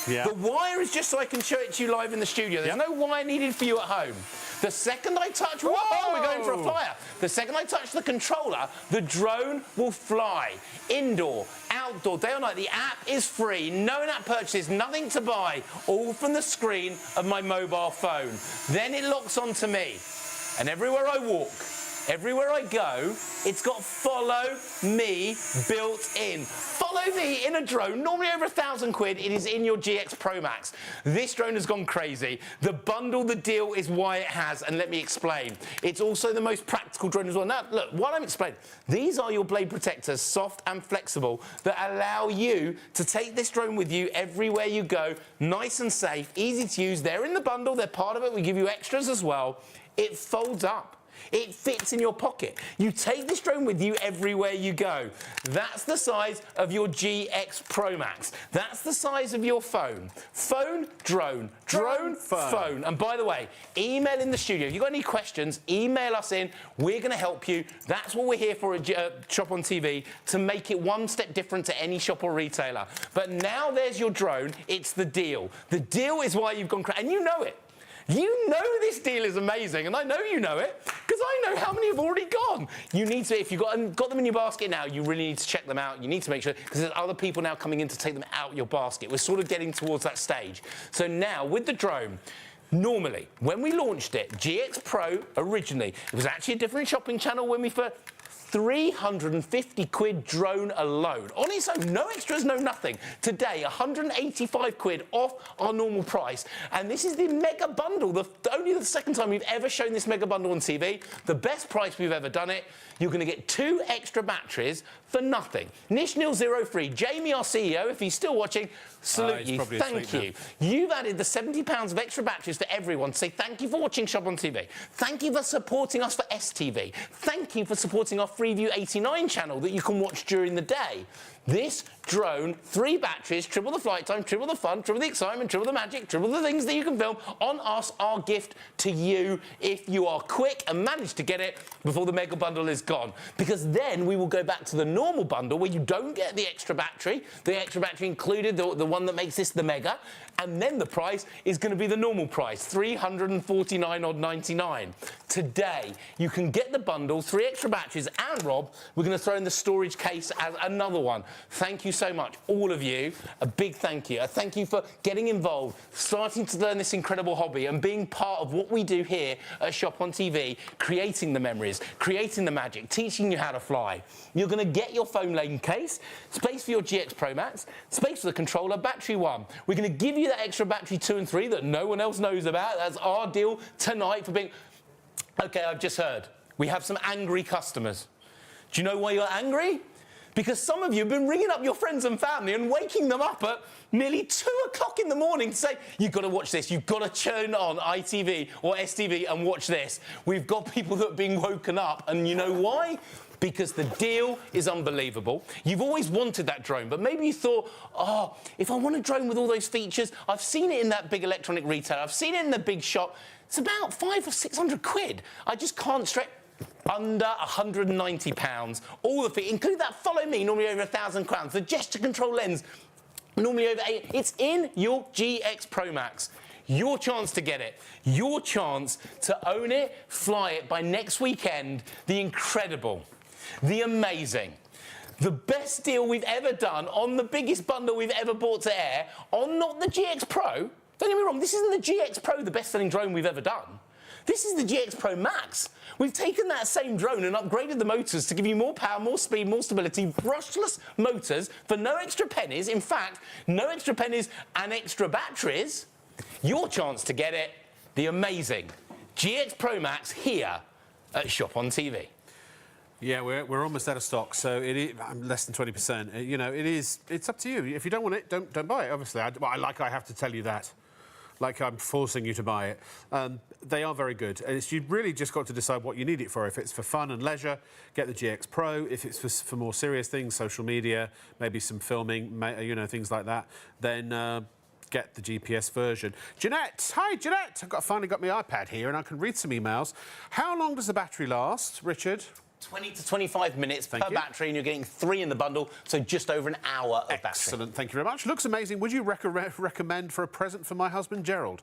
Yeah. The wire is just so I can show it to you live in the studio. There's no wire needed for you at home. The second I touch... Whoa, we're going for a flyer. The second I touch the controller, the drone will fly. Indoor, outdoor, day or night. The app is free. No in-app purchases, nothing to buy. All from the screen of my mobile phone. Then it locks onto me. And everywhere I walk, everywhere I go, it's got follow me built in. Follow me in a drone, normally over 1,000 quid, it is in your GX Pro Max. This drone has gone crazy. The bundle, the deal is why it has, and let me explain. It's also the most practical drone as well. Now, look, while I'm explaining, these are your blade protectors, soft and flexible, that allow you to take this drone with you everywhere you go, nice and safe, easy to use. They're in the bundle, they're part of it, we give you extras as well. It folds up. It fits in your pocket. You take this drone with you everywhere you go. That's the size of your GX Pro Max. That's the size of your phone. Phone, drone, drone, phone. And by the way, email in the studio. If you've got any questions, email us in. We're going to help you. That's what we're here for at Shop on TV, to make it one step different to any shop or retailer. But now there's your drone. It's the deal. The deal is why you've gone crazy. And you know it. You know this deal is amazing, and I know you know it, because I know how many have already gone. You need to, if you've got them in your basket now, you really need to check them out. You need to make sure, because there's other people now coming in to take them out your basket. We're sort of getting towards that stage. So now, with the drone, normally, when we launched it, GX Pro originally, it was actually a different shopping channel when we first... 350 quid drone alone. On its own, no extras, no nothing. Today, 185 quid off our normal price. And this is the mega bundle, only the second time we've ever shown this mega bundle on TV. The best price we've ever done it. You're going to get 2 extra batteries for nothing. Nishnil03, Jamie, our CEO, if he's still watching, salute you, thank you. You've added the £70 of extra batteries for everyone to say thank you for watching Shop on TV. Thank you for supporting us for STV. Thank you for supporting our Freeview 89 channel that you can watch during the day. This drone, 3 batteries, triple the flight time, triple the fun, triple the excitement, triple the magic, triple the things that you can film on us, our gift to you if you are quick and manage to get it before the mega bundle is gone. Because then we will go back to the normal bundle where you don't get the extra battery included, the one that makes this the mega, and then the price is going to be the normal price, $349.99. Today, you can get the bundle, 3 extra batteries, and Rob, we're going to throw in the storage case as another one. Thank you so much, all of you. A big thank you. A thank you for getting involved, starting to learn this incredible hobby and being part of what we do here at Shop on TV, creating the memories, creating the magic, teaching you how to fly. You're going to get your foam lane case, space for your GX Pro Max, space for the controller, battery 1. We're going to give you that extra battery 2 and 3 that no one else knows about. That's our deal tonight for being... OK, I've just heard. We have some angry customers. Do you know why you're angry? Because some of you have been ringing up your friends and family and waking them up at nearly 2 o'clock in the morning to say, you've got to watch this, you've got to turn on ITV or STV and watch this. We've got people that are being woken up, and you know why? Because the deal is unbelievable. You've always wanted that drone, but maybe you thought, oh, if I want a drone with all those features, I've seen it in that big electronic retailer, I've seen it in the big shop, it's about 500 or 600 quid. I just can't stretch. Under £190, all the feet, include that follow me, normally over £1,000, the gesture control lens, normally over 8. It's in your GX Pro Max. Your chance to get it, your chance to own it, fly it by next weekend. The incredible, the amazing, the best deal we've ever done on the biggest bundle we've ever brought to air on not the GX Pro. Don't get me wrong, this isn't the GX Pro, the best-selling drone we've ever done. This is the GX Pro Max. We've taken that same drone and upgraded the motors to give you more power, more speed, more stability, brushless motors for no extra pennies. In fact, no extra pennies and extra batteries. Your chance to get it, the amazing GX Pro Max here at Shop on TV. Yeah, we're almost out of stock, so it is less than 20%. You know, it's up to you. If you don't want it, don't buy it. Obviously, I have to tell you that, like I'm forcing you to buy it. They are very good. You've really just got to decide what you need it for. If it's for fun and leisure, get the GX Pro. If it's for more serious things, social media, maybe some filming, you know, things like that, then get the GPS version. Jeanette, hi Jeanette. Finally got my iPad here and I can read some emails. How long does the battery last, Richard? 20 to 25 minutes per battery, and you're getting 3 in the bundle, so just over an hour of battery. Excellent, thank you very much. Looks amazing. Would you recommend for a present for my husband, Gerald?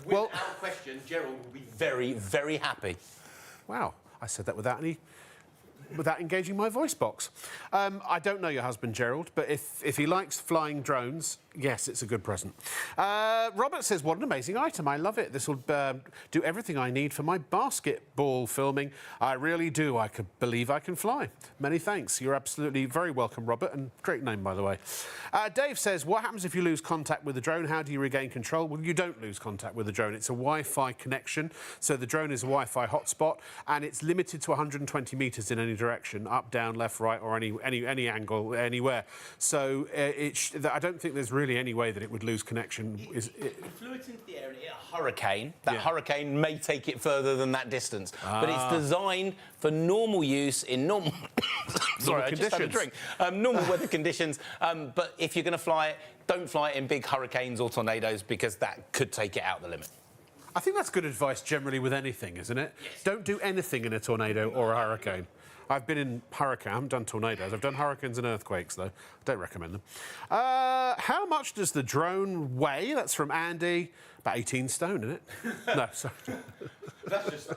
Without question, Gerald will be very, very happy. Wow, I said that without engaging my voice box. I don't know your husband, Gerald, but if he likes flying drones, yes, it's a good present. Robert says, what an amazing item. I love it. This will do everything I need for my basketball filming. I really do. I could believe I can fly. Many thanks. You're absolutely very welcome, Robert, and great name, by the way. Dave says, what happens if you lose contact with the drone? How do you regain control? Well, you don't lose contact with the drone. It's a Wi-Fi connection, so the drone is a Wi-Fi hotspot, and it's limited to 120 metres in any direction, up, down, left, right, or any angle, anywhere. So I don't think there's really any way that it would lose connection. If you flew it into the air and it hit a hurricane, that hurricane may take it further than that distance. But it's designed for normal use in normal... Sorry, I just had a drink. Normal weather conditions. But if you're going to fly it, don't fly it in big hurricanes or tornadoes because that could take it out the limit. I think that's good advice generally with anything, isn't it? Yes. Don't do anything in a tornado or a hurricane. I've been in hurricane. I haven't done tornadoes. I've done hurricanes and earthquakes, though. I don't recommend them. How much does the drone weigh? That's from Andy. About 18 stone, isn't it? No, sorry. That's just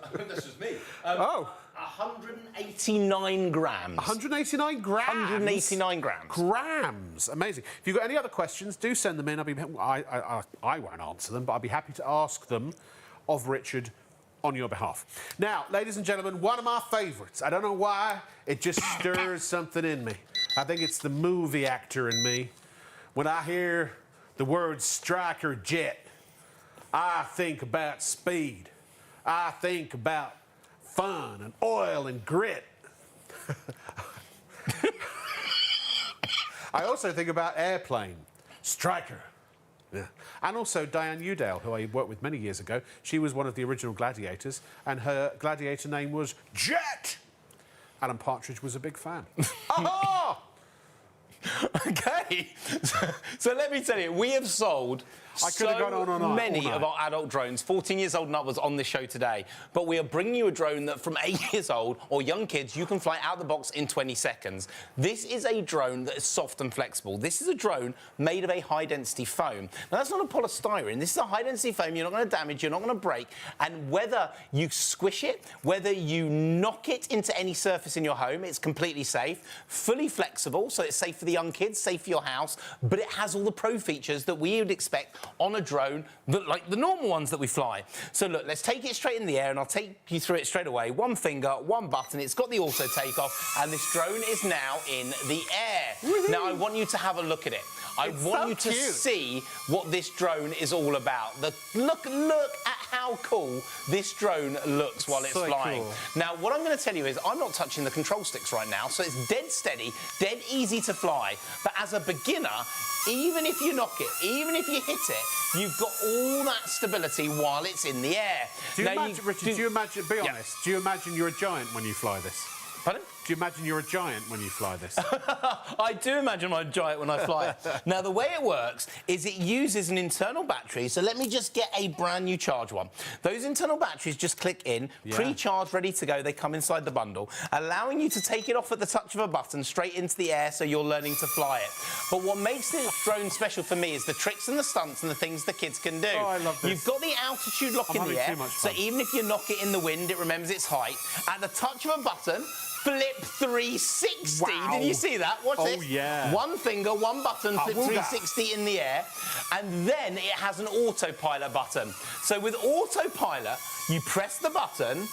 me. 189 grams. 189 grams? 189 grams. Grams. Amazing. If you've got any other questions, do send them in. I won't answer them, but I'll be happy to ask them of Richard on your behalf. Now, ladies and gentlemen, one of my favourites. I don't know why, it just stirs something in me. I think it's the movie actor in me. When I hear the word striker jet, I think about speed. I think about fun and oil and grit. I also think about airplane, striker. Yeah. And also Diane Udale, who I worked with many years ago. She was one of the original gladiators, and her gladiator name was Jet. Alan Partridge was a big fan. Aha! OK, so let me tell you, we have sold many of our adult drones. 14 years old and up was on the show today. But we are bringing you a drone that from 8 years old or young kids, you can fly out the box in 20 seconds. This is a drone that is soft and flexible. This is a drone made of a high-density foam. Now, that's not a polystyrene. This is a high-density foam. You're not going to damage, you're not going to break. And whether you squish it, whether you knock it into any surface in your home, it's completely safe, fully flexible, so it's safe for the young kids, safe for your house, but it has all the pro features that we would expect on a drone, like the normal ones that we fly. So look, let's take it straight in the air, and I'll take you through it straight away. One finger, one button, it's got the auto takeoff, and this drone is now in the air. Woo-hoo. Now, I want you to have a look at it. I want you to see what this drone is all about. Look at how cool this drone looks while it's flying. Cool. Now, what I'm going to tell you is I'm not touching the control sticks right now, so it's dead steady, dead easy to fly. But as a beginner, even if you knock it, even if you hit it, you've got all that stability while it's in the air. Do you imagine, Richard, do you imagine, be honest, do you imagine you're a giant when you fly this? Pardon? Do you imagine you're a giant when you fly this? I do imagine I'm a giant when I fly it. Now, the way it works is it uses an internal battery. So let me just get a brand new charge one. Those internal batteries just click in, pre-charged, ready to go. They come inside the bundle, allowing you to take it off at the touch of a button straight into the air so you're learning to fly it. But what makes this drone special for me is the tricks and the stunts and the things the kids can do. Oh, I love this. You've got the altitude lock in the air, so even if you knock it in the wind, it remembers its height. At the touch of a button, flip 360. Wow. Did you see that? Watch this. Oh, yeah. One finger, one button, flip 360 in the air. And then it has an autopilot button. So with autopilot, you press the button,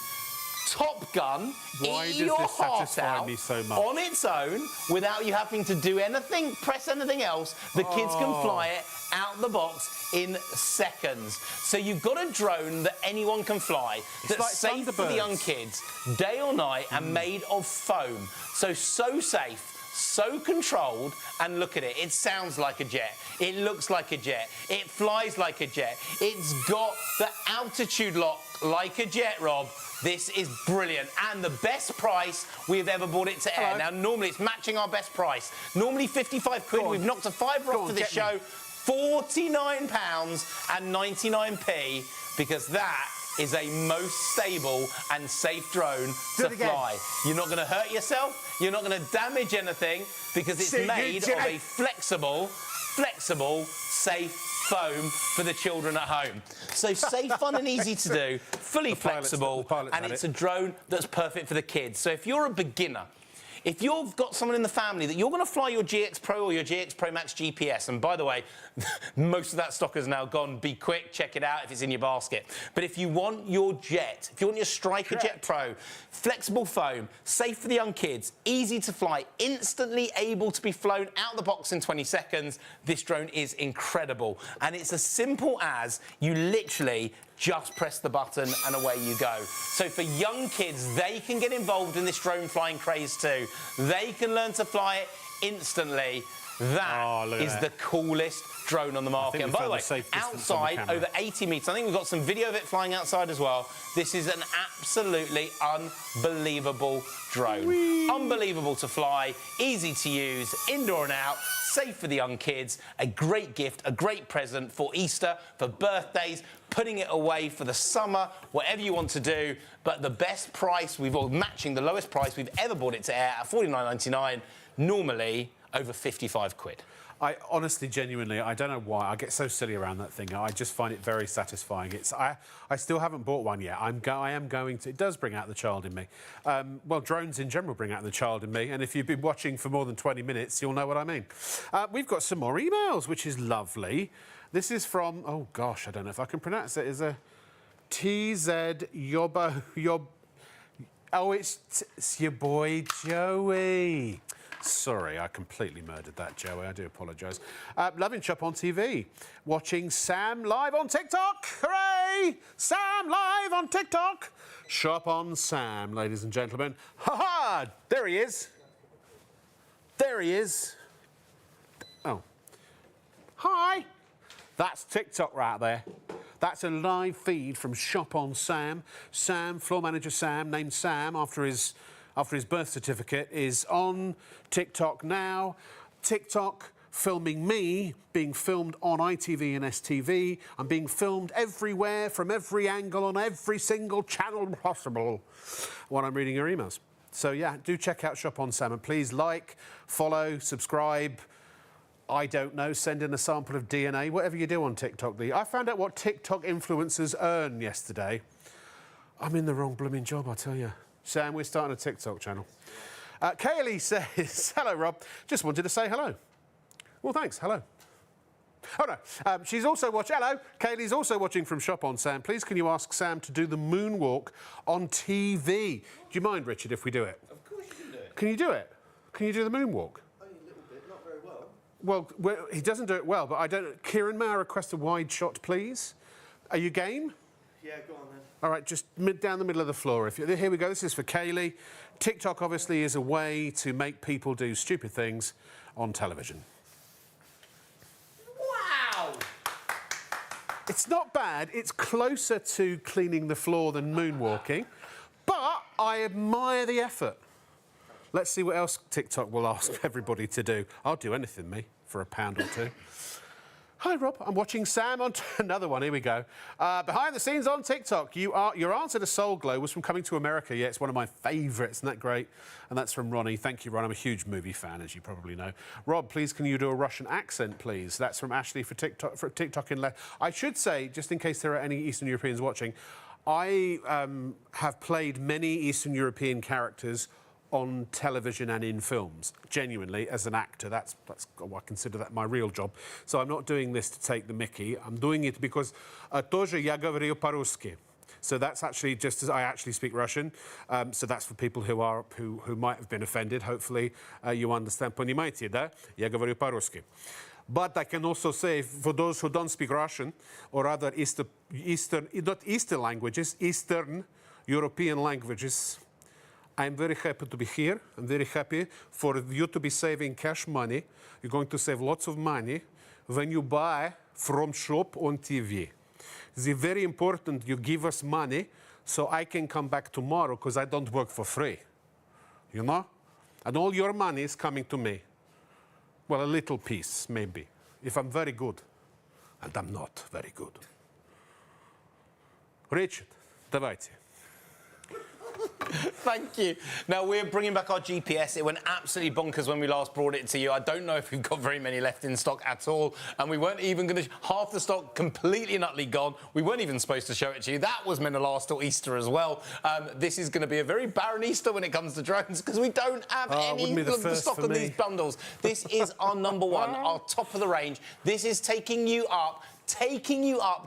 Top Gun, Why eat does your this heart satisfy out me so much? on its own without you having to do anything, press anything else. The kids can fly it out the box in seconds. So you've got a drone that anyone can fly, that's like safe for the young kids, day or night, and made of foam. So safe, so controlled, and look at it. It sounds like a jet. It looks like a jet. It flies like a jet. It's got the altitude lock like a jet, Rob. This is brilliant. And the best price we've ever brought it to air. Now, normally it's matching our best price. Normally 55 quid. We've knocked a fiver off for this show. £49.99p, because that is a most stable and safe drone to fly. You're not going to hurt yourself. You're not going to damage anything, because it's made of a flexible, safe foam for the children at home. So safe, fun and easy to do, fully flexible, and it's a drone that's perfect for the kids. So if you're a beginner, if you've got someone in the family that you're going to fly your GX Pro or your GX Pro Max GPS, and by the way, most of that stock is now gone. Be quick, check it out if it's in your basket. But if you want your jet, if you want your Striker Jet Pro, flexible foam, safe for the young kids, easy to fly, instantly able to be flown out of the box in 20 seconds, this drone is incredible. And it's as simple as you literally just press the button and away you go. So for young kids, they can get involved in this drone flying craze too. They can learn to fly it instantly. That is the coolest drone on the market. And by the way, outside, over 80 metres. I think we've got some video of it flying outside as well. This is an absolutely unbelievable drone. Whee! Unbelievable to fly, easy to use, indoor and out, safe for the young kids, a great gift, a great present for Easter, for birthdays, putting it away for the summer, whatever you want to do. But the best price, matching the lowest price we've ever bought it to air at £49.99, normally over 55 quid. I honestly, genuinely, I don't know why. I get so silly around that thing. I just find it very satisfying. I still haven't bought one yet. I am going to. It does bring out the child in me. Well, drones in general bring out the child in me. And if you've been watching for more than 20 minutes, you'll know what I mean. We've got some more emails, which is lovely. This is from, oh gosh, I don't know if I can pronounce it. It's a TZ Yobo. Oh, it's your boy Joey. Sorry, I completely murdered that, Joey. I do apologise. Loving Shop on TV. Watching Sam live on TikTok. Hooray! Sam live on TikTok. Shop on Sam, ladies and gentlemen. Ha-ha! There he is. There he is. Oh. Hi. That's TikTok right there. That's a live feed from Shop on Sam. Sam, floor manager Sam, named Sam after his birth certificate, is on TikTok now. TikTok filming me, being filmed on ITV and STV. I'm being filmed everywhere, from every angle, on every single channel possible, while I'm reading your emails. So, yeah, do check out Shop on Sam, and please like, follow, subscribe. I don't know, send in a sample of DNA, whatever you do on TikTok. I found out what TikTok influencers earn yesterday. I'm in the wrong blooming job, I tell you. Sam, we're starting a TikTok channel. Kaylee says, hello, Rob. Just wanted to say hello. Well, thanks. Hello. Oh, no. She's also watching. Hello. Kaylee's also watching from Shop on Sam. Please, can you ask Sam to do the moonwalk on TV? Do you mind, Richard, if we do it? Of course you can do it. Can you do it? Can you do the moonwalk? Only a little bit, not very well. Well, he doesn't do it well, but I don't... Kieran, may I request a wide shot, please? Are you game? Yeah, go on then. All right, just down the middle of the floor. Here we go. This is for Kaylee. TikTok, obviously, is a way to make people do stupid things on television. Wow! It's not bad. It's closer to cleaning the floor than moonwalking, but I admire the effort. Let's see what else TikTok will ask everybody to do. I'll do anything, me, for £1 or £2. Hi, Rob. I'm watching Sam on another one. Here we go. Behind the scenes on TikTok. Your answer to Soul Glow was from Coming to America. Yeah, it's one of my favourites. Isn't that great? And that's from Ronnie. Thank you, Ron. I'm a huge movie fan, as you probably know. Rob, please, can you do a Russian accent, please? That's from Ashley for TikTok in I should say, just in case there are any Eastern Europeans watching, I have played many Eastern European characters on television and in films, genuinely, as an actor. I consider that my real job. So I'm not doing this to take the mickey. I'm doing it because тоже я говорю по-русски. So that's actually just as I actually speak Russian. So that's for people who might have been offended. Hopefully you understand. Понимаете, да? Я говорю по-русски. But I can also say, for those who don't speak Russian, or other not Eastern languages, Eastern European languages, I'm very happy to be here. I'm very happy for you to be saving cash money. You're going to save lots of money when you buy from shop on TV. It's very important you give us money so I can come back tomorrow because I don't work for free. You know? And all your money is coming to me. Well, a little piece, maybe, if I'm very good. And I'm not very good. Richard, давайте. Thank you. Now, we're bringing back our GPS. It went absolutely bonkers when we last brought it to you. I don't know if we've got very many left in stock at all. And we weren't even going to... Half the stock completely and utterly gone. We weren't even supposed to show it to you. That was meant to last till Easter as well. This is going to be a very barren Easter when it comes to drones because we don't have any of the stock of these bundles. This is our number one, our top of the range. This is taking you up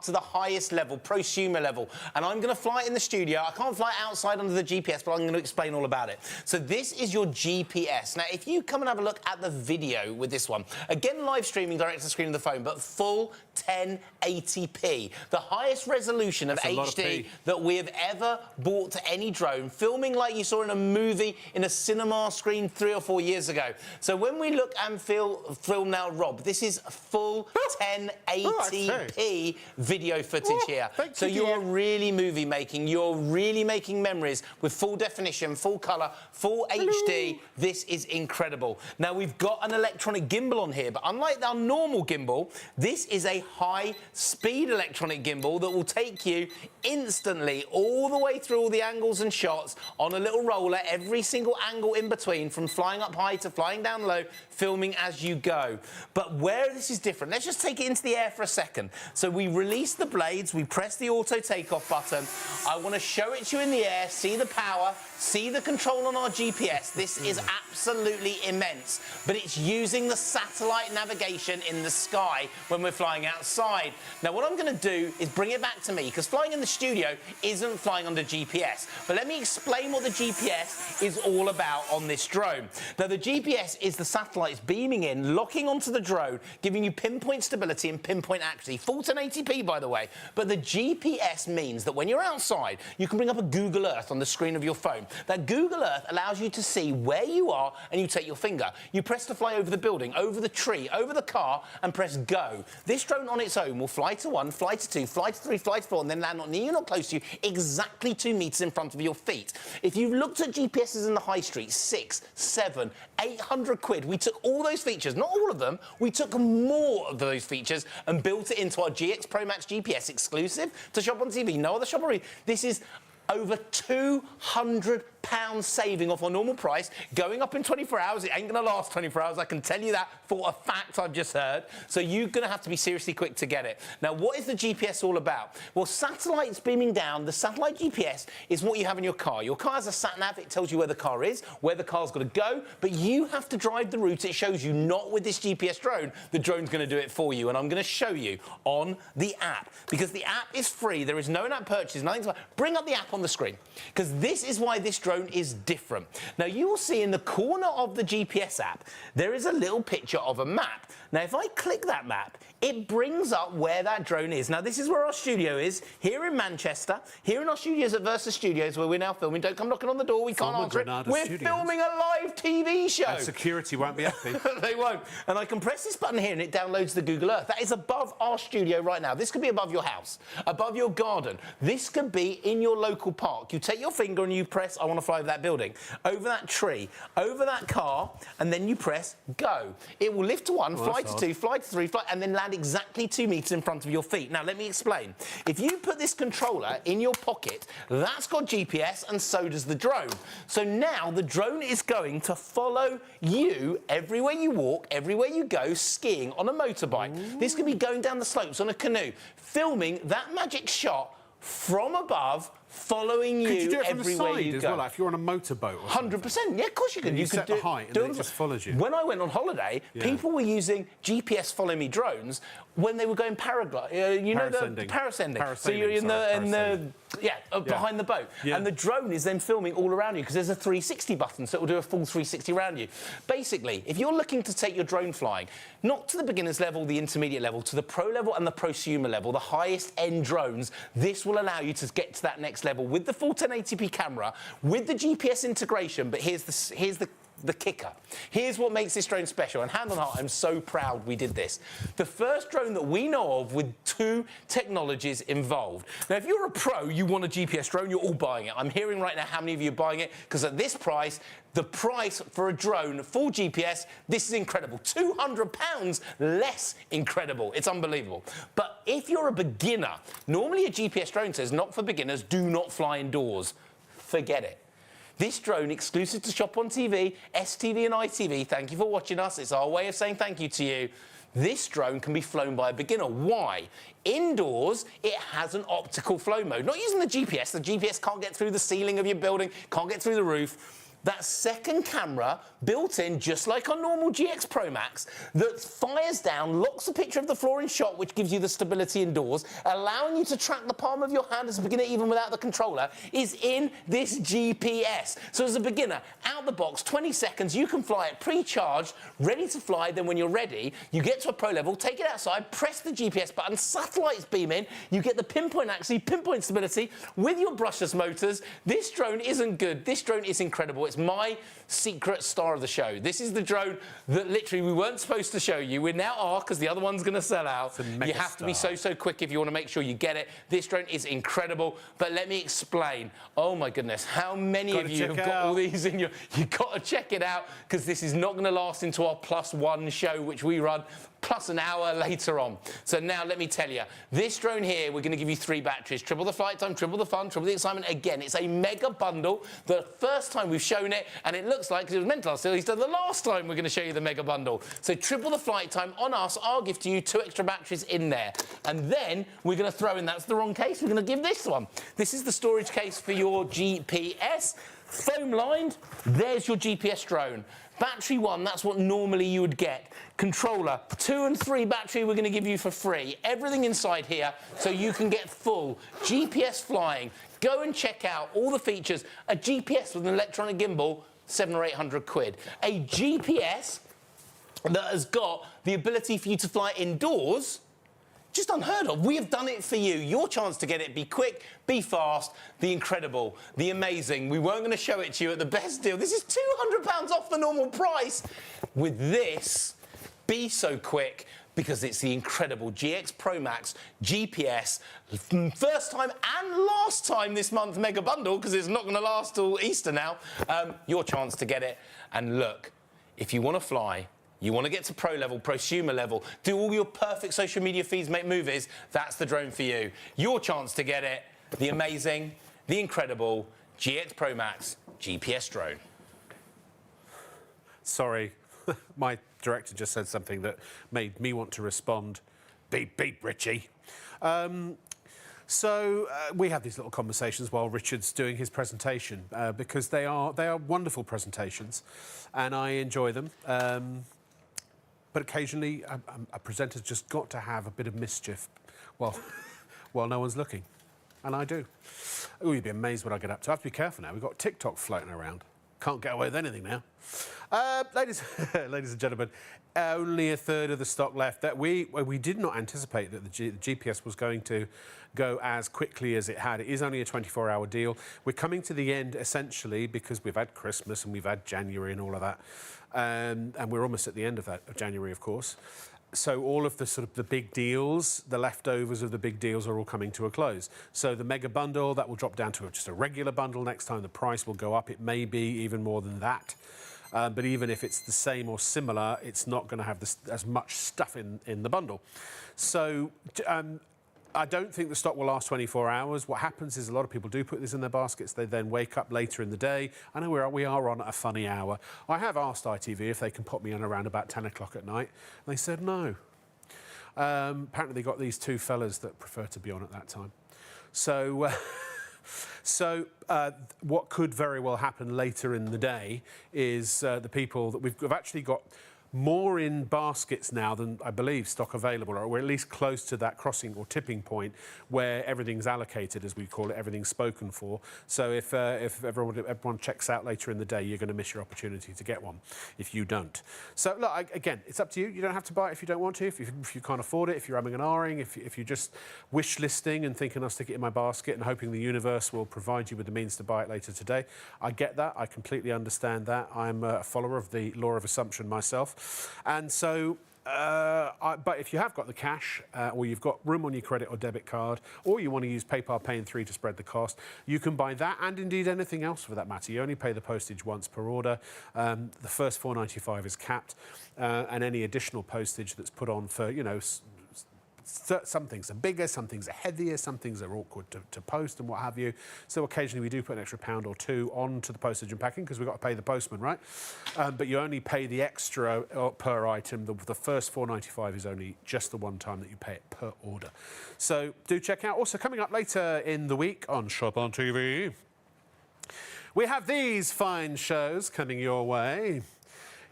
to the highest level, prosumer level. And I'm going to fly it in the studio. I can't fly it outside under the GPS, but I'm going to explain all about it. So this is your GPS. Now, if you come and have a look at the video with this one, again, live streaming direct to the screen of the phone, but full 1080p, the highest resolution of HD that we have ever brought to any drone, filming like you saw in a movie in a cinema screen 3 or 4 years ago. So when we look and film now, Rob, this is full 1080p video footage here. So you're really movie making. You're really making memories with full definition, full colour, full HD. This is incredible. Now, we've got an electronic gimbal on here, but unlike our normal gimbal, this is a high-speed electronic gimbal that will take you instantly all the way through all the angles and shots on a little roller, every single angle in between, from flying up high to flying down low, filming as you go. But where this is different, let's just take it into the air for a second. So we release the blades, we press the auto takeoff button. I want to show it to you in the air, see the power, see the control on our GPS. This is absolutely immense, but it's using the satellite navigation in the sky when we're flying outside. Now, what I'm going to do is bring it back to me, because flying in the studio isn't flying under GPS. But let me explain what the GPS is all about on this drone. Now, the GPS is the satellites beaming in, locking onto the drone, giving you pinpoint stability and pinpoint accuracy. Full 1080p, by the way. But the GPS means that when you're outside, you can bring up a Google Earth on the screen of your phone. That Google Earth allows you to see where you are, and you take your finger. You press to fly over the building, over the tree, over the car, and press go. This drone on its own will fly to 1, fly to 2, fly to 3, fly to 4, and then land not near you, not close to you, exactly 2 meters in front of your feet. If you've looked at GPSs in the high street, 6, 7, 800 quid, we took all those features, not all of them, we took more of those features and built it into our GX Pro Max GPS exclusive to shop on TV. No other shop already. This is over £200 saving off our normal price, going up in 24 hours. It ain't going to last 24 hours. I can tell you that for a fact I've just heard. So you're going to have to be seriously quick to get it. Now, what is the GPS all about? Well, satellites beaming down, the satellite GPS is what you have in your car. Your car has a sat-nav. It tells you where the car is, where the car's got to go, but you have to drive the route it shows you, not with this GPS drone. The drone's going to do it for you, and I'm going to show you on the app, because the app is free. There is no in-app purchase, nothing to... Bring up the app on the screen, because this is why this drone is different. Now, you will see in the corner of the GPS app, there is a little picture of a map. Now, if I click that map, it brings up where that drone is. Now, this is where our studio is, here in Manchester, here in our studios at Versus Studios, where we're now filming. Don't come knocking on the door, we can't answer it. We're filming a live TV show. And security won't be happy. They won't. And I can press this button here and it downloads the Google Earth. That is above our studio right now. This could be above your house, above your garden. This could be in your local park. You take your finger and you press, I want to fly over that building, over that tree, over that car, and then you press go. It will lift to 1, fly to 2, fly to 3, fly, and then land exactly 2 meters in front of your feet. Now, let me explain. If you put this controller in your pocket, that's got GPS, and so does the drone. So now the drone is going to follow you everywhere you walk, everywhere you go, skiing, on a motorbike. Ooh. This could be going down the slopes on a canoe, filming that magic shot from above, following Could you do it from the everywhere side you as go. well, like if you're on a motorboat or something? 100%. Yeah, of course you can. You could set the height and then it just follows you. When I went on holiday, people were using GPS follow me drones when they were going paragliding. You know, the parasailing. So you're behind the boat. Yeah. And the drone is then filming all around you because there's a 360 button, so it will do a full 360 around you. Basically, if you're looking to take your drone flying, not to the beginner's level, the intermediate level, to the pro level and the prosumer level, the highest end drones, this will allow you to get to that next level with the full 1080p camera, with the GPS integration. But here's the kicker. Here's what makes this drone special, and hand on heart, I'm so proud we did this. The first drone that we know of with 2 technologies involved. Now, if you're a pro, you want a GPS drone, you're all buying it. I'm hearing right now how many of you are buying it, because at this price, the price for a drone, full GPS, this is incredible. £200 less incredible. It's unbelievable. But if you're a beginner, normally a GPS drone says, not for beginners, do not fly indoors. Forget it. This drone, exclusive to Shop on TV, STV and ITV, thank you for watching us. It's our way of saying thank you to you. This drone can be flown by a beginner. Why? Indoors, it has an optical flow mode. Not using the GPS. The GPS can't get through the ceiling of your building, can't get through the roof. That second camera, built in, just like on normal GX Pro Max, that fires down, locks the picture of the floor in shot, which gives you the stability indoors, allowing you to track the palm of your hand as a beginner even without the controller, is in this GPS. So as a beginner, out the box, 20 seconds, you can fly it pre-charged, ready to fly. Then when you're ready, you get to a pro level, take it outside, press the GPS button, satellites beam in, you get the pinpoint accuracy, pinpoint stability with your brushless motors. This drone isn't good. This drone is incredible. It's my secret star of the show. This is the drone that literally we weren't supposed to show you. We now are, because the other one's going to sell out. You have to be so quick if you want to make sure you get it. This drone is incredible. But let me explain. Oh, my goodness. How many of you have got all these in your... You've got to check it out, because this is not going to last into our +1 show, which we run, plus an hour later on. So now let me tell you, this drone here, we're going to give you 3 batteries. Triple the flight time, triple the fun, triple the excitement. Again, it's a mega bundle. The first time we've shown it, and it looks like, because it was meant to last, at least the last time we're going to show you the mega bundle. So triple the flight time on us. I'll give to you 2 extra batteries in there. And then we're going to throw in, that's the wrong case, we're going to give this one. This is the storage case for your GPS. Foam lined, there's your GPS drone. Battery 1, that's what normally you would get. Controller, 2 and 3 battery we're going to give you for free. Everything inside here so you can get full GPS flying. Go and check out all the features. A GPS with an electronic gimbal, 700 or 800 quid. A GPS that has got the ability for you to fly indoors, just unheard of. We have done it for you. Your chance to get it. Be quick, be fast, the incredible, the amazing. We weren't going to show it to you at the best deal. This is £200 off the normal price. With this, be so quick, because it's the incredible GX Pro Max GPS. First time and last time this month mega bundle, because it's not going to last till Easter now. Your chance to get it. And look, if you want to fly, you want to get to pro level, prosumer level, do all your perfect social media feeds, make movies, that's the drone for you. Your chance to get it, the amazing, the incredible GX Pro Max GPS drone. Sorry, my director just said something that made me want to respond. Beep, beep, Richie. So we have these little conversations while Richard's doing his presentation, because they are wonderful presentations, and I enjoy them. But occasionally, a presenter's just got to have a bit of mischief while no one's looking. And I do. Oh, you'd be amazed what I get up to. I have to be careful now. We've got TikTok floating around. Can't get away with anything now. Ladies and gentlemen, only a third of the stock left. That we did not anticipate that the GPS was going to go as quickly as it had. It is only a 24-hour deal. We're coming to the end, essentially, because we've had Christmas and we've had January and all of that. And we're almost at the end of January, of course. So all of the sort of the big deals, the leftovers of the big deals are all coming to a close. So the mega bundle, that will drop down to just a regular bundle next time. The price will go up. It may be even more than that. But even if it's the same or similar, it's not going to have as much stuff in the bundle. So I don't think the stock will last 24 hours. What happens is a lot of people do put this in their baskets. They then wake up later in the day. I know we are on a funny hour. I have asked ITV if they can pop me on around about 10 o'clock at night. And they said no. Apparently they got these 2 fellas that prefer to be on at that time. So So what could very well happen later in the day is the people that we've actually got more in baskets now than I believe stock available, or we're at least close to that crossing or tipping point where everything's allocated, as we call it, everything's spoken for. So if everyone checks out later in the day, you're going to miss your opportunity to get one if you don't. So look, again, it's up to you. You don't have to buy it if you don't want to, if you can't afford it, if you're umming and ahhing, if you're just wish listing and thinking I'll stick it in my basket and hoping the universe will provide you with the means to buy it later today. I get that. I completely understand that. I'm a follower of the law of assumption myself. And so, but if you have got the cash, or you've got room on your credit or debit card, or you want to use PayPal Pay in 3 to spread the cost, you can buy that, and indeed anything else for that matter. You only pay the postage once per order. The first $4.95 is capped, and any additional postage that's put on for, you know, some things are bigger, some things are heavier, some things are awkward to post and what have you. So occasionally we do put an extra £1 or £2 onto the postage and packing because we've got to pay the postman, right? But you only pay the extra per item. The first $4.95 is only just the one time that you pay it per order. So do check out. Also coming up later in the week on Shop on TV, we have these fine shows coming your way.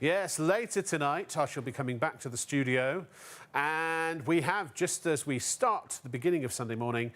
Yes, later tonight I shall be coming back to the studio, and we have, just as we start the beginning of Sunday morning,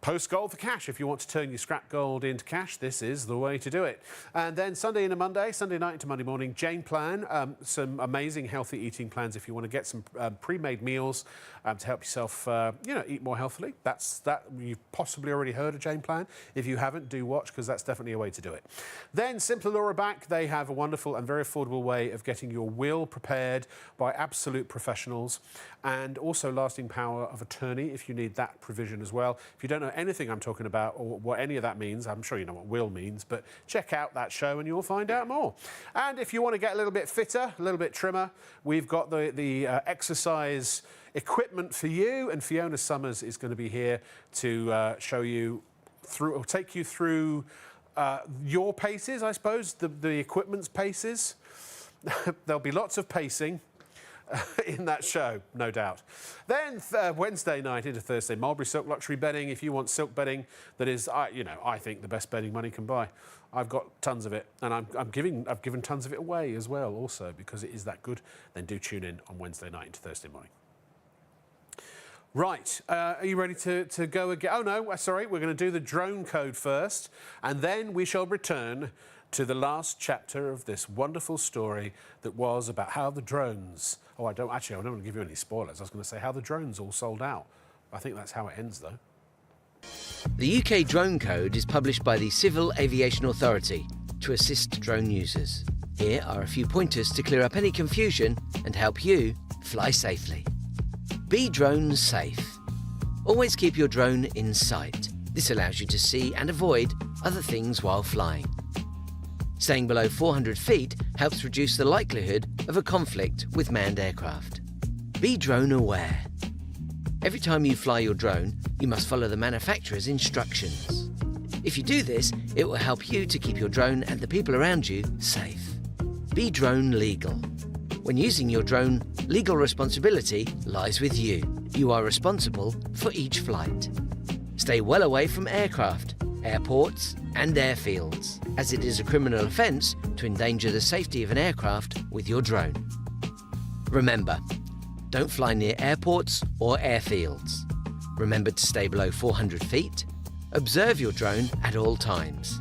Post Gold for Cash. If you want to turn your scrap gold into cash, this is the way to do it. And then Sunday into Monday, Sunday night into Monday morning, Jane Plan, some amazing healthy eating plans if you want to get some pre-made meals to help yourself, you know, eat more healthily. That you've possibly already heard of Jane Plan. If you haven't, do watch, because that's definitely a way to do it. Then Simpler Laura Back, they have a wonderful and very affordable way of getting your will prepared by absolute professionals, and also lasting power of attorney if you need that provision as well. If you don't know anything I'm talking about or what any of that means, I'm sure you know what will means, but check out that show and you'll find out more. And if you want to get a little bit fitter, a little bit trimmer, we've got the exercise equipment for you, and Fiona Summers is going to be here to show you through, or take you through your paces, I suppose, the equipment's paces. There'll be lots of pacing in that show, no doubt. Then Wednesday night into Thursday, Mulberry Silk luxury bedding. If you want silk bedding that is, you know, I think the best bedding money can buy. I've got tons of it, and I've given tons of it away as well, also because it is that good. Then do tune in on Wednesday night into Thursday morning. Right, are you ready to go again? Oh no, sorry, we're going to do the drone code first, and then we shall return to the last chapter of this wonderful story that was about how the drones... Oh, I don't want to give you any spoilers. I was going to say how the drones all sold out. I think that's how it ends, though. The UK Drone Code is published by the Civil Aviation Authority to assist drone users. Here are a few pointers to clear up any confusion and help you fly safely. Be drone safe. Always keep your drone in sight. This allows you to see and avoid other things while flying. Staying below 400 feet helps reduce the likelihood of a conflict with manned aircraft. Be drone aware. Every time you fly your drone, you must follow the manufacturer's instructions. If you do this, it will help you to keep your drone and the people around you safe. Be drone legal. When using your drone, legal responsibility lies with you. You are responsible for each flight. Stay well away from aircraft, airports and airfields, as it is a criminal offence to endanger the safety of an aircraft with your drone. Remember, don't fly near airports or airfields. Remember to stay below 400 feet. Observe your drone at all times.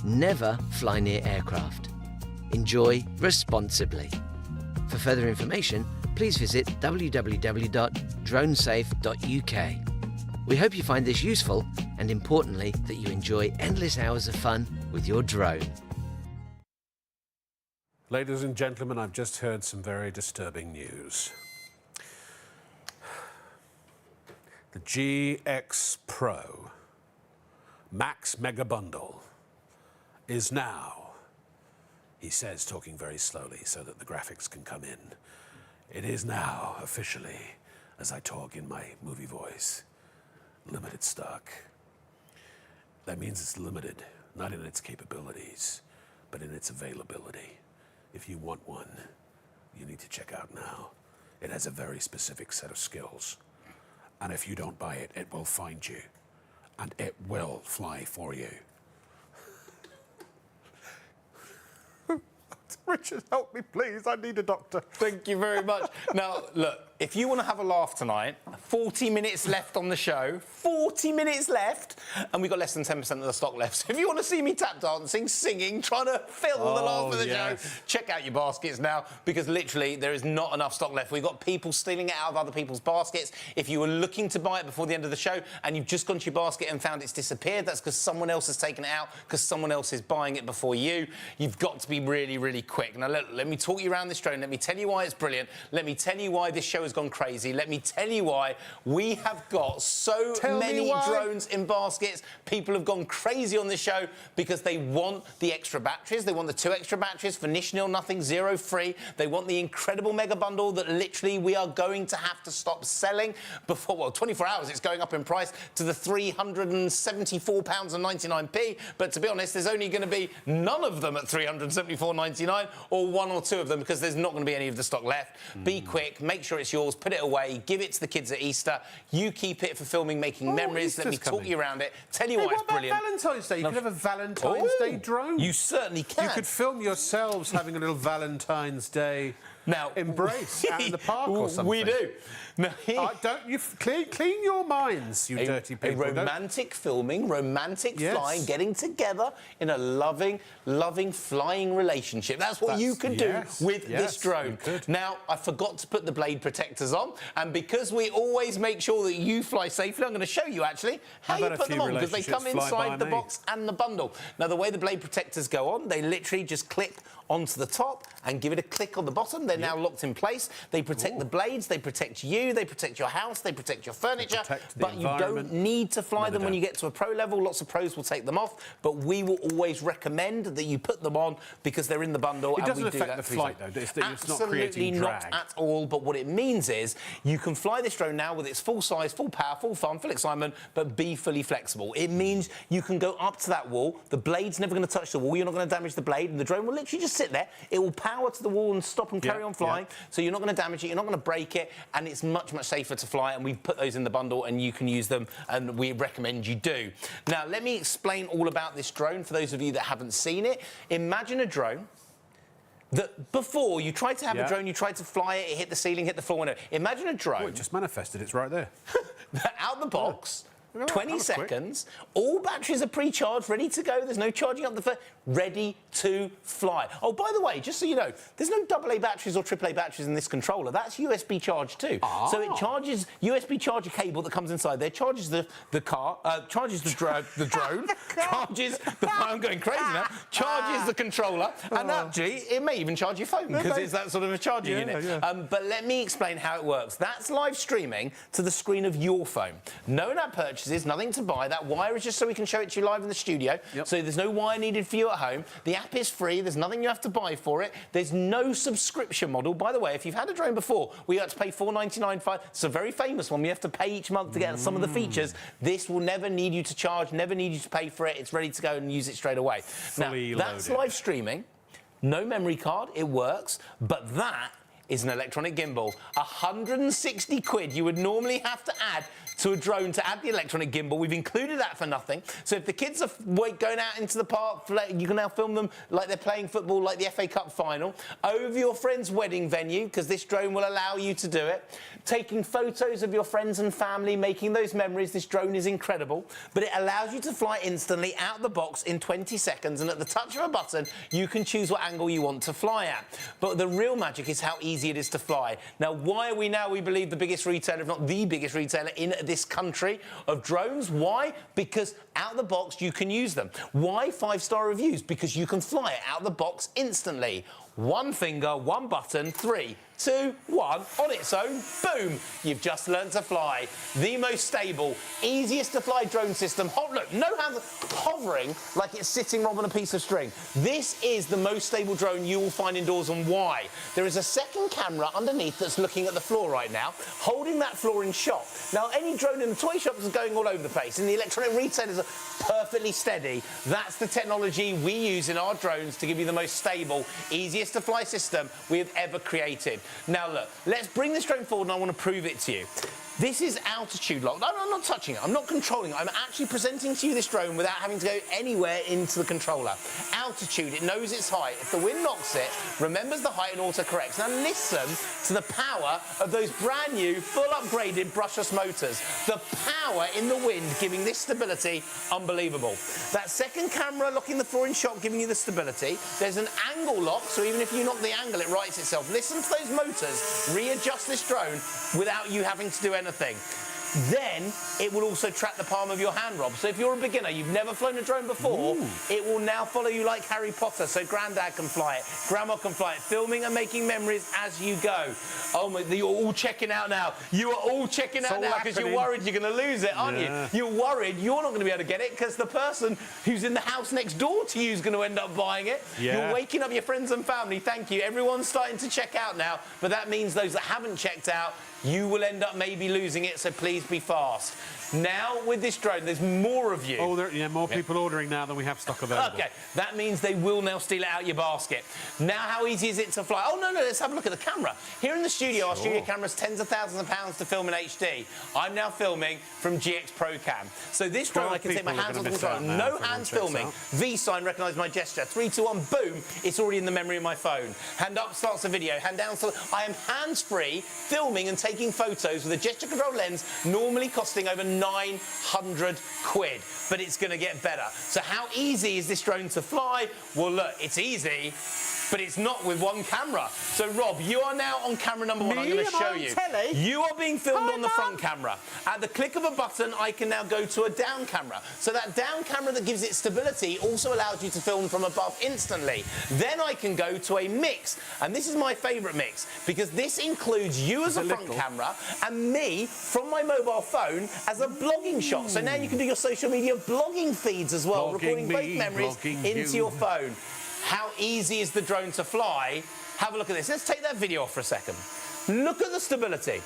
Never fly near aircraft. Enjoy responsibly. For further information, please visit www.dronesafe.uk. We hope you find this useful, and importantly, that you enjoy endless hours of fun with your drone. Ladies and gentlemen, I've just heard some very disturbing news. The GX Pro Max Mega Bundle is now, he says, talking very slowly so that the graphics can come in. It is now officially, as I talk in my movie voice, limited stock. That means it's limited, not in its capabilities, but in its availability. If you want one, you need to check out now. It has a very specific set of skills. And if you don't buy it, it will find you. and it will fly for you. Richard, help me, please. I need a doctor. Thank you very much. Now, look, if you want to have a laugh tonight, 40 minutes left on the show, 40 minutes left, and we've got less than 10% of the stock left. So if you want to see me tap dancing, singing, trying to fill the laugh of the show, check out your baskets now, because literally there is not enough stock left. We've got people stealing it out of other people's baskets. If you were looking to buy it before the end of the show and you've just gone to your basket and found it's disappeared, that's because someone else has taken it out, because someone else is buying it before you. You've got to be really, really quick. Now, let me talk you around this drone. Let me tell you why it's brilliant. Let me tell you why this show has gone crazy. Let me tell you why we have got so many drones in baskets. People have gone crazy on this show because they want the extra batteries. They want the 2 extra batteries for nish, nil, nothing, 0 free. They want the incredible mega bundle that literally we are going to have to stop selling before, well, 24 hours. It's going up in price to the £374.99p. But to be honest, there's only going to be none of them at £374.99 or 1 or 2 of them, because there's not going to be any of the stock left. Be quick, make sure it's yours, put it away, give it to the kids at Easter. You keep it for filming, making memories. Let me talk you around it, tell you why it's brilliant. What about Valentine's Day? You could have a Valentine's Day drone. You certainly can. You could film yourselves having a little Valentine's Day embrace out in the park or something. We do. Now, don't you clean your minds, you dirty people. A romantic filming, romantic flying, getting together in a loving flying relationship. That's what you could do with this drone. Now, I forgot to put the blade protectors on, and because we always make sure that you fly safely, I'm going to show you actually how you put them on, because they come inside the box and the bundle. Now, the way the blade protectors go on, they literally just clip onto the top and give it a click on the bottom. They're now locked in place. They protect the blades, they protect you, they protect your house, they protect your furniture, but you don't need to fly them when you get to a pro level. Lots of pros will take them off, but we will always recommend that you put them on because they're in the bundle. It doesn't affect the flight, though. It's not creating drag. Absolutely not at all, but what it means is you can fly this drone now with its full size, full power, full fun, full excitement, but be fully flexible. It means you can go up to that wall. The blade's never going to touch the wall. You're not going to damage the blade, and the drone will literally just sit there. It will power to the wall and stop and carry on flying, so you're not going to damage it, you're not going to break it, and it's much, much safer to fly, and we've put those in the bundle, and you can use them, and we recommend you do. Now, let me explain all about this drone for those of you that haven't seen it. Imagine a drone that before you tried to have a drone, you tried to fly it, it hit the ceiling, hit the floor. Imagine a drone. Oh, it just manifested, it's right there. Out the box. 20 seconds, all batteries are pre-charged, ready to go. There's no charging up the phone, ready to fly. Oh, by the way, just so you know, there's no AA batteries or AAA batteries in this controller. That's USB charged too. So it charges USB charger cable that comes inside there, charges the car, charges the drone, charges the I'm going crazy now. Charges the controller, and actually it may even charge your phone because it's that sort of a charging unit. But let me explain how it works. That's live streaming to the screen of your phone. No in-app purchases, nothing to buy. That wire is just so we can show it to you live in the studio. So there's no wire needed for you at home. The app is free. There's nothing you have to buy for it. There's no subscription model. By the way, if you've had a drone before, we had to pay $4.99. It's a very famous one. We have to pay each month to get some of the features. This will never need you to charge, never need you to pay for it. It's ready to go and use it straight away. Fully that's loaded. live streaming. No memory card. It works. But that is an electronic gimbal. 160 quid you would normally have to add to a drone to add the electronic gimbal. We've included that for nothing. So if the kids are going out into the park, you can now film them like they're playing football, like the FA Cup final, over your friend's wedding venue, because this drone will allow you to do it. Taking photos of your friends and family, making those memories. This drone is incredible, but it allows you to fly instantly out the box in 20 seconds, and at the touch of a button, you can choose what angle you want to fly at. But the real magic is how easy it is to fly. Now, why are we now, we believe, the biggest retailer, if not the biggest retailer in this country of drones? Why? Because out the box you can use them. Why 5-star reviews? Because you can fly it out the box instantly. One finger, one button, 3, 2, 1, on its own, boom, you've just learned to fly. The most stable, easiest to fly drone system. Look, no hands, hovering like it's sitting on a piece of string. This is the most stable drone you will find indoors, and why? There is a second camera underneath that's looking at the floor right now, holding that floor in shot. Now, any drone in the toy shops is going all over the place, and the electronic retailers are perfectly steady. That's the technology we use in our drones to give you the most stable, easiest to fly system we have ever created. Now look, let's bring this drone forward and I want to prove it to you. This is altitude lock. No, I'm not touching it. I'm not controlling it. I'm actually presenting to you this drone without having to go anywhere into the controller. Altitude, it knows its height. If the wind knocks it, remembers the height and auto-corrects. Now listen to the power of those brand new, full upgraded brushless motors. The power in the wind giving this stability, unbelievable. That second camera locking the floor in shock, giving you the stability. There's an angle lock, so even if you knock the angle, it rights itself. Listen to those motors readjust this drone without you having to do anything. Then it will also track the palm of your hand, Rob. So if you're a beginner, you've never flown a drone before, it will now follow you like Harry Potter. So Grandad can fly it, Grandma can fly it, filming and making memories as you go. Oh my, you're all checking out now. You are all checking out now because you're worried you're going to lose it, aren't you? You're worried you're not going to be able to get it because the person who's in the house next door to you is going to end up buying it. You're waking up your friends and family. Thank you. Everyone's starting to check out now, but that means those that haven't checked out, you will end up maybe losing it, so please be fast. Now, with this drone, there's more of you. Oh, more people ordering now than we have stock available. OK, that means they will now steal it out your basket. Now, how easy is it to fly? Oh, no, let's have a look at the camera. Here in the studio, our studio camera's tens of thousands of pounds to film in HD. I'm now filming from GX Pro Cam. So this drone, I can take my hands on the controller. No hands filming. V-sign, recognise my gesture. 3, 2, 1, boom, it's already in the memory of my phone. Hand up starts the video. Hand down, so I am hands-free, filming and taking photos with a gesture control lens, normally costing over 900 quid, but it's going to get better. So how easy is this drone to fly? Well, look, it's easy, but it's not with one camera. So, Rob, you are now on camera number one. I'm going to show you. Telly? You are being filmed on the front camera. At the click of a button, I can now go to a down camera. So that down camera that gives it stability also allows you to film from above instantly. Then I can go to a mix, and this is my favourite mix, because this includes you as a front camera and me from my mobile phone as a blogging shot. So now you can do your social media blogging feeds as well, recording both memories into your phone. How easy is the drone to fly? Have a look at this. Let's take that video off for a second. Look at the stability.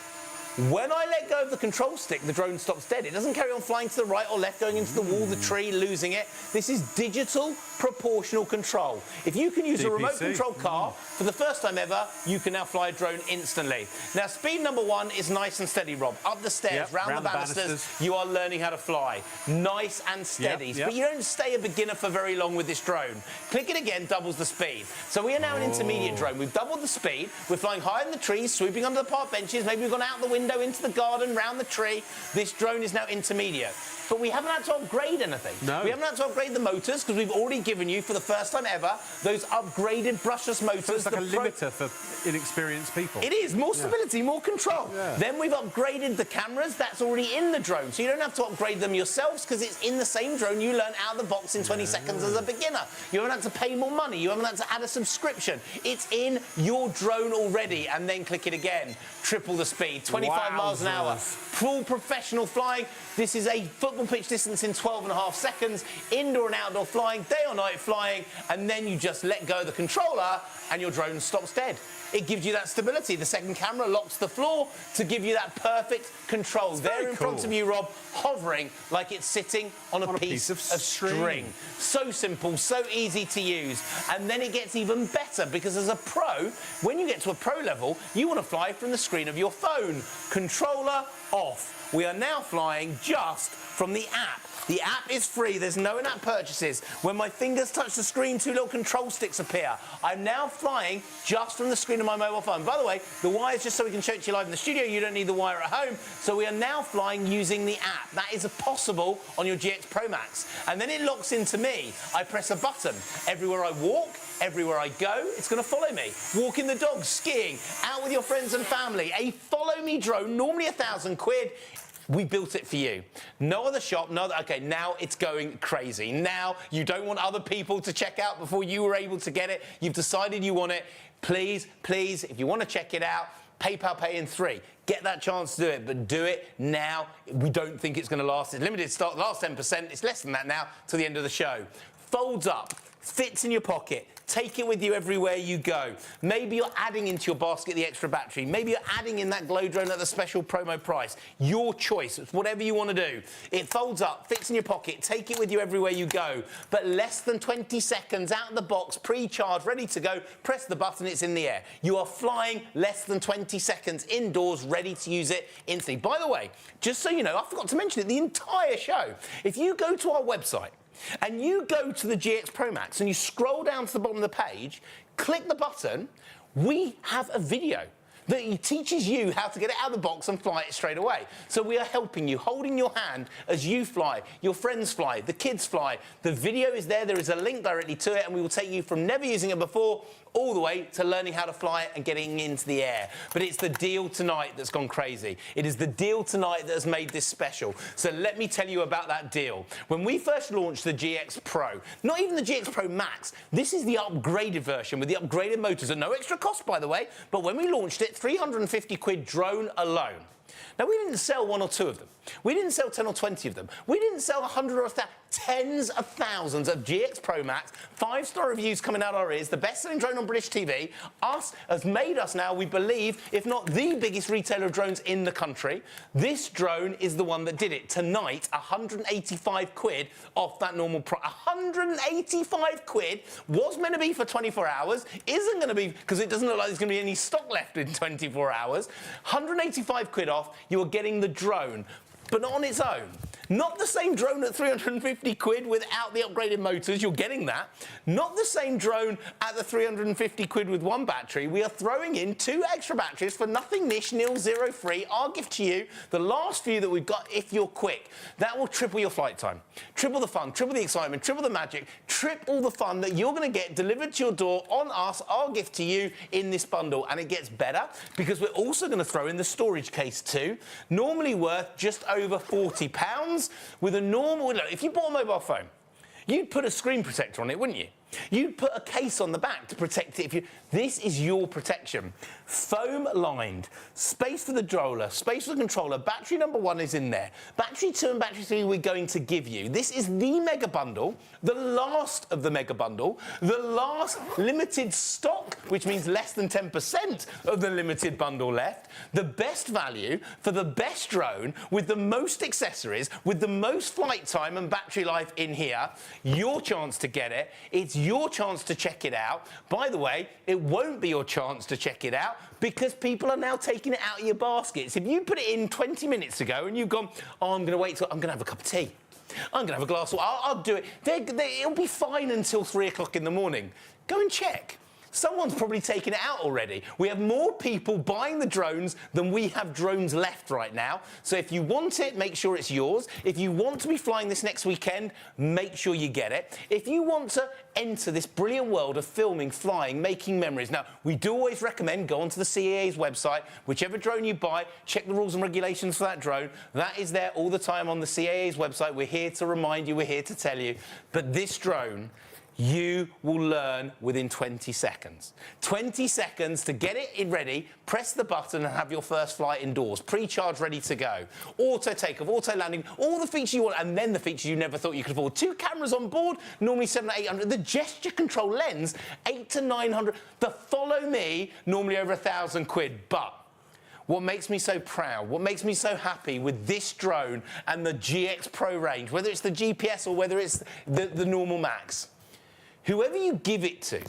When I let go of the control stick, the drone stops dead. It doesn't carry on flying to the right or left, going into the wall, the tree, losing it. This is digital proportional control. If you can use a remote control car for the first time ever, you can now fly a drone instantly. Now, speed number one is nice and steady, Rob. Up the stairs, round the banisters, you are learning how to fly. Nice and steady. But you don't stay a beginner for very long with this drone. Click it again, doubles the speed. So we are now an intermediate drone. We've doubled the speed. We're flying high in the trees, swooping under the park benches. Maybe we've gone out the window into the garden, round the tree. This drone is now intermediate. But we haven't had to upgrade anything. No. We haven't had to upgrade the motors because we've already given you, for the first time ever, those upgraded brushless motors. So it's like a limiter for inexperienced people. It is. More stability, more control. Then we've upgraded the cameras. That's already in the drone. So you don't have to upgrade them yourselves because it's in the same drone you learn out of the box in 20 seconds as a beginner. You haven't had to pay more money. You haven't had to add a subscription. It's in your drone already. And then click it again. Triple the speed. 25 miles an hour. Full professional flying. This is a football pitch distance in 12.5 seconds. Indoor and outdoor flying, day or night flying, and then you just let go of the controller and your drone stops dead. It gives you that stability. The second camera locks the floor to give you that perfect control. There in front of you, Rob, hovering like it's sitting on a piece of string. So simple, so easy to use. And then it gets even better because as a pro, when you get to a pro level, you want to fly from the screen of your phone. Controller off. We are now flying just from the app. The app is free. There's no in-app purchases. When my fingers touch the screen, 2 little control sticks appear. I'm now flying just from the screen of my mobile phone. By the way, the wire is just so we can show it to you live in the studio. You don't need the wire at home. So we are now flying using the app. That is possible on your GX Pro Max. And then it locks into me. I press a button. Everywhere I walk, everywhere I go, it's going to follow me. Walking the dog, skiing, out with your friends and family. A follow me drone, normally 1,000 quid. We built it for you. No other shop, no other... OK, now it's going crazy. Now you don't want other people to check out before you were able to get it. You've decided you want it. Please, please, if you want to check it out, PayPal Pay in 3. Get that chance to do it, but do it now. We don't think it's going to last. It's limited stock, last 10%. It's less than that now till the end of the show. Folds up. fits in your pocket. Take it with you everywhere you go. Maybe you're adding into your basket the extra battery. Maybe you're adding in that glow drone at the special promo price. Your choice. It's whatever you want to do. It folds up, fits in your pocket. Take it with you everywhere you go. But less than 20 seconds out of the box, pre-charged, ready to go. Press the button, it's in the air. You are flying less than 20 seconds indoors, ready to use it instantly. By the way, just so you know, I forgot to mention it the entire show. If you go to our website, and you go to the GX Pro Max and you scroll down to the bottom of the page, click the button, we have a video that teaches you how to get it out of the box and fly it straight away. So we are helping you, holding your hand as you fly, your friends fly, the kids fly. The video is there is a link directly to it, and we will take you from never using it before all the way to learning how to fly it and getting into the air. But it's the deal tonight that's gone crazy. It is the deal tonight that has made this special. So let me tell you about that deal. When we first launched the GX Pro, not even the GX Pro Max, this is the upgraded version with the upgraded motors at no extra cost, by the way. But when we launched it, 350 quid drone alone. Now, we didn't sell 1 or 2 of them. We didn't sell 10 or 20 of them. We didn't sell 100 or 1,000. Tens of thousands of GX Pro Max, 5-star reviews coming out our ears, the best-selling drone on British TV. Us has made us now, we believe, if not the biggest retailer of drones in the country. This drone is the one that did it. Tonight, 185 quid off that normal price. 185 quid was meant to be for 24 hours, isn't going to be, because it doesn't look like there's going to be any stock left in 24 hours. 185 quid off, you are getting the drone, but not on its own. Not the same drone at 350 quid without the upgraded motors, you're getting that. Not the same drone at the 350 quid with 1 battery. We are throwing in 2 extra batteries for nothing niche, nil, zero free. Our gift to you, the last few that we've got if you're quick. That will triple your flight time. Triple the fun, triple the excitement, triple the magic, triple the fun that you're going to get delivered to your door on us, our gift to you in this bundle. And it gets better because we're also going to throw in the storage case too, normally worth just over £40. With a normal, look, if you bought a mobile phone, you'd put a screen protector on it, wouldn't you? You'd put a case on the back to protect it. This is your protection. Foam lined, space for the droller, space for the controller. Battery number 1 is in there. Battery 2 and battery 3 we're going to give you. This is the mega bundle, the last of the mega bundle, the last limited stock, which means less than 10% of the limited bundle left. The best value for the best drone with the most accessories, with the most flight time and battery life in here. Your chance to get it. It's your chance to check it out. By the way, it won't be your chance to check it out because people are now taking it out of your baskets. If you put it in 20 minutes ago and you've gone, oh, I'm going to wait till I'm going to have a cup of tea. I'm going to have a glass of water. I'll do it. It'll be fine until 3 o'clock in the morning. Go and check. Someone's probably taken it out already. We have more people buying the drones than we have drones left right now. So if you want it, make sure it's yours. If you want to be flying this next weekend, make sure you get it. If you want to enter this brilliant world of filming, flying, making memories. Now, we do always recommend go onto the CAA's website. Whichever drone you buy, check the rules and regulations for that drone. That is there all the time on the CAA's website. We're here to remind you. We're here to tell you. But this drone, you will learn within 20 seconds. 20 seconds to get it ready, press the button and have your first flight indoors. Pre-charge, ready to go. Auto takeoff, auto landing, all the features you want, and then the features you never thought you could afford. 2 cameras on board, normally 700 to 800. The gesture control lens, 800 to 900. The follow me, normally over 1,000 quid. But what makes me so proud, what makes me so happy with this drone and the GX Pro range, whether it's the GPS or whether it's the normal Max, whoever you give it to,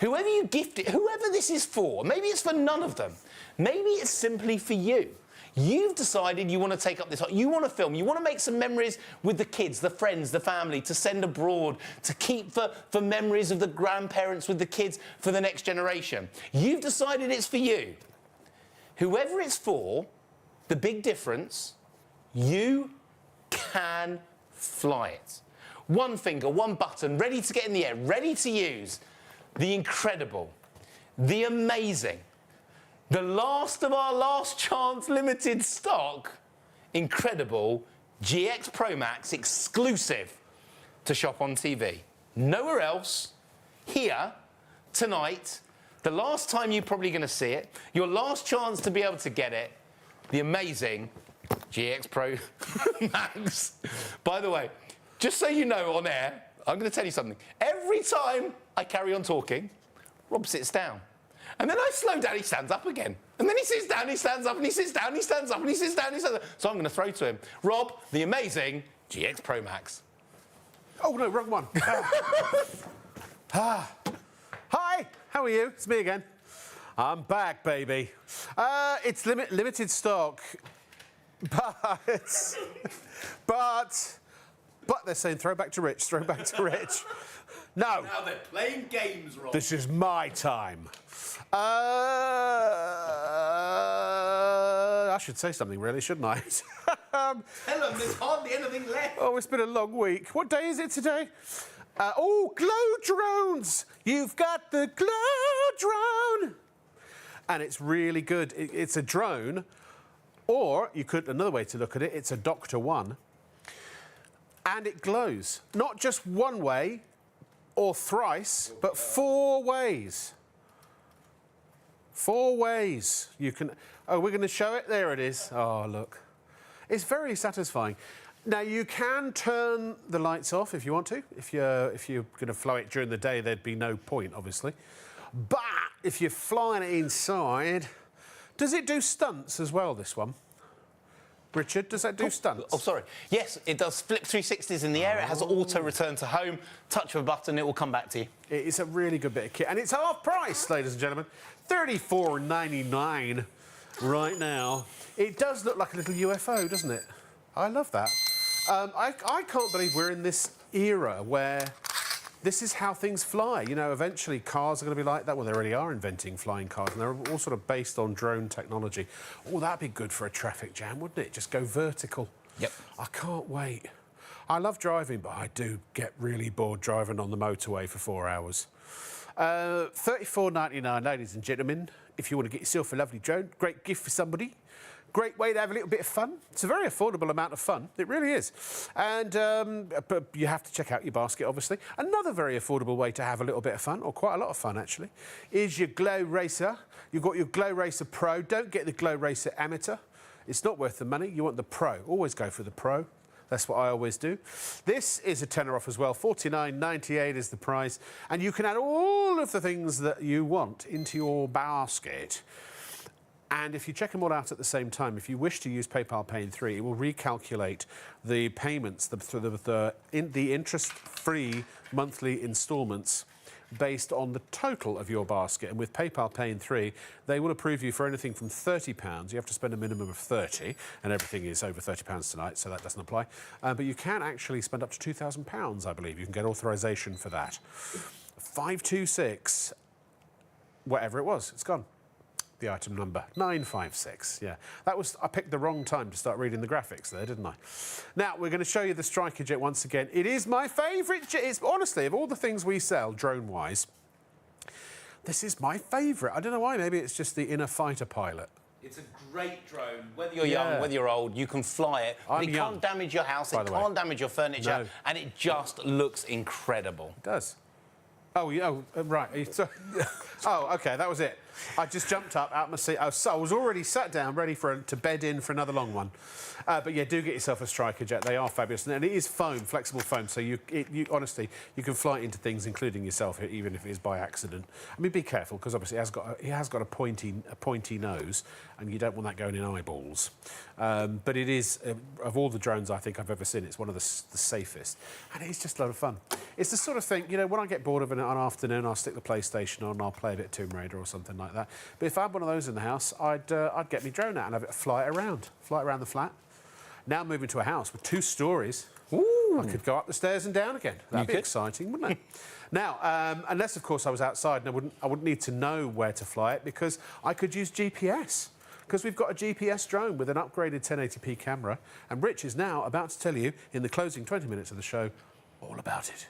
whoever you gift it, whoever this is for, maybe it's for none of them, maybe it's simply for you. You've decided you want to take up this, you want to film, you want to make some memories with the kids, the friends, the family, to send abroad, to keep for memories of the grandparents with the kids for the next generation. You've decided it's for you. Whoever it's for, the big difference, you can fly it. 1 finger, 1 button, ready to get in the air, ready to use. The incredible, the amazing, the last of our last chance limited stock, incredible GX Pro Max exclusive to Shop on TV. Nowhere else, here, tonight, the last time you're probably going to see it, your last chance to be able to get it, the amazing GX Pro Max. By the way, just so you know on air, I'm going to tell you something. Every every time I carry on talking, Rob sits down. And then I slow down, he stands up again. And then he sits down, he stands up, and he sits down, he stands up, and he sits down, he stands up. So I'm going to throw to him. Rob, the amazing GX Pro Max. Oh, no, wrong one. Hi, how are you? It's me again. I'm back, baby. It's limited stock, but they're saying throw back to Rich, throw back to Rich. No. Now they're playing games, Rob. This is my time. I should say something, really, shouldn't I? Tell them there's hardly anything left. Oh, it's been a long week. What day is it today? Oh, glow drones! You've got the glow drone! And it's really good. It's a drone, or you could, another way to look at it, it's a Doctor One, and it glows. Not just one way, or thrice, but 4 ways. 4 ways. You can... Oh, we're going to show it? There it is. Oh, look. It's very satisfying. Now, you can turn the lights off if you want to. If you're going to fly it during the day, there'd be no point, obviously. But if you're flying it inside... Does it do stunts as well, this one? Richard, does that do stunts? Oh, sorry. Yes, it does flip 360s in the air. It has auto return to home. Touch of a button, it will come back to you. It's a really good bit of kit. And it's half price, ladies and gentlemen. $34.99 right now. It does look like a little UFO, doesn't it? I love that. I can't believe we're in this era where this is how things fly. You know, eventually cars are going to be like that. Well, they already are inventing flying cars, and they're all sort of based on drone technology. Oh, that'd be good for a traffic jam, wouldn't it? Just go vertical. Yep. I can't wait. I love driving, but I do get really bored driving on the motorway for 4 hours. $34.99, ladies and gentlemen. If you want to get yourself a lovely drone, great gift for somebody. Great way to have a little bit of fun. It's a very affordable amount of fun. It really is. And but you have to check out your basket, obviously. Another very affordable way to have a little bit of fun, or quite a lot of fun, actually, is your Glow Racer. You've got your Glow Racer Pro. Don't get the Glow Racer Amateur. It's not worth the money. You want the Pro. Always go for the Pro. That's what I always do. This is a tenner off as well. $49.98 is the price. And you can add all of the things that you want into your basket. And if you check them all out at the same time, if you wish to use PayPal Pay in 3, it will recalculate the payments, the interest-free monthly instalments based on the total of your basket. And with PayPal Pay in 3, they will approve you for anything from £30. You have to spend a minimum of 30, and everything is over £30 tonight, so that doesn't apply. But you can actually spend up to £2,000, I believe. You can get authorisation for that. 526, whatever it was, it's gone. The item number 956. Yeah, that was. I picked the wrong time to start reading the graphics there, didn't I? Now we're going to show you the Striker Jet once again. It is my favourite jet. It's honestly, of all the things we sell drone-wise, this is my favourite. I don't know why. Maybe it's just the inner fighter pilot. It's a great drone. Whether you're young, whether you're old, you can fly it. But it can't damage your house. It can't damage your furniture, and it just looks incredible. It does. Oh, yeah, right. Oh, OK, that was it. I just jumped up out my seat. I was already sat down, ready to bed in for another long one. But yeah, do get yourself a Striker Jet. They are fabulous, and it is foam, flexible foam. So you honestly, you can fly it into things, including yourself, even if it is by accident. I mean, be careful because obviously it has got a pointy nose, and you don't want that going in eyeballs. But it is of all the drones I think I've ever seen, it's one of the safest, and it's just a lot of fun. It's the sort of thing, you know, when I get bored of it on an afternoon, I'll stick the PlayStation on, I'll play a bit of Tomb Raider or something like that. But if I had one of those in the house, I'd get my drone out and have it fly it around the flat. Now moving to a house with 2 stories. Ooh. I could go up the stairs and down again. That'd be exciting, wouldn't it? Now, unless of course I was outside and I wouldn't need to know where to fly it because I could use GPS. Because we've got a GPS drone with an upgraded 1080p camera, and Rich is now about to tell you in the closing 20 minutes of the show all about it.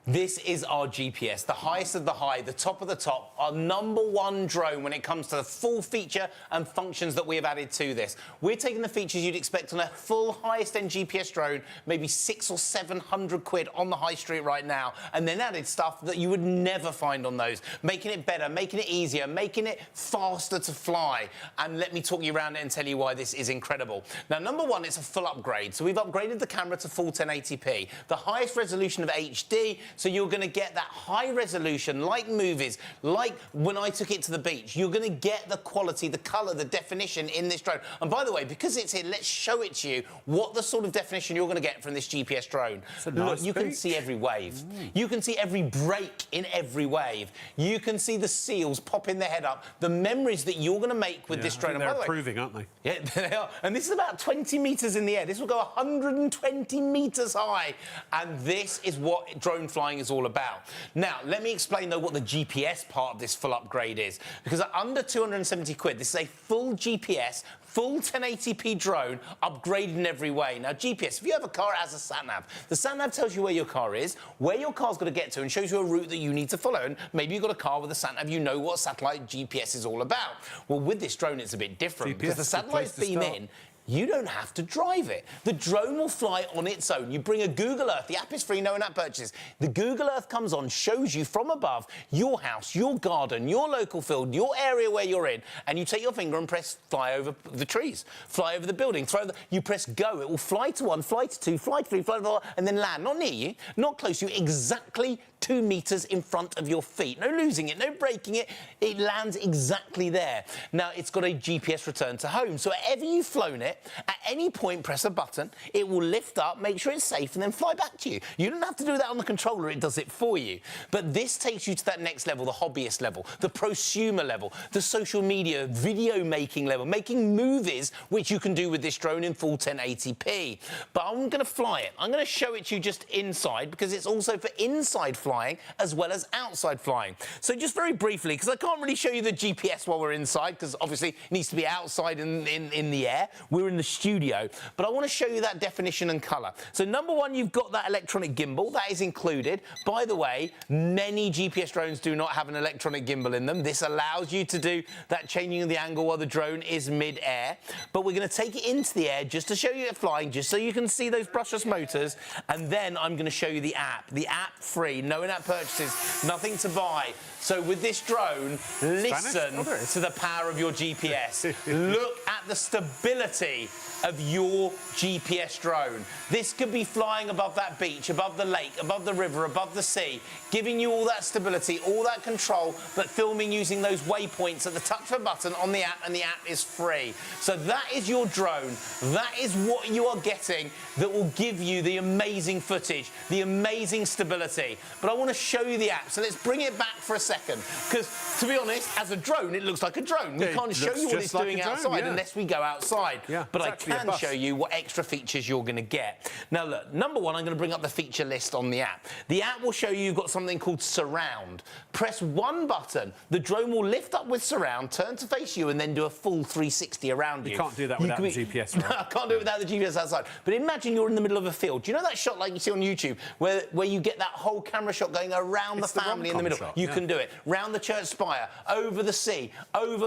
This is our GPS, the highest of the high, the top of the top, our #1 drone when it comes to the full feature and functions that we have added to this. We're taking the features you'd expect on a full highest-end GPS drone, maybe 600 or 700 quid on the high street right now, and then added stuff that you would never find on those, making it better, making it easier, making it faster to fly. And let me talk you around it and tell you why this is incredible. Now, #1, it's a full upgrade. So we've upgraded the camera to full 1080p, the highest resolution of HD, So you're going to get that high resolution, like movies, like when I took it to the beach. You're going to get the quality, the colour, the definition in this drone. And by the way, because it's here, let's show it to you what the sort of definition you're going to get from this GPS drone. Look, you can see every wave. You can see every break in every wave. You can see the seals popping their head up. The memories that you're going to make with this drone. They're improving, aren't they? Yeah, they are. And this is about 20 metres in the air. This will go 120 metres high. And this is what drone flying is all about. Now, let me explain, though, what the GPS part of this full upgrade is. Because at under 270 quid, this is a full GPS, full 1080p drone, upgraded in every way. Now, GPS, if you have a car, it has a sat-nav. The sat-nav tells you where your car is, where your car's got to get to, and shows you a route that you need to follow. And maybe you've got a car with a sat-nav, you know what satellite GPS is all about. Well, with this drone, it's a bit different, because the satellite's beam in. You don't have to drive it. The drone will fly on its own. You bring a Google Earth. The app is free, no in-app purchases. The Google Earth comes on, shows you from above your house, your garden, your local field, your area where you're in, and you take your finger and press fly over the trees, fly over the building, you press go. It will fly to 1, fly to 2, fly to 3, fly to 4, and then land. Not near you, not close to you, exactly 2 metres in front of your feet. No losing it, no breaking it. It lands exactly there. Now, it's got a GPS return to home. So wherever you've flown it, at any point, press a button, it will lift up, make sure it's safe, and then fly back to you. You don't have to do that on the controller, it does it for you. But this takes you to that next level, the hobbyist level, the prosumer level, the social media, video making level, making movies, which you can do with this drone in full 1080p. But I'm going to fly it. I'm going to show it to you just inside, because it's also for inside flying as well as outside flying. So just very briefly, because I can't really show you the GPS while we're inside, because obviously it needs to be outside in the air. We're in the studio, but I want to show you that definition and colour. So number one, you've got that electronic gimbal. That is included. By the way, many GPS drones do not have an electronic gimbal in them. This allows you to do that changing of the angle while the drone is mid-air. But we're going to take it into the air just to show you it flying, just so you can see those brushless motors. And then I'm going to show you the app. The app free, no in-app purchases, nothing to buy. So with this drone, listen to the power of your GPS. Look at the stability of your GPS drone. This could be flying above that beach, above the lake, above the river, above the sea, giving you all that stability, all that control, but filming using those waypoints at the touch of a button on the app, and the app is free. So that is your drone. That is what you are getting that will give you the amazing footage, the amazing stability. But I want to show you the app, so let's bring it back for a second, because to be honest, as a drone, it looks like a drone. We can't show you what it's doing outside unless we go outside. But I can show you what extra features you're going to get. Now look, number one, I'm going to bring up the feature list on the app. The app will show you've got something called surround. Press one button, the drone will lift up with surround, turn to face you, and then do a full 360 around you. You can't do that without the GPS, right? No, I can't do it without the GPS outside. But imagine you're in the middle of a field. Do you know that shot like you see on YouTube, where you get that whole camera shot going around the family in the middle? You can do it. Round the church spire, over the sea,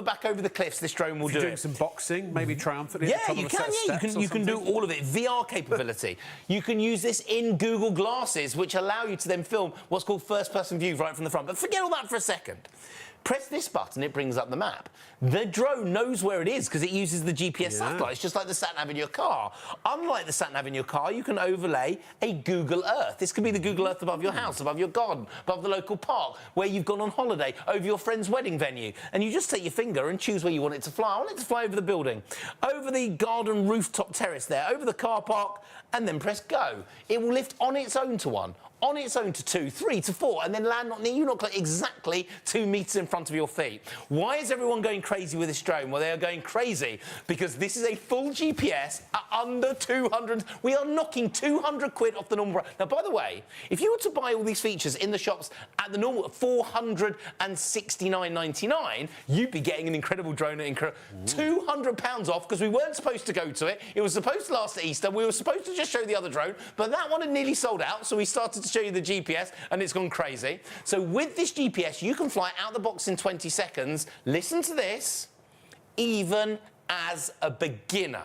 back over the cliffs, this drone will do it. Doing some boxing, maybe triumphantly at the top of a set of steps you can do all of it. VR capability. You can use this in Google Glasses, which allow you to then film what's called first-person view right from the front. But forget all that for a second. Press this button, it brings up the map. The drone knows where it is because it uses the GPS satellite. It's just like the sat-nav in your car. Unlike the sat-nav in your car, you can overlay a Google Earth. This could be the Google Earth above your house, above your garden, above the local park, where you've gone on holiday, over your friend's wedding venue. And you just take your finger and choose where you want it to fly. I want it to fly over the building, over the garden rooftop terrace there, over the car park, and then press go. It will lift on its own to 1. On its own to 2, 3 to 4, and then land not near you, not exactly 2 metres in front of your feet. Why is everyone going crazy with this drone? Well, they are going crazy because this is a full GPS at under 200. We are knocking 200 quid off the normal price. Now, by the way, if you were to buy all these features in the shops at the normal $469.99, you'd be getting an incredible drone at £200 off, because we weren't supposed to go to it. It was supposed to last at Easter. We were supposed to just show the other drone, but that one had nearly sold out, so we started to show you the GPS, and it's gone crazy. So with this GPS, you can fly out the box in 20 seconds. Listen to this. Even as a beginner.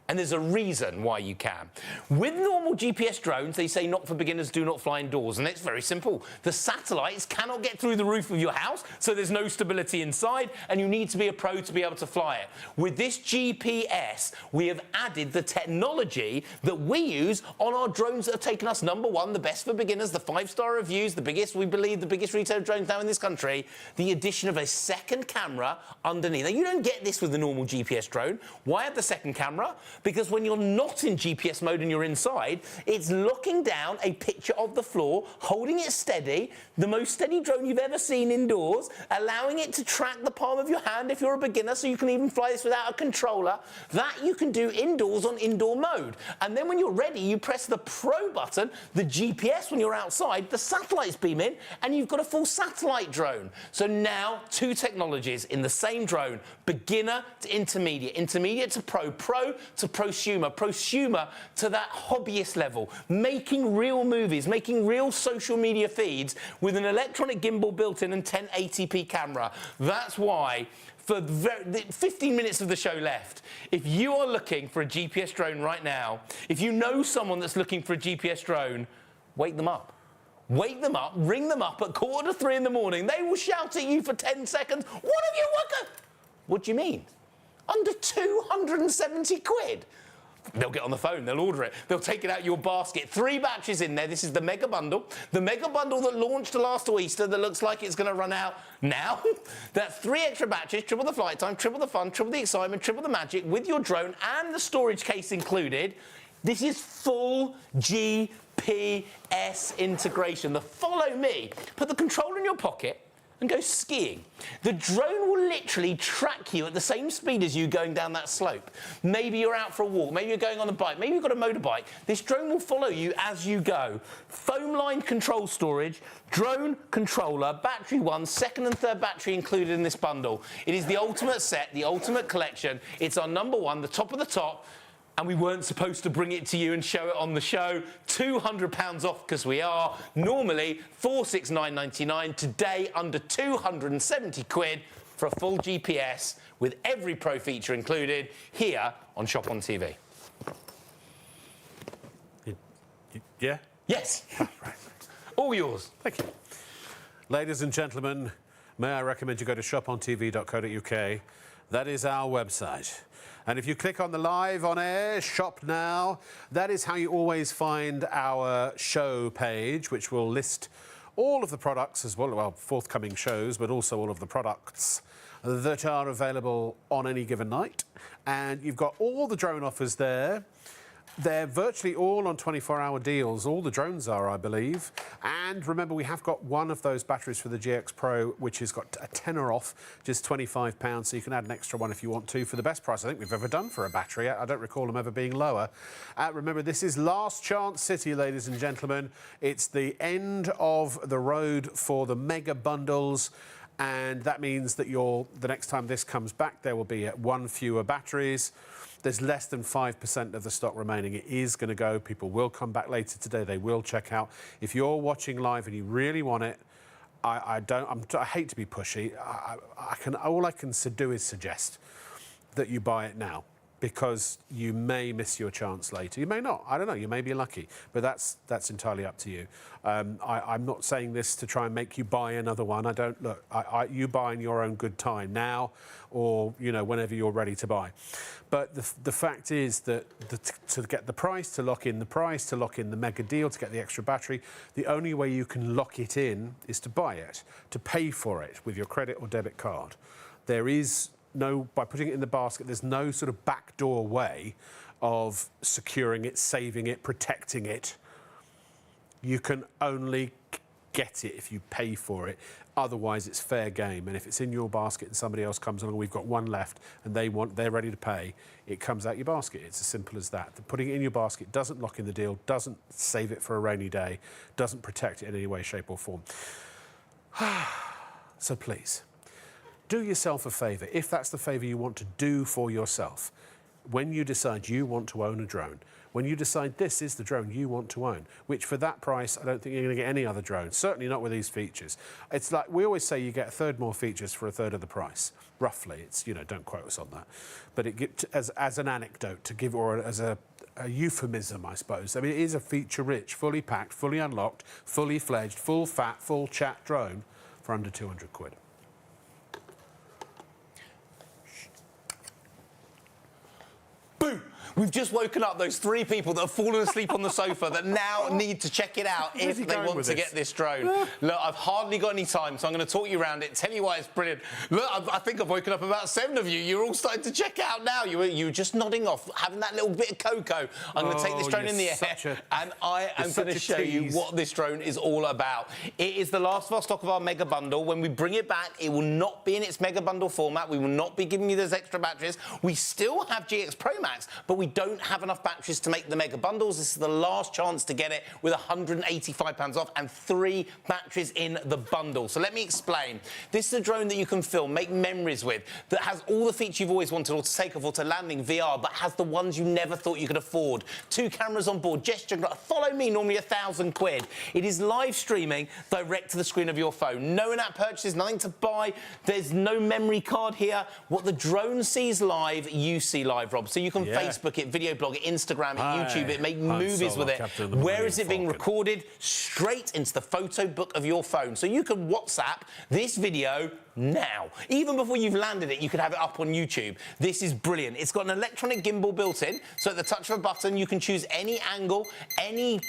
And there's a reason why you can. With normal GPS drones, they say not for beginners, do not fly indoors. And it's very simple. The satellites cannot get through the roof of your house, so there's no stability inside, and you need to be a pro to be able to fly it. With this GPS, we have added the technology that we use on our drones that have taken us #1, the best for beginners, the 5-star reviews, the biggest, we believe, the biggest retail drones now in this country, the addition of a second camera underneath. Now, you don't get this with the normal GPS drone. Why have the second camera? Because when you're not in GPS mode and you're inside, it's looking down a picture of the floor, holding it steady, the most steady drone you've ever seen indoors, allowing it to track the palm of your hand if you're a beginner, so you can even fly this without a controller. That you can do indoors on indoor mode. And then when you're ready, you press the Pro button, the GPS when you're outside, the satellites beam in, and you've got a full satellite drone. So now, 2 technologies in the same drone, beginner to intermediate, intermediate to pro, pro to prosumer, prosumer to that hobbyist level, making real movies, making real social media feeds with an electronic gimbal built in and 1080p camera. That's why, for 15 minutes of the show left, if you are looking for a GPS drone right now, if you know someone that's looking for a GPS drone, wake them up. Wake them up, ring them up at 2:45 in the morning. They will shout at you for 10 seconds. What have you worked? What do you mean? Under 270 quid. They'll get on the phone, they'll order it, they'll take it out your basket. 3 batteries in there. This is the mega bundle. The mega bundle that launched last Easter that looks like it's going to run out now. That's 3 extra batteries, triple the flight time, triple the fun, triple the excitement, triple the magic with your drone and the storage case included. This is full GPS integration. The follow me. Put the controller in your pocket and go skiing. The drone will literally track you at the same speed as you going down that slope. Maybe you're out for a walk, maybe you're going on a bike, maybe you've got a motorbike. This drone will follow you as you go. Foam-lined control storage, drone controller, battery 1, second and third battery included in this bundle. It is the ultimate set, the ultimate collection. It's our #1, the top of the top. And we weren't supposed to bring it to you and show it on the show. £200 off, because we are. Normally, £469.99. Today, under 270 quid for a full GPS with every pro feature included here on Shop on TV. Yeah? Yes. Right. All yours. Thank you. Ladies and gentlemen, may I recommend you go to shopontv.co.uk. That is our website. And if you click on the live on air, shop now, that is how you always find our show page, which will list all of the products as well, forthcoming shows, but also all of the products that are available on any given night. And you've got all the drone offers there. They're virtually all on 24-hour deals. All the drones are, I believe. And remember, we have got one of those batteries for the GX Pro, which has got a tenner off, just £25, so you can add an extra one if you want to, for the best price I think we've ever done for a battery. I don't recall them ever being lower. Remember, this is Last Chance City, ladies and gentlemen. It's the end of the road for the mega bundles. And that means that the next time this comes back, there will be 1 fewer batteries. There's less than 5% of the stock remaining. It is going to go. People will come back later today. They will check out. If you're watching live and you really want it, I hate to be pushy. All I can do is suggest that you buy it now, because you may miss your chance later. You may not. I don't know. You may be lucky, but that's entirely up to you. I'm not saying this to try and make you buy another one. You buy in your own good time now, or whenever you're ready to buy. But the fact is that to get the price, to lock in the price, to lock in the mega deal, to get the extra battery, the only way you can lock it in is to buy it, to pay for it with your credit or debit card. There is by putting it in the basket, there's no sort of backdoor way of securing it, saving it, protecting it. You can only get it if you pay for it. Otherwise, it's fair game. And if it's in your basket and somebody else comes along, we've got one left, and they're ready to pay, it comes out your basket. It's as simple as that. Putting it in your basket doesn't lock in the deal, doesn't save it for a rainy day, doesn't protect it in any way, shape or form. So please, do yourself a favour, if that's the favour you want to do for yourself. when you decide you want to own a drone, when you decide this is the drone you want to own, which for that price, I don't think you're going to get any other drone, certainly not with these features. It's like, we always say you get a third more features for a third of the price, roughly. It's, you know, don't quote us on that. But as an anecdote to give, or as a euphemism, I suppose. I mean, it is a feature-rich, fully packed, fully unlocked, fully fledged, full fat, full chat drone for under 200 quid. Boom! We've just woken up those 3 people that have fallen asleep on the sofa that now need to check it out if they want to get this drone. Look, I've hardly got any time, so I'm going to talk you around it, tell you why it's brilliant. Look, I think I've woken up about 7 of you. You're all starting to check it out now. You were just nodding off, having that little bit of cocoa. I'm going to take this drone in the air, and I am going to show you what this drone is all about. It is the last of our stock of our mega bundle. When we bring it back, it will not be in its mega bundle format. We will not be giving you those extra batteries. We still have GX Pro Max, but we don't have enough batteries to make the mega bundles. This is the last chance to get it with £185 off and 3 batteries in the bundle. So let me explain. This is a drone that you can film, make memories with, that has all the features you've always wanted, auto takeoff, auto landing, VR, but has the ones you never thought you could afford. 2 cameras on board, gesture, follow me, normally 1,000 quid. It is live streaming direct to the screen of your phone. No in-app purchases, nothing to buy. There's no memory card here. What the drone sees live, you see live, Rob. So you can Facebook it, video blog it, Instagram it, YouTube it, make movies with it. Where is it being recorded? Straight into the photo book of your phone. So you can WhatsApp this video now. Even before you've landed it, you could have it up on YouTube. This is brilliant. It's got an electronic gimbal built in, so at the touch of a button, you can choose any angle, any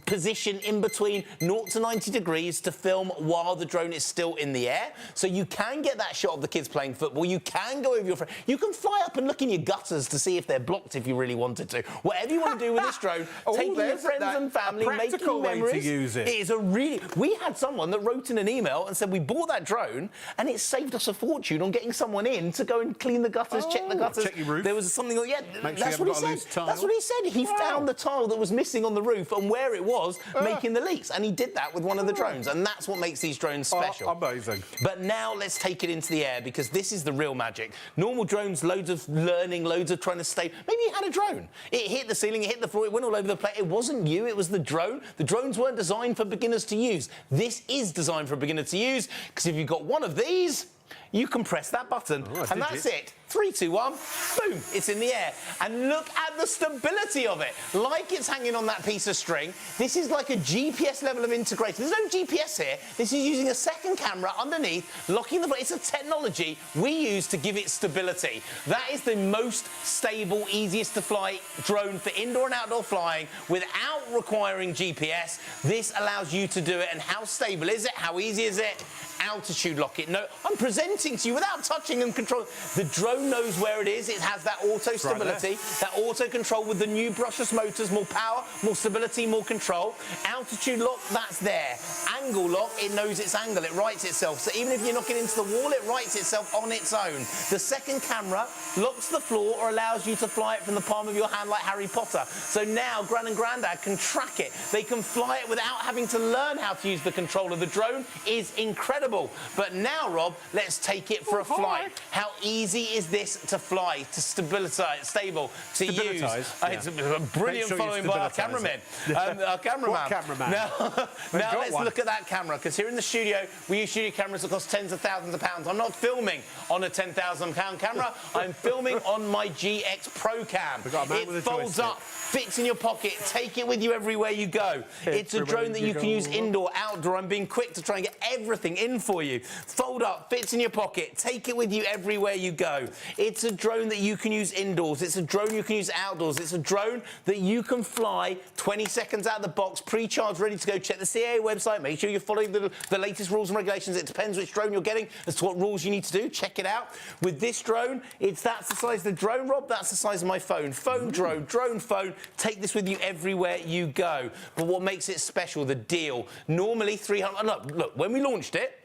position in between 0 to 90 degrees to film while the drone is still in the air. So you can get that shot of the kids playing football. You can go over your friend. You can fly up and look in your gutters to see if they're blocked if you really wanted to. Whatever you want to do with this drone, taking your friends and family, making memories. To use it. It is a really... We had someone that wrote in an email and said, we bought that drone and it saved us a fortune on getting someone in to go and clean the gutters, check the gutters. Check your roof. There was something like, that's what he said. Tile. That's what he said. He found the tile that was missing on the roof and where it was making the leaks. And he did that with one of the drones. And that's what makes these drones special. Amazing. But now let's take it into the air because this is the real magic. Normal drones, loads of learning, loads of trying to stay. Maybe you had a drone. It hit the ceiling, it hit the floor, it went all over the place. It wasn't you, it was the drone. The drones weren't designed for beginners to use. This is designed for a beginner to use because if you've got one of these, you can press that button and that's it. 3, 2, 1, boom, it's in the air. And look at the stability of it. Like it's hanging on that piece of string. This is like a GPS level of integration. There's no GPS here. This is using a second camera underneath, locking the... It's a technology we use to give it stability. That is the most stable, easiest to fly drone for indoor and outdoor flying without requiring GPS. This allows you to do it. And how stable is it? How easy is it? Altitude lock it. No, I'm presenting to you without touching and controlling. The drone knows where it is. It has that auto stability, that auto control with the new brushless motors, more power, more stability, more control. Altitude lock, that's there. Angle lock, it knows its angle, it rights itself. So even if you're knocking into the wall, it rights itself on its own. The second camera locks the floor or allows you to fly it from the palm of your hand like Harry Potter. So now Gran and Grandad can track it. They can fly it without having to learn how to use the control of the drone. Is incredible. But now, Rob, let's take it for a flight. How easy is this to fly, to stable, to use? It's a brilliant following by our cameraman. Our cameraman. What cameraman? Now let's look at that camera, because here in the studio, we use studio cameras that cost tens of thousands of pounds. I'm not filming on a £10,000 camera. I'm filming on my GX Pro Cam. It folds up, fits in your pocket, take it with you everywhere you go. It's a drone that you can use indoor, outdoor. I'm being quick to try and get everything in for you. Fold up, fits in your pocket, take it with you everywhere you go. It's a drone that you can use indoors. It's a drone you can use outdoors. It's a drone that you can fly 20 seconds out of the box, pre-charged, ready to go. Check the CAA website. Make sure you're following the latest rules and regulations. It depends which drone you're getting as to what rules you need to do. Check it out. With this drone, that's the size of the drone, Rob. That's the size of my phone. Phone, drone, phone. Take this with you everywhere you go. But what makes it special, the deal. Normally 300... Look, when we launched it,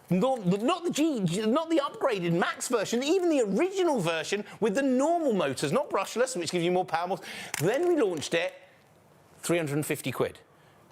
not the upgraded Max version, even the original version with the normal motors, not brushless, which gives you more power. Then we launched it, 350 quid.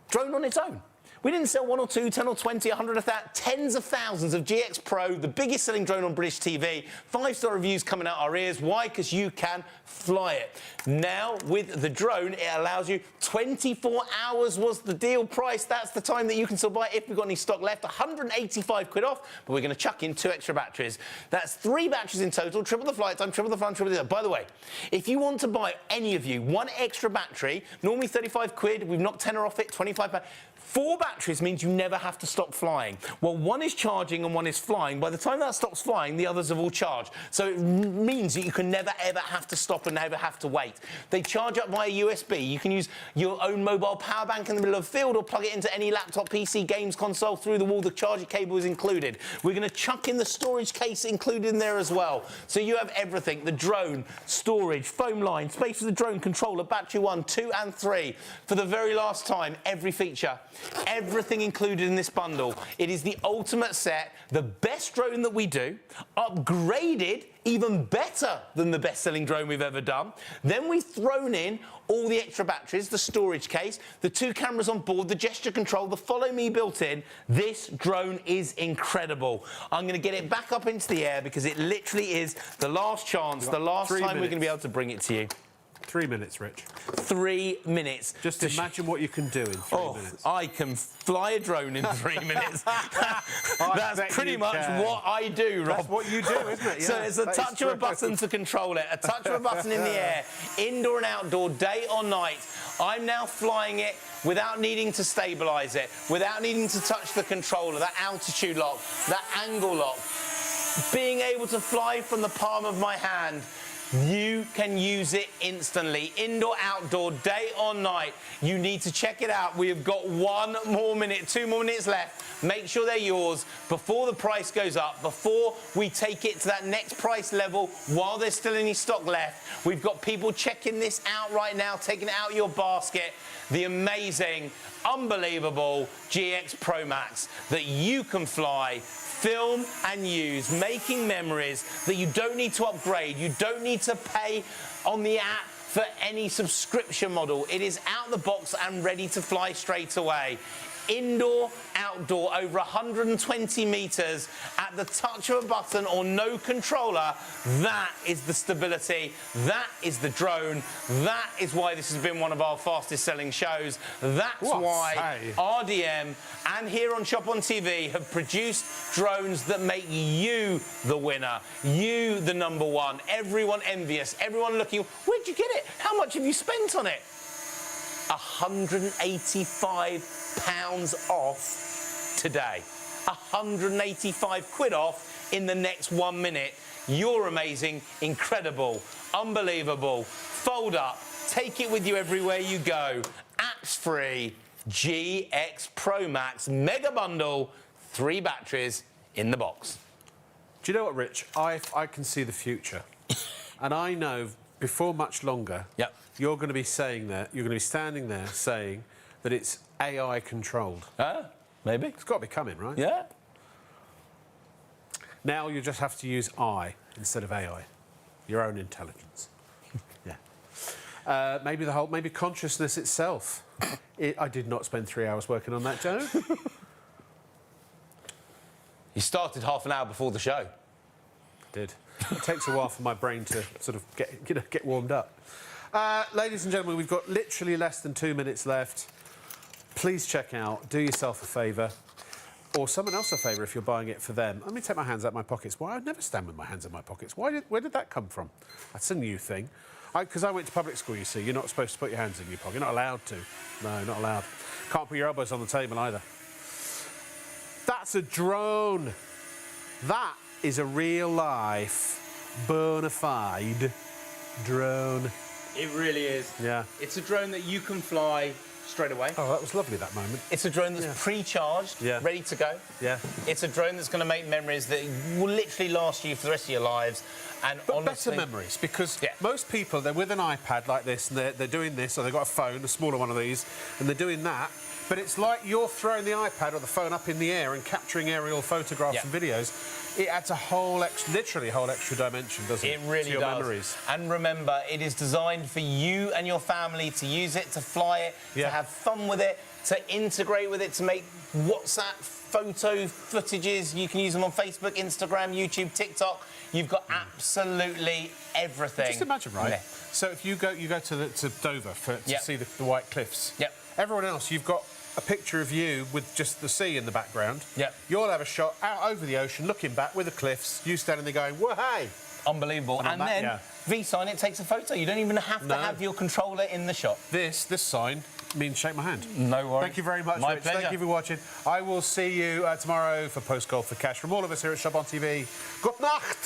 Drone on its own. We didn't sell 1 or 2, 10 or 20, 100 of that, tens of thousands of GX Pro, the biggest selling drone on British TV. 5-star reviews coming out our ears. Why? Because you can fly it. Now, with the drone, it allows you 24 hours was the deal price. That's the time that you can still buy it if we've got any stock left. 185 quid off, but we're going to chuck in 2 extra batteries. That's 3 batteries in total, triple the flight time, triple the fun, triple the... By the way, if you want to buy, any of you, 1 extra battery, normally 35 quid, we've knocked tenner off it, 25 pounds. 4 batteries means you never have to stop flying. Well, 1 is charging and 1 is flying. By the time that stops flying, the others have all charged. So it means that you can never, ever have to stop and never have to wait. They charge up via USB. You can use your own mobile power bank in the middle of the field or plug it into any laptop, PC, games console through the wall. The charger cable is included. We're going to chuck in the storage case included in there as well. So you have everything. The drone, storage, foam line, space for the drone, controller, battery 1, 2 and 3. For the very last time, every feature. Everything included in this bundle. It is the ultimate set, the best drone that we do, upgraded even better than the best-selling drone we've ever done. Then we've thrown in all the extra batteries, the storage case, the 2 cameras on board, the gesture control, the follow me built in. This drone is incredible. I'm going to get it back up into the air because it literally is the last chance, the last time we're going to be able to bring it to you. 3 minutes, Rich. 3 minutes. Just imagine what you can do in 3 minutes. I can fly a drone in 3 minutes. That's pretty much what I do, Rob. That's what you do, isn't it? Yeah, so it's a touch of a button to control it, a touch of a button in the air, indoor and outdoor, day or night. I'm now flying it without needing to stabilise it, without needing to touch the controller, that altitude lock, that angle lock. Being able to fly from the palm of my hand. You can use it instantly, indoor, outdoor, day or night. You need to check it out. We have got 1 more minute, 2 more minutes left. Make sure they're yours before the price goes up, before we take it to that next price level while there's still any stock left. We've got people checking this out right now, taking it out of your basket. The amazing, unbelievable GX Pro Max that you can fly, film and use, making memories that you don't need to upgrade, you don't need to pay on the app for any subscription model. It is out the box and ready to fly straight away. Indoor, outdoor, over 120 metres at the touch of a button or no controller. That is the stability. That is the drone. That is why this has been one of our fastest selling shows. That's why RDM and here on Shop on TV have produced drones that make you the winner, you the number one, everyone envious, everyone looking, where'd you get it? How much have you spent on it? £185 off today. 185 quid off in the next 1 minute. You're amazing, incredible, unbelievable. Fold up, take it with you everywhere you go. Apps free, GX Pro Max Mega Bundle, 3 batteries in the box. Do you know what, Rich? I can see the future. And I know before much longer, you're going to be saying that, you're going to be standing there saying that it's AI controlled. Maybe. It's got to be coming, right? Yeah. Now you just have to use I instead of AI, your own intelligence. Yeah. Maybe consciousness itself. I did not spend 3 hours working on that, Joe. You started half an hour before the show. I did. It takes a while for my brain to sort of get warmed up. Ladies and gentlemen, we've got literally less than 2 minutes left. Please check out, do yourself a favour, or someone else a favour if you're buying it for them. Let me take my hands out of my pockets. Why? I'd never stand with my hands in my pockets. Where did that come from? That's a new thing. Because I went to public school, you see. You're not supposed to put your hands in your pocket. You're not allowed to. No, not allowed. Can't put your elbows on the table either. That's a drone. That is a real-life, bona fide drone. It really is. Yeah. It's a drone that you can fly straight away. Oh, that was lovely, that moment. It's a drone that's pre-charged, ready to go. Yeah. It's a drone that's going to make memories that will literally last you for the rest of your lives. And but honestly, better memories, because most people, they're with an iPad like this, and they're doing this, or they've got a phone, a smaller one of these, and they're doing that, but it's like you're throwing the iPad or the phone up in the air and capturing aerial photographs Yeah. and videos. It adds a whole extra, literally a whole extra dimension, doesn't it? It really to your does. memories. And remember, it is designed for you and your family to use it, to fly it, Yeah. to have fun with it, to integrate with it, to make WhatsApp photo footages. You can use them on Facebook, Instagram, YouTube, TikTok. You've got absolutely everything. Just imagine, right? Yeah. So if you go to Dover to Yep. see the White Cliffs. Yep. Everyone else, you've got a picture of you with just the sea in the background. Yep. You'll have a shot out over the ocean, looking back with the cliffs. You standing there going, "Whoa, hey!" Unbelievable. And on And that, then yeah. V-Sign, it takes a photo. You don't even have to No. have your controller in the shot. This sign means shake my hand. No worries. Thank you very much, My Rich. pleasure. Thank you for watching. I will see you tomorrow for Post Golf for Cash. From all of us here at Shop on TV, good Nacht.